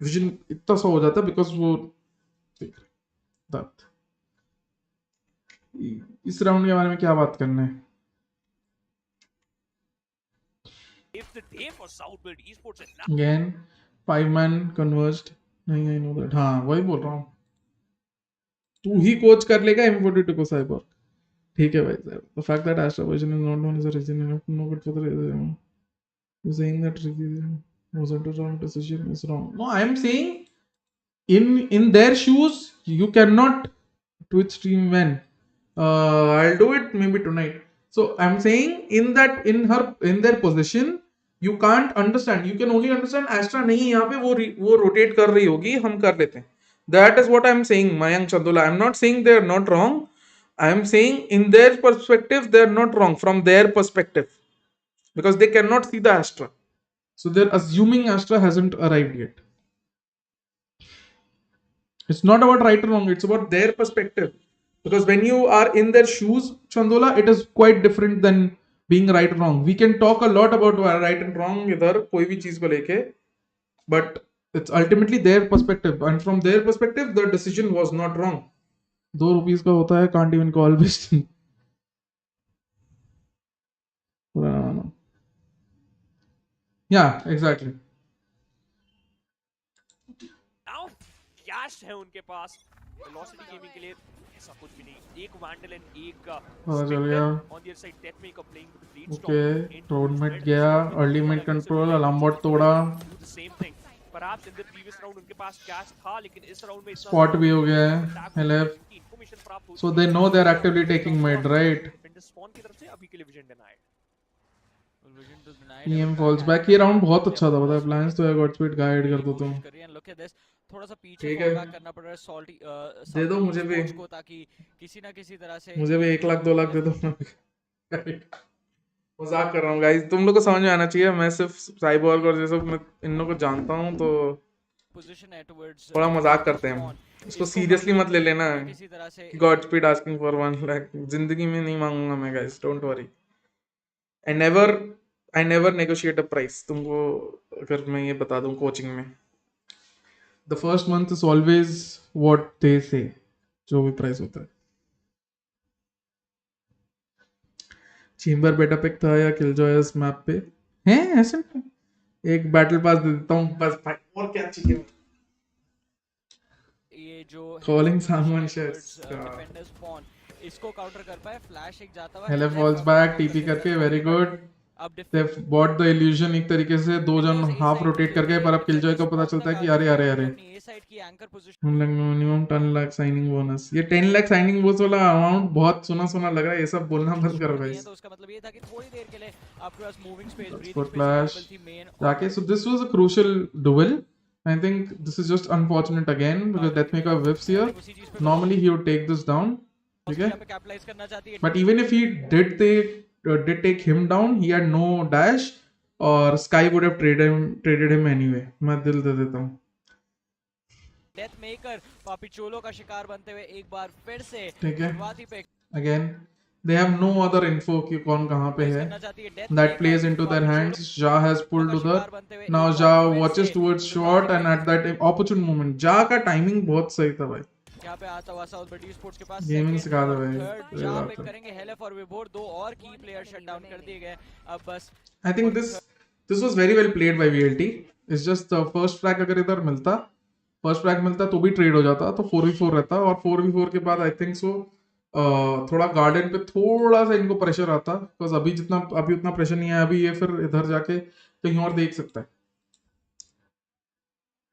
vision इतना सा हो जाता है, because वो that. इस राउंड के बारे में क्या बात करना है? If the day for Southbuild Esports and now Again, 5-man converged. नहीं, I know that. हाँ, वही बोल रहा हूँ. तू ही कोच कर लेगा M42 को, Cyborg. ठीक है भाई साहब. The fact that Astra version is not known is a reason enough to know good for the reason. You're saying that wasn't a wrong decision is wrong. No, I am saying in their shoes you cannot Twitch stream when. I'll do it maybe tonight. So I'm saying in their position you can't understand. You can only understand Astra नहीं यहाँ पे वो rotate कर रही होगी, हम कर लेते हैं. That is what I'm saying, Mayank Chandula. I'm not saying they're not wrong. I am saying in their perspective they're not wrong from their perspective because they cannot see the Astra. So they're assuming Astra hasn't arrived yet. It's not about right or wrong, it's about their perspective. Because when you are in their shoes, Chandola, it is quite different than being right or wrong. We can talk a lot about right and wrong इधर कोई भी चीज को लेके, but it's ultimately their perspective, and from their perspective, the decision was not wrong. ₹2 का होता है, can't even call best. Yeah, exactly. now cash है उनके पास Velocity Gaming के लिए ऐसा कुछ भी नहीं. एक Vandal and एक चल गया. on the other side Deathmaker playing with the lead Okay, road mid गया, early mid control, alarm bot तोड़ा, do the same thing. Perhaps in the previous round उनके पास cash था लेकिन इस round में इतना spot भी हो गया है, LF. information प्राप्त हो So they know they're actively taking mid, right? defender spawn की तरफ से अभी के लिए vision denied. Vision to deny EM falls back. ये राउंड बहुत अच्छा था, पता है. प्लान्स तो है, Godspeed गाइड कर दो तुम. कोशिश कर रही है. Look at this. थोड़ा सा पीछे ठीक fall है. back करना पड़ रहा है सॉल्टी दे दो मुझे भी. को, ताकि किसी ना किसी तरह से मुझे भी 1 लाख 2 लाख दे दो. मजाक कर रहा हूँ गाइस, तुम लोग को समझ में आना चाहिए. मैं सिर्फ साइबॉर्ग और जैसे मैं इन लोगों को जानता हूँ, तो पोजीशन है टुवर्ड्स थोड़ा मजाक करते हैं. इसको सीरियसली मत ले लेना. किसी तरह से Godspeed asking for 1 lakh. जिंदगी में नहीं मांगूंगा मैं guys, don't worry. I never negotiate a price. तुमको अगर मैं ये बता दूं कोचिंग में, the first month is always what they say, जो भी प्राइस होता है. चेंबर बेटा पिक था या किलजॉयस मैप पे हैं ऐसे. एक बैटल पास दे देता हूँ बस भाई, और क्या चाहिए. ये जो Calling someone shares. Defender spawn इसको काउंटर कर पाए. फ्लैश एक जाता हुआ LF falls back, TP करके, very good. अब They've bought the illusion एक तरीके से. 2 जन हाफ रोटेट कर गए, पर अब किलजॉय को पता चलता है कि अरे ए साइड की anchor position minimum 10 lakh signing bonus. ये 10 लाख साइनिंग बोनस वाला अमाउंट बहुत सुना लग रहा है. ये सब बोलना बंद करो गाइस. तो उसका मतलब ये था कि थोड़ी देर के लिए आपके पास moving space, breathing For space flash available थी मेन जाके. So this was a crucial duel. I think this is just unfortunate again because Deathmaker whiffs here. Normally he would take this down. ठीक है. पे capitalise करना चाहती है. But even if he did take him down, he had no dash, or Sky would have traded him anyway. मैं दिल दे देता हूँ. डेथ मेकर पापिचोलो का शिकार बनते हुए एक बार फिर से ठीक है. शुरुआती पे Again, they have no other info कि कौन कहाँ पे है. करना चाहती है. That plays into their hands. Ja has pulled to the. Now Ja watches towards short, and at that opportune moment, Ja का timing बहुत सही था भाई. यहाँ पे आता हुआ साउथ बडी स्पोर्ट्स के पास गेमिंग सिखा दो भाई. थर्ड जहाँ पे करेंगे हेलेफ और विभोर. 2 और की प्लेयर शट डाउन कर दिए गए. अब बस I think this was very well played by VLT. It's just the first frag अगर इधर मिलता, फर्स्ट फ्रैग मिलता तो भी ट्रेड हो जाता, तो 4v4 रहता. और 4v4 के बाद आई थिंक सो थोड़ा गार्डन पे थोड़ा सा इनको प्रेशर आता, बिकॉज अभी उतना प्रेशर नहीं है. अभी ये फिर इधर जाके कहीं और देख सकता है.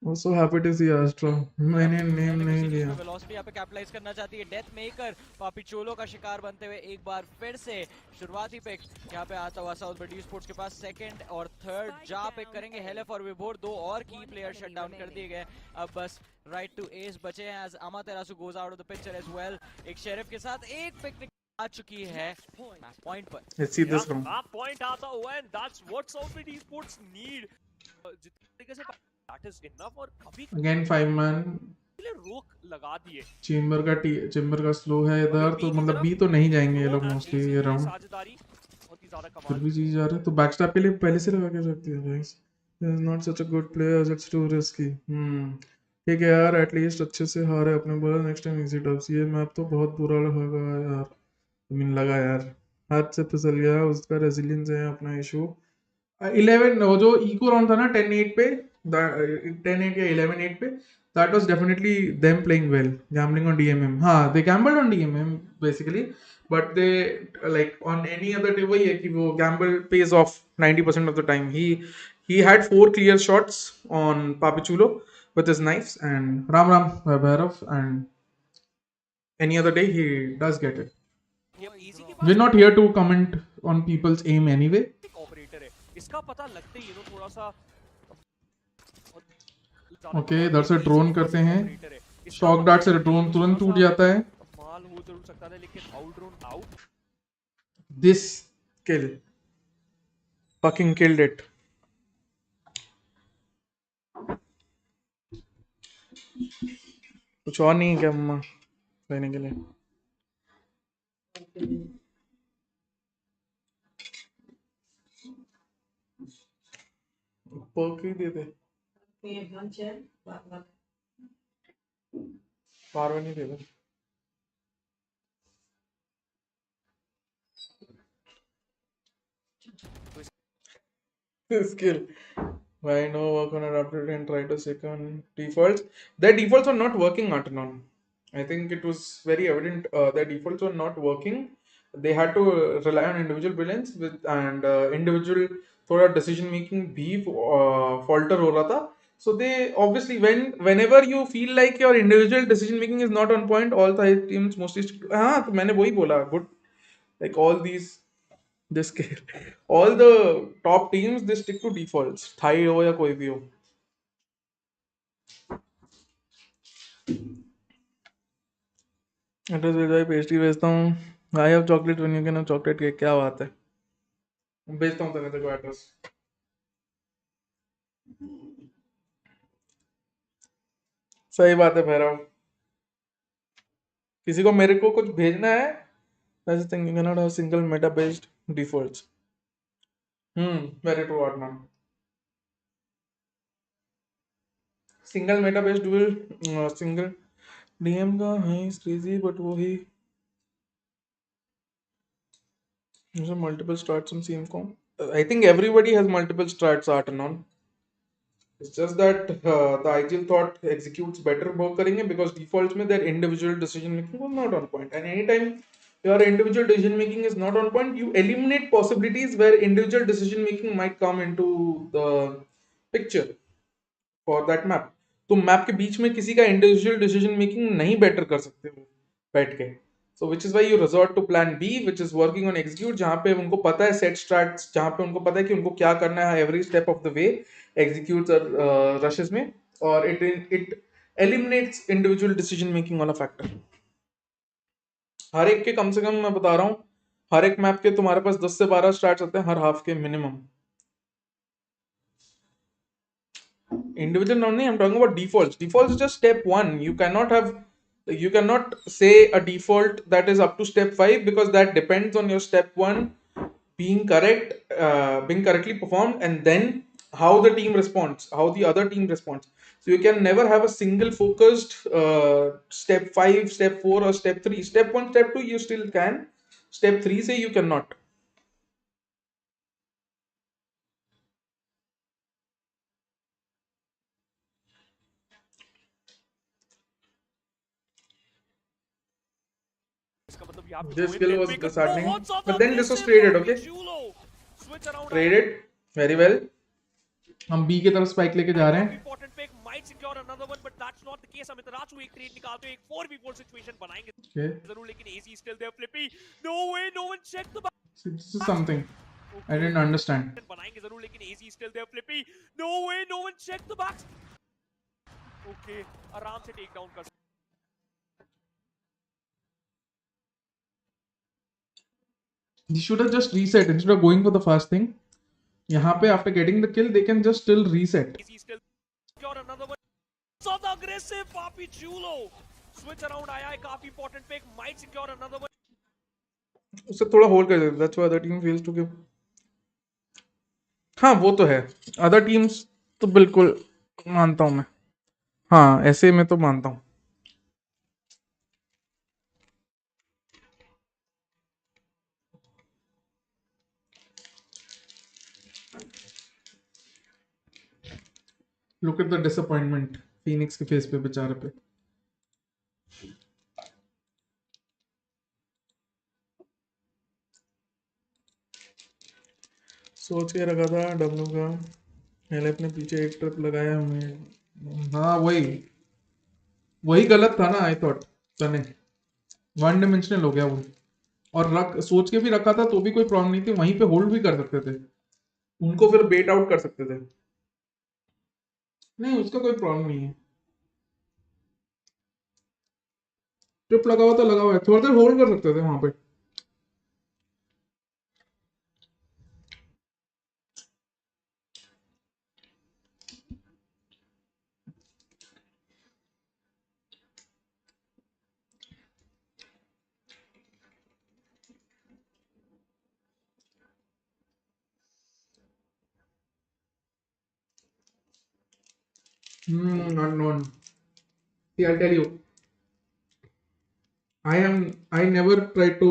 Also happy to see Astra. मैंने नेम नहीं लिया. वेलोसिटी यहाँ पे कैपिटलाइज करना चाहती है. डेथ मेकर पापिचोलो का शिकार बनते हुए एक बार फिर से शुरुआती पिक यहाँ पे आता हुआ साउथ बडी स्पोर्ट्स के पास. सेकंड और थर्ड जहाँ पिक करेंगे हेलेफ और विभोर. 2 और की प्लेयर शट डाउन कर दिए गए. अब बस राइट टू एस बचे हैं as Amaterasu goes out of the picture as well. एक शेरिफ के साथ एक पिक आ चुकी है पॉइंट पर. Let's see this round. Point आता हुआ and that's what Southbit Esports need. जिस तरीके से दैट इज इनफ और कभी अगेन 5 मैन रोक लगा दिए। चेम्बर का स्लो है अभी इधर, तो बी की मतलब तरफ बी तो नहीं जाएंगे ये लोग ड्रोन एंड मोस्टली एसी ये की राउंड। साझेदारी बहुत ही ज्यादा फिर कमाल। भी जीत जा रहे हैं, तो बैकस्टैप के लिए पहले से लगा के रखती है guys. He is not such a good player, it's to risky. ठीक है यार, एटलीस्ट अच्छे से हारे अपने बोला, नेक्स्ट टाइम इजी डब्स। ये मैप तो बहुत बुरा लगा यार, आई मीन लगा यार, हाथ से फिसल गया। उसका रेजिलियंस है अपना इशू। 11 वो जो इको राउंड था ना 10-8 पे, 10-8 या 11-8 पे, that was definitely them playing well, gambling on DMM. हाँ, they gambled on DMM basically, but they like on any other day वही है कि वो gamble pays off 90% of the time. He had 4 clear shots on Papichulo with his knives, and Ram Bhairav, and any other day he does get it. ये easy के We're pass not here to comment on people's aim anyway. एक operator है, इसका पता लगते ही थोड़ा सा okay, इधर से ड्रोन करते हैं, शॉक डार्ट से ड्रोन तुरंत टूट जाता है। माल हो जरूर सकता है लेकिन out drone out. This kill fucking killed it. कुछ और नहीं है क्या मम्मा कहने के लिए? पर्क ही दे दे, पार नहीं दे दे। Skill. Why no work on adapted and try to stick on defaults? Their defaults were not working, Artanon. I think it was very evident their defaults were not working. They had to rely on individual brilliance with and individual थोड़ा decision making भी falter हो रहा था. So they obviously whenever you feel like your individual decision making is not on point, all the teams mostly हाँ तो मैंने वही बोला good, like all these this all the top teams they stick to defaults, Thai हो या कोई भी हो. एड्रेस भेजा है, पेस्ट्री भेजता हूँ। I have chocolate when you can have chocolate cake. क्या बात है, भेजता हूँ तेरे को एड्रेस। सही बात है भैरव, किसी को मेरे को कुछ भेजना है, ऐसे thing you can not have single meta based defaults. Very true Artman. Single meta based dual single DM का है क्रेजी, बट वो ही multiple strats on CM com. I think everybody has multiple strats, Artanon. It's just that the IGL thought executes better work करेंगे because defaults में their individual decision making was not on point. And anytime your individual decision making is not on point, you eliminate possibilities where individual decision making might come into the picture for that map. तो map के बीच में किसी का individual decision making नहीं better कर सकते हो बैठ के. So which is why you resort to plan B, which is working on execute, जहाँ पे उनको पता है set strats, जहाँ पे उनको पता है कि उनको क्या करना है every step of the way, executes और rushes में, और it eliminates individual decision making वाला factor. हर एक के कम से कम मैं बता रहा हूँ, हर एक मैप के तुम्हारे पास 10 से 12 स्टार्ट्स होते हैं हर हाफ के minimum. Individual not I'm talking about defaults. Defaults is just step 1. You cannot say a default that is up to step 5 because that depends on your step 1 being correct, being correctly performed, and then how the team responds, how the other team responds. So you can never have a single focused step 5, step 4, or step 3. Step 1, step 2 you still can. Step 3 say you cannot. This skill was disheartening, but then this was traded, okay? Traded very well. हम B की तरफ spike लेके जा रहे हैं. might secure another one, but that's not the case. Amitarachu एक trade निकालते एक 4v4 situation बनाएंगे जरूर, लेकिन AZ is still there. Flippy, no way, no one checked the back. This is something I didn't understand. बनाएंगे जरूर, लेकिन AZ is still there. Flippy, no way, no one checked the back. Okay, आराम से take down कर. He should have just reset instead of going for the first thing. यहाँ पे after getting the kill, they can just still reset. secure another one. So the aggressive Papi Chulo. Switch around आया है, काफी important pick. Might secure another one. उससे थोड़ा hold कर देते, that's why other team fails to give. हाँ वो तो है, अदर टीम्स तो बिल्कुल मानता हूँ मैं. हाँ ऐसे में तो मानता हूँ. Look at the disappointment Phoenix के फेस पे, बेचारे पे. सोच के रखा था डब्लू का, पहले अपने पीछे एक ट्रिप लगाया हमें. हाँ वही वही गलत था ना. आई थॉट तने वन डिमेंशनल हो गया वो. और रख सोच के भी रखा था तो भी कोई प्रॉब्लम नहीं थी, वहीं पे होल्ड भी कर सकते थे, उनको फिर बेट आउट कर सकते थे. नहीं उसका कोई प्रॉब्लम नहीं है. ट्रिप लगा हुआ तो लगा हुआ है, थोड़ा देर होल्ड कर सकते थे वहां पे. Unknown. See, I'll tell you. I never tried to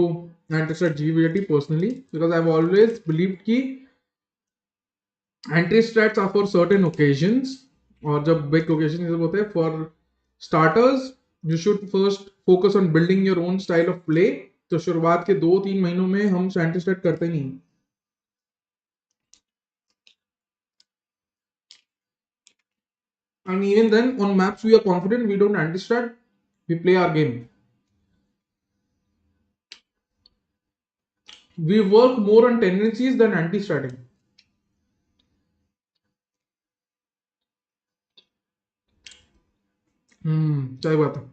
anti-strat GVLT personally because I've always believed कि anti-strats are for certain occasions. और जब big occasions ये सब होते हैं, for starters you should first focus on building your own style of play. तो शुरुआत के 2-3 महीनों में हम anti-strat करते नहीं. And even then on maps we are confident, we don't anti-strat, we play our game. We work more on tendencies than anti-stratting. सही बात है.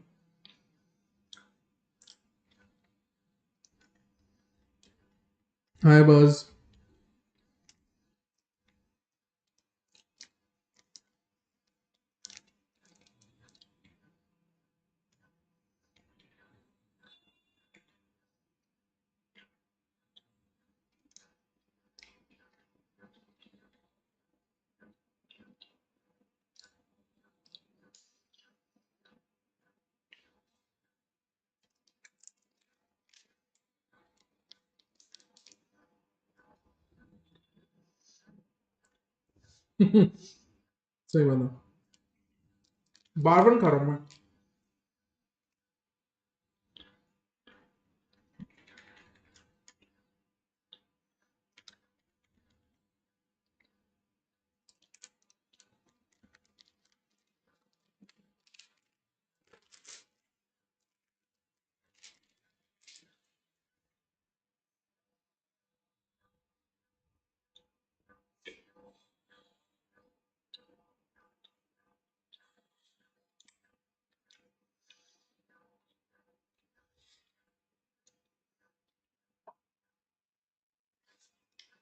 हाय बस. सही बात है. बार बार खा रहा हूँ मैं.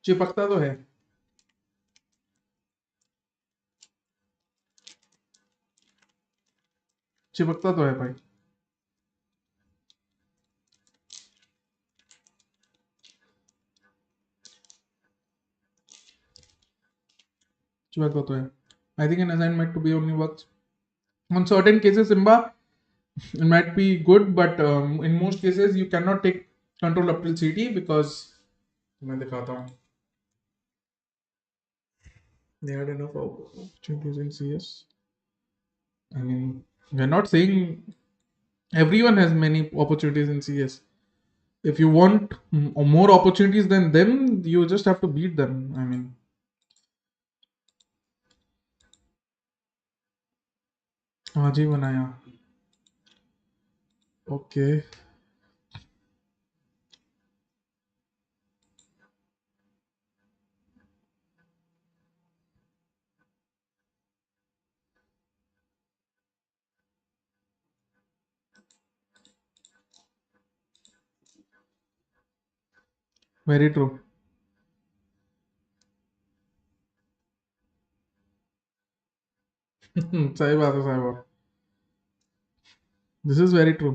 चिपकता तो है. चिपकता तो है भाई. चिपकता तो है. I think an assignment to be only works on certain cases. Simba, it might be good, but in most cases you cannot take control up till CT because मैं दिखाता हूँ. They had enough opportunities in CS. I mean, we're not saying everyone has many opportunities in CS. If you want more opportunities than them, you just have to beat them. I mean, आज ही बनाया. Okay. Very true. सही बात है, सही बात। This is very true.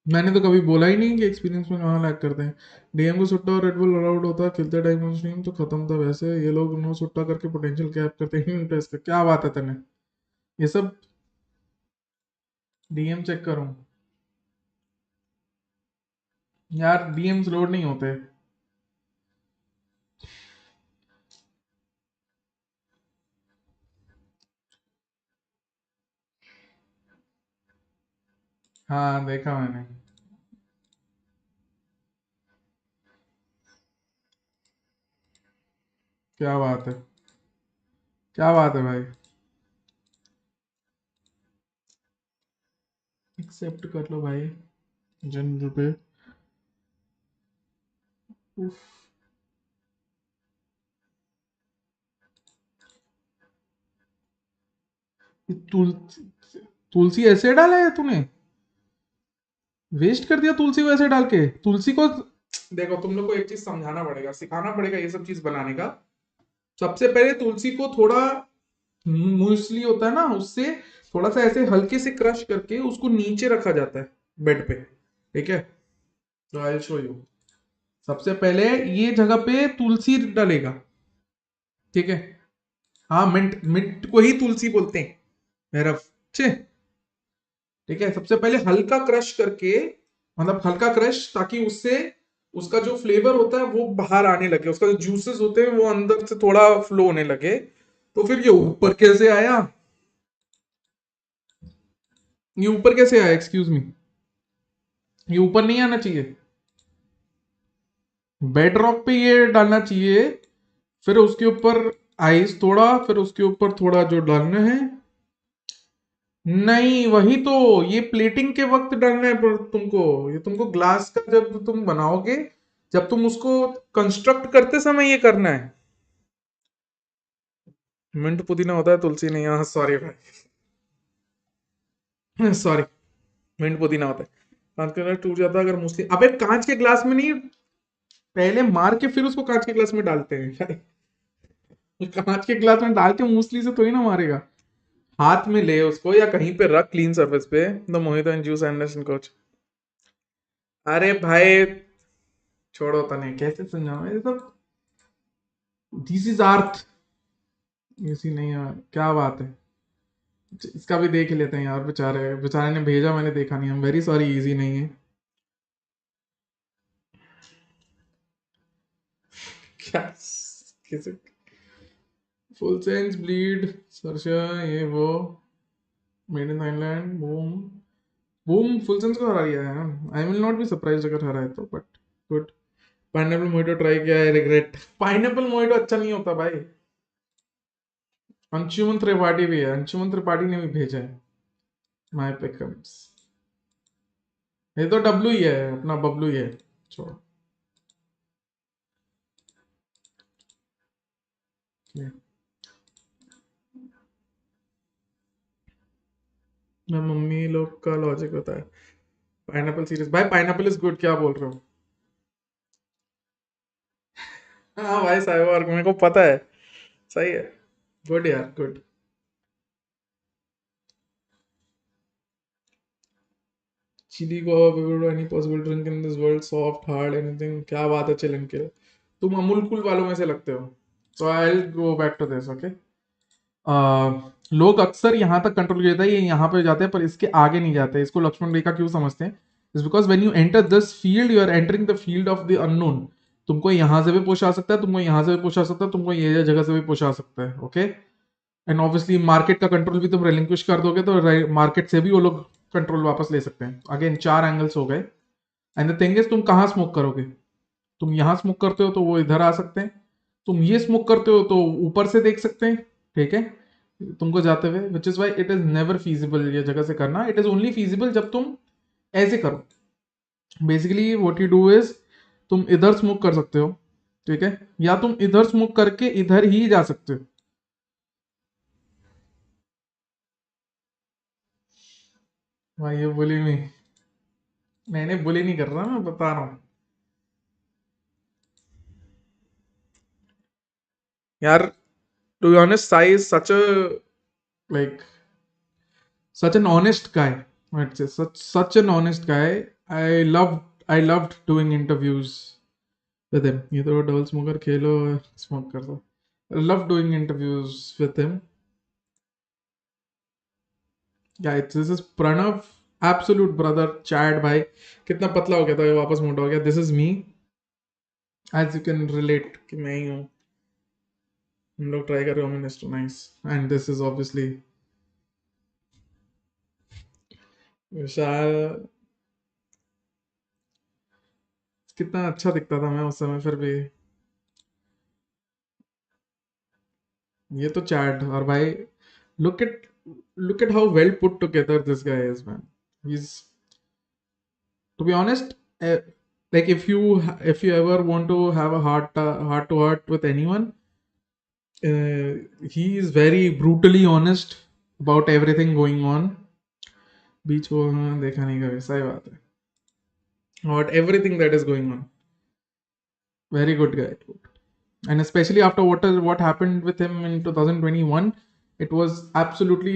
मैंने तो कभी बोला ही नहीं कि एक्सपीरियंस में कहाँ लैग करते हैं। डीएम को सुट्टा और रेडबुल अलाउड होता, खेलते टाइम ऑन स्ट्रीम तो खत्म था। वैसे ये लोग नो सुट्टा करके पोटेंशियल कैप करते हैं इंटरेस्ट का। क्या बात है तने, ये सब डीएम चेक करूं यार, डीएम्स लोड नहीं होते। हाँ देखा मैंने। क्या बात है, क्या बात है भाई। एक्सेप्ट कर लो भाई जनरल पे। उफ, ये तुलसी ऐसे डाला है तूने, वेस्ट कर दिया तुलसी को ऐसे डाल के। तुलसी को देखो, तुम लोग को एक चीज समझाना पड़ेगा, सिखाना पड़ेगा ये सब चीज बनाने का। सबसे पहले तुलसी को थोड़ा, मूसली होता है ना, उससे थोड़ा सा ऐसे हल्के से क्रश करके उसको नीचे रखा जाता है बेड पे, ठीक है। तो आई शो यू। सबसे पहले ये जगह पे तुलसी डालेगा, ठीक है। हाँ, मिंट, मिंट को ही तुलसी बोलते हैं भैरव, ठीक है। सबसे पहले हल्का क्रश करके, मतलब हल्का क्रश, ताकि उससे उसका जो फ्लेवर होता है वो बाहर आने लगे, उसका जो जूसेस होते हैं वो अंदर से थोड़ा फ्लो होने लगे। तो फिर ये ऊपर कैसे आया, ये ऊपर कैसे आया, एक्सक्यूज मी, ये ऊपर नहीं आना चाहिए। बेड रॉक पे ये डालना चाहिए, फिर उसके ऊपर आइस थोड़ा, फिर उसके ऊपर थोड़ा जो डालना है। नहीं, वही तो, ये प्लेटिंग के वक्त डालना है पर तुमको, ये तुमको ग्लास का जब तुम बनाओगे, जब तुम उसको कंस्ट्रक्ट करते समय ये करना है। मिंट पुदीना होता है, तुलसी नहीं। हाँ सॉरी भाई, सॉरी। मिंट पुदीना होता है। कांच का गिलास टूट जाता है अगर मूसली, अबे कांच के ग्लास में नहीं, पहले मार के फिर उसको कांच के ग्लास में डालते हैं। कांच के ग्लास में डाल के मूसली से थोड़ी ना मारेगा। हाथ में ले उसको या कहीं पे रख क्लीन सरफेस पे। The mojito and juice Anderson coach. अरे भाई छोड़ो तने, कैसे समझाऊं ये सब। दिस इज अर्थ, इसी नहीं यार, क्या बात है। इसका भी देख लेते हैं यार, बेचारे बेचारे ने भेजा, मैंने देखा नहीं। हम वेरी सॉरी, इजी नहीं है। क्या किसी फुल सेंस ब्लीड सरशा, ये वो made in Thailand, boom boom full sense को हरा दिया है। I will not be surprise अगर हरा है तो, but good. Pineapple mojito try किया है, रिग्रेट। पाइनएप्पल मोहितो अच्छा नहीं होता भाई। अंशुमन त्रिपाठी भी है, अंशुमन त्रिपाठी ने भी भेजा है। माय पिकअप्स, ये तो डब्लू ही है, अपना बबलू ही है। छोड़ो। मैं मम्मी लोग का लॉजिक होता है। पाइनएप्पल सीरीज भाई, पाइनएप्पल इज गुड, क्या बोल रहे हो। हाँ भाई, साइबॉर्ग मेरे को पता है। सही है, गुड यार, गुड। चिली को any possible drink in this world, soft hard anything. क्या बात है चिलन के, तुम अमूल कूल वालों में से लगते हो। So I will go back to this, okay. लोग अक्सर यहाँ तक कंट्रोल करते हैं, ये यहाँ पे जाते हैं पर इसके आगे नहीं जाते। इसको लक्ष्मण रेखा क्यों समझते हैं, is because when you enter this field, you are entering the field of the unknown. तुमको यहाँ से भी पुश आ सकता है, तुमको यहाँ से भी पुश आ सकता है, तुमको ये जगह से भी पुश आ सकता है, ओके। एंड ऑब्वियसली मार्केट का कंट्रोल भी तुम रेलिंक्विश कर दोगे तो मार्केट से भी वो लोग कंट्रोल वापस ले सकते हैं। अगेन 4 एंगल्स हो गए। एंड द थिंग इज, तुम कहाँ स्मोक करोगे। तुम यहाँ स्मोक करते हो तो वो इधर आ सकते हैं, तुम ये स्मोक करते हो तो ऊपर से देख सकते हैं, ठीक है, तुमको जाते हुए। Which is why it is never feasible ये जगह से करना। इट इज ओनली फीजिबल जब तुम ऐसे करो। Basically what you do is, तुम इधर स्मोक कर सकते हो, ठीक है, या तुम इधर स्मोक करके इधर ही जा सकते हो। भाई ये बुली नहीं, मैंने बुली नहीं कर रहा, मैं बता रहा हूँ यार। To be honest, Sai is like such an honest guy. I'd say such an honest guy. I loved doing interviews with him. ये तो डबल स्मोकर खेलो स्मोक कर दो. I love doing interviews with him. Guys, this is Pranav, absolute brother, Chad भाई. कितना पतला हो गया था ये वापस मोटा हो गया. This is me, as you can relate कि मैं ही हूँ. हम लोग ट्राई कर रहे हो mister nice. And this is obviously Vishal. कितना अच्छा दिखता था मैं उस समय फिर भी. ये तो चैट और भाई. Look at look at how well put together this guy is man. He is, to be honest, like if you ever want to have a heart to heart with anyone, he is very brutally honest about everything going on. बीच वो देखा नहीं कभी. सही बात है. About everything that is going on. Very good guy. And especially after what happened with him in 2021, it was absolutely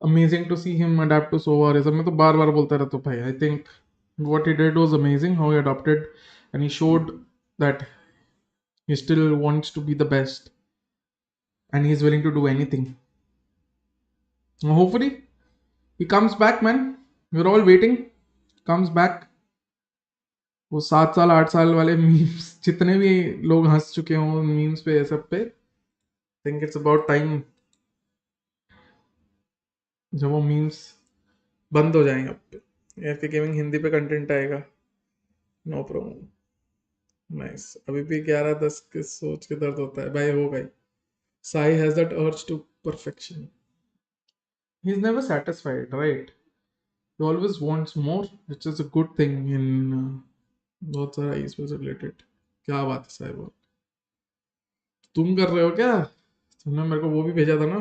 amazing to see him adapt to sovarism. मैं तो बार बार बोलता रहता हूँ भाई. I think what he did was amazing, how he adopted, and he showed that he still wants to be the best and he's willing to do anything. Hopefully he comes back, man. We're all waiting. Comes back. वो 7 साल 8 साल वाले memes जितने भी लोग हंस चुके हों मीम्स पे सब पे, थिंक इट्स अबाउट टाइम जब वो मीम्स बंद हो जाएंगे. अब एफपी गेमिंग हिंदी पे कंटेंट आएगा. No problem. नाइस. अभी भी 11:10 के सोच के दर्द होता है भाई. हो भाई. Sai has that urge to perfection. He is never satisfied, right? He always wants more, which is a good thing in बहुत सारा esports रिलेटेड. क्या बात है साई. तुम कर रहे हो क्या? तुमने मेरे को वो भी भेजा था ना,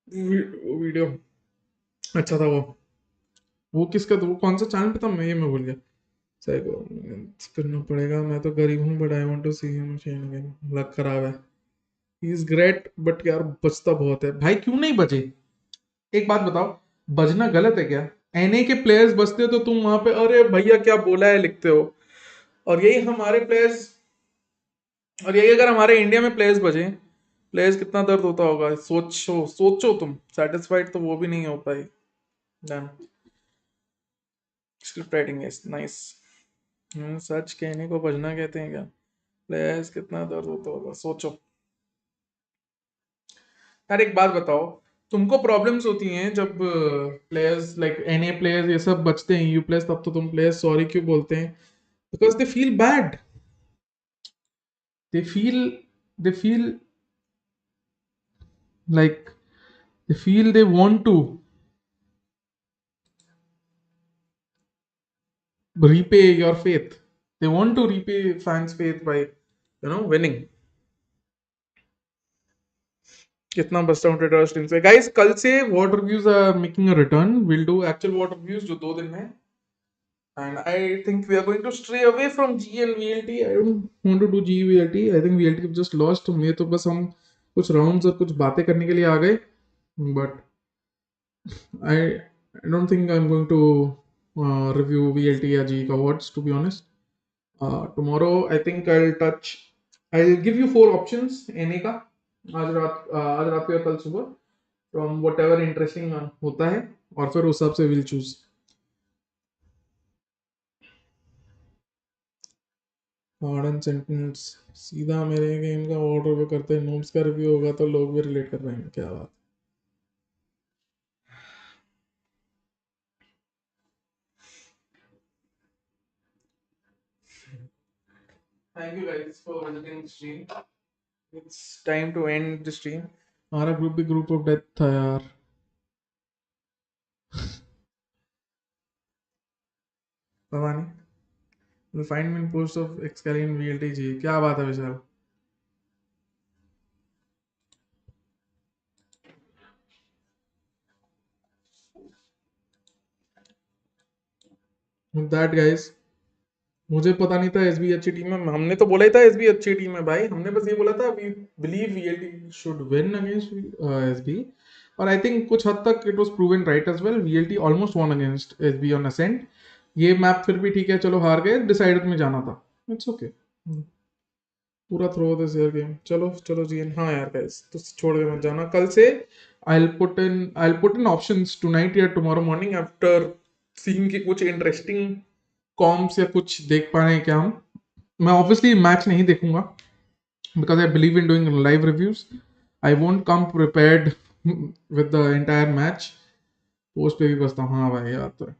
वो वीडियो. अच्छा था वो किसका था? वो कौन सा चैनल पे था? मैं भूल गया. सही को करना पड़ेगा. मैं तो गरीब हूँ but I want to see him change again. Luck खराब है. ही इज ग्रेट बट यार बचता बहुत है भाई. क्यों नहीं बचे? एक बात बताओ, बजना गलत है क्या? एनए के प्लेयर्स बचते तो तुम वहां पे अरे भैया क्या बोला है लिखते हो. और यही हमारे प्लेयर्स, और यही अगर हमारे इंडिया में प्लेयर्स बचे, प्लेयर्स कितना दर्द होता होगा. सोचो सोचो तुम. सेटिस्फाइड तो वो भी नहीं हो पाई. Done. Script writing is nice. सच कहने को बजना कहते हैं क्या? प्लेयर्स कितना दर्द होता होगा सोचो. यार एक बात बताओ, तुमको प्रॉब्लम्स होती हैं जब प्लेयर्स लाइक एनए प्लेयर्स ये सब बचते हैं, यू प्लेयर्स, तब तो तुम प्लेयर्स सॉरी क्यों बोलते हैं? Because they feel bad. They feel they feel like they feel they want to repay your faith. They want to repay fans faith by winning. कितना बस्ट आउट रेट स्ट्रीम से guys. कल से VOD reviews are making a return. Will do actual VOD reviews जो 2 दिन में. And I think we are going to stray away from G and VLT. I don't want to do G VLT. I think VLT just lost. मैं तो बस हम कुछ rounds और कुछ बातें करने के लिए आ गए. But I don't think I'm going to review VLT या G का awards, to be honest. Tomorrow I think I'll give you 4 options NA का आज रात को या कल सुबह from whatever interesting होता है, और फिर उस हिसाब से we'll choose. मॉडर्न सेंटेंस सीधा मेरे गेम का वर्ड रिव्यू करते हैं. नोब्स का रिव्यू होगा तो लोग भी रिलेट कर पाएंगे. क्या बात. Thank you guys for visiting stream. It's time to end the stream. हमारा ग्रुप भी ग्रुप ऑफ डेथ था यार. पता नहीं. You'll find me in post of Excalibur in VLTG. क्या बात है विशाल. With that guys, मुझे पता नहीं था एसबी अच्छी टीम है, हमने तो बोला ही था एसबी अच्छी टीम है भाई, हमने बस ये बोला था we believe VLT should win against SB, और आई थिंक कुछ हद तक it was proven right as well. VLT almost won against SB on Ascent. ये मैप फिर भी ठीक है, चलो हार गए, डिसाइडेड में जाना था, इट्स ओके। पूरा थ्रो दिस ईयर गेम। चलो चलो जी, हाँ यार गाइस, तो छोड़ के मत जाना कल से। I'll put in options tonight या tomorrow morning after seeing कि कुछ इंटरेस्टिंग कॉम्स या कुछ देख पा रहे हैं क्या हम। मैं ऑब्वियसली मैच नहीं देखूंगा because I believe in doing live reviews. I won't come prepared with the entire match. Post पे भी बसता हूँ, हाँ भाई यार, तो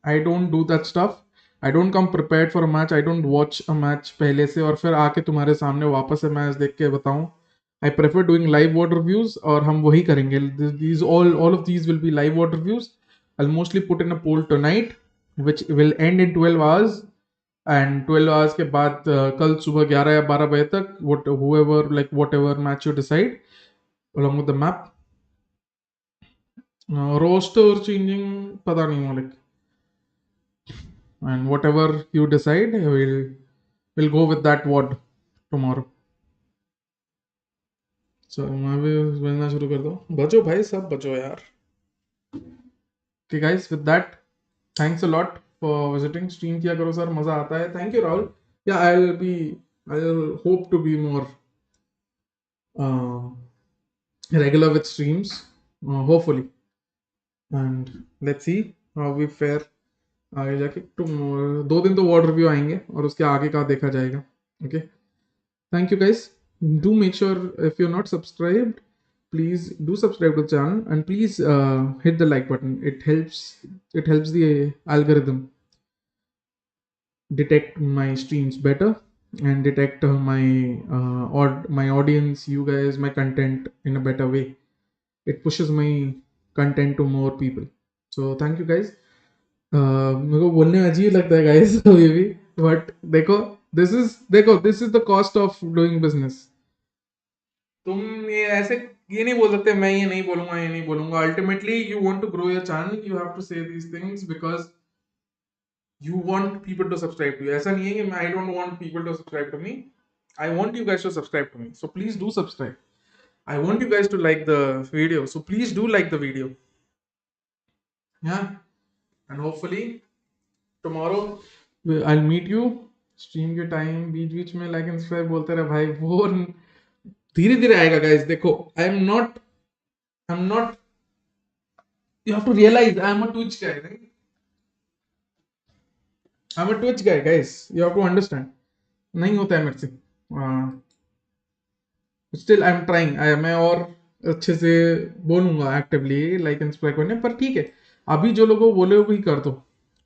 I don't do that stuff. I don't come prepared for a match. I don't watch a match पहले से और फिर आके तुम्हारे सामने वापस से मैच देख के बताऊं। I prefer doing live VOD reviews, और हम वही करेंगे। These all of these will be live VOD reviews. I'll mostly put in a poll tonight which will end in 12 hours, and 12 hours के बाद कल सुबह 11 या 12 बजे तक whatever match you decide along with the map. Roster changing पता नहीं मालिक, and whatever you decide we'll go with that word tomorrow. चलो मैं भी बजना शुरू कर दूं। बचो भाई, सब बचो यार। Okay guys, with that, thanks a lot for visiting. Stream किया करो सर, मजा आता है। Thank you Rahul. Yeah, I'll hope to be more uh, regular with streams, hopefully, and let's see how we fare आगे जाके। तुम 2 दिन तो वॉर्ड रिव्यू आएंगे और उसके आगे का देखा जाएगा। Okay, thank you guys. Do make sure if you're not subscribed, please do subscribe to the channel, and please hit the like button. It helps the algorithm detect my streams better and detect my audience, you guys, my content in a better way. It pushes my content to more people. So thank you guys. मेरे को बोलने में अजीब लगता है guys अभी भी, but this is the cost of doing business. तुम ये नहीं बोल सकते मैं ये नहीं बोलूंगा, ये नहीं बोलूंगा। Ultimately you want to grow your channel, you have to say these things because you want people to subscribe to you. ऐसा नहीं है कि मैं I don't want people to subscribe to me, I want you guys to subscribe to me, so please do subscribe. I want you guys to like the video, so please do like the video. Yeah, and hopefully tomorrow I'll meet you stream के time. बीच बीच में like and subscribe बोलते रहे भाई, वो धीरे धीरे आएगा guys. देखो, I'm not you have to realize I'm a Twitch guy, right? I'm a Twitch guy guys, you have to understand. नहीं होता है मेरे से। Still I am trying. मैं और अच्छे से बोलूंगा एक्टिवली लाइक एंड सब्सक्राइब करने, पर ठीक है अभी जो लोगों बोले वो भी कर दो।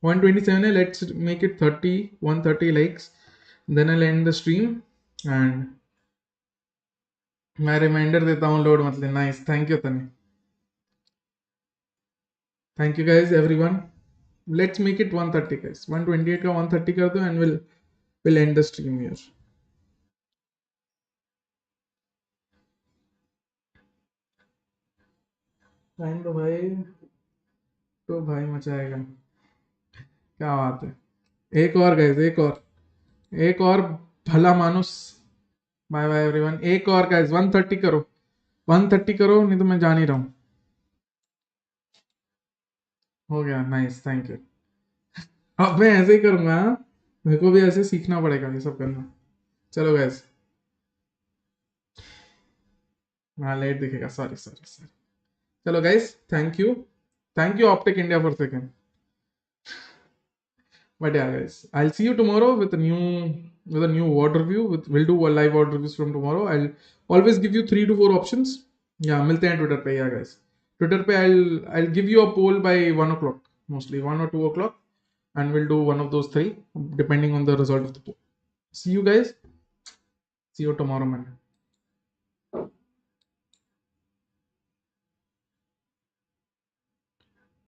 127 है, let's make it 130 likes, then I end the stream. And मैं रिमाइंडर देता हूँ, लोड मत लेना। नाइस, थैंक यू तने, thank you guys everyone. Let's make it 130 guys, 128 का 130 कर दो and will end the stream here. Time तो भाई, तो भाई मचाएगा, क्या बात है। एक और गाइज, एक और भला मानुस। Bye bye everyone. एक और गाइज 130 करो, 130 करो, नहीं तो मैं जान ही रहा हूँ। हो गया, नाइस, थैंक यू। अब मैं ऐसे ही करूंगा, मेरे को भी ऐसे सीखना पड़ेगा ये सब करना। चलो गाइज, हाँ लेट दिखेगा, सॉरी सॉरी सॉरी। चलो guys, thank you optic India for second. But yeah, guys, I'll see you tomorrow with a new word review. We'll do a live word reviews from tomorrow. I'll always give you 3 to 4 options. Yeah, मिलते हैं Twitter पे। Yeah, guys, Twitter पे I'll give you a poll by 1 o'clock, mostly 1 or 2 o'clock, and we'll do one of those 3 depending on the result of the poll. See you guys. See you tomorrow, man.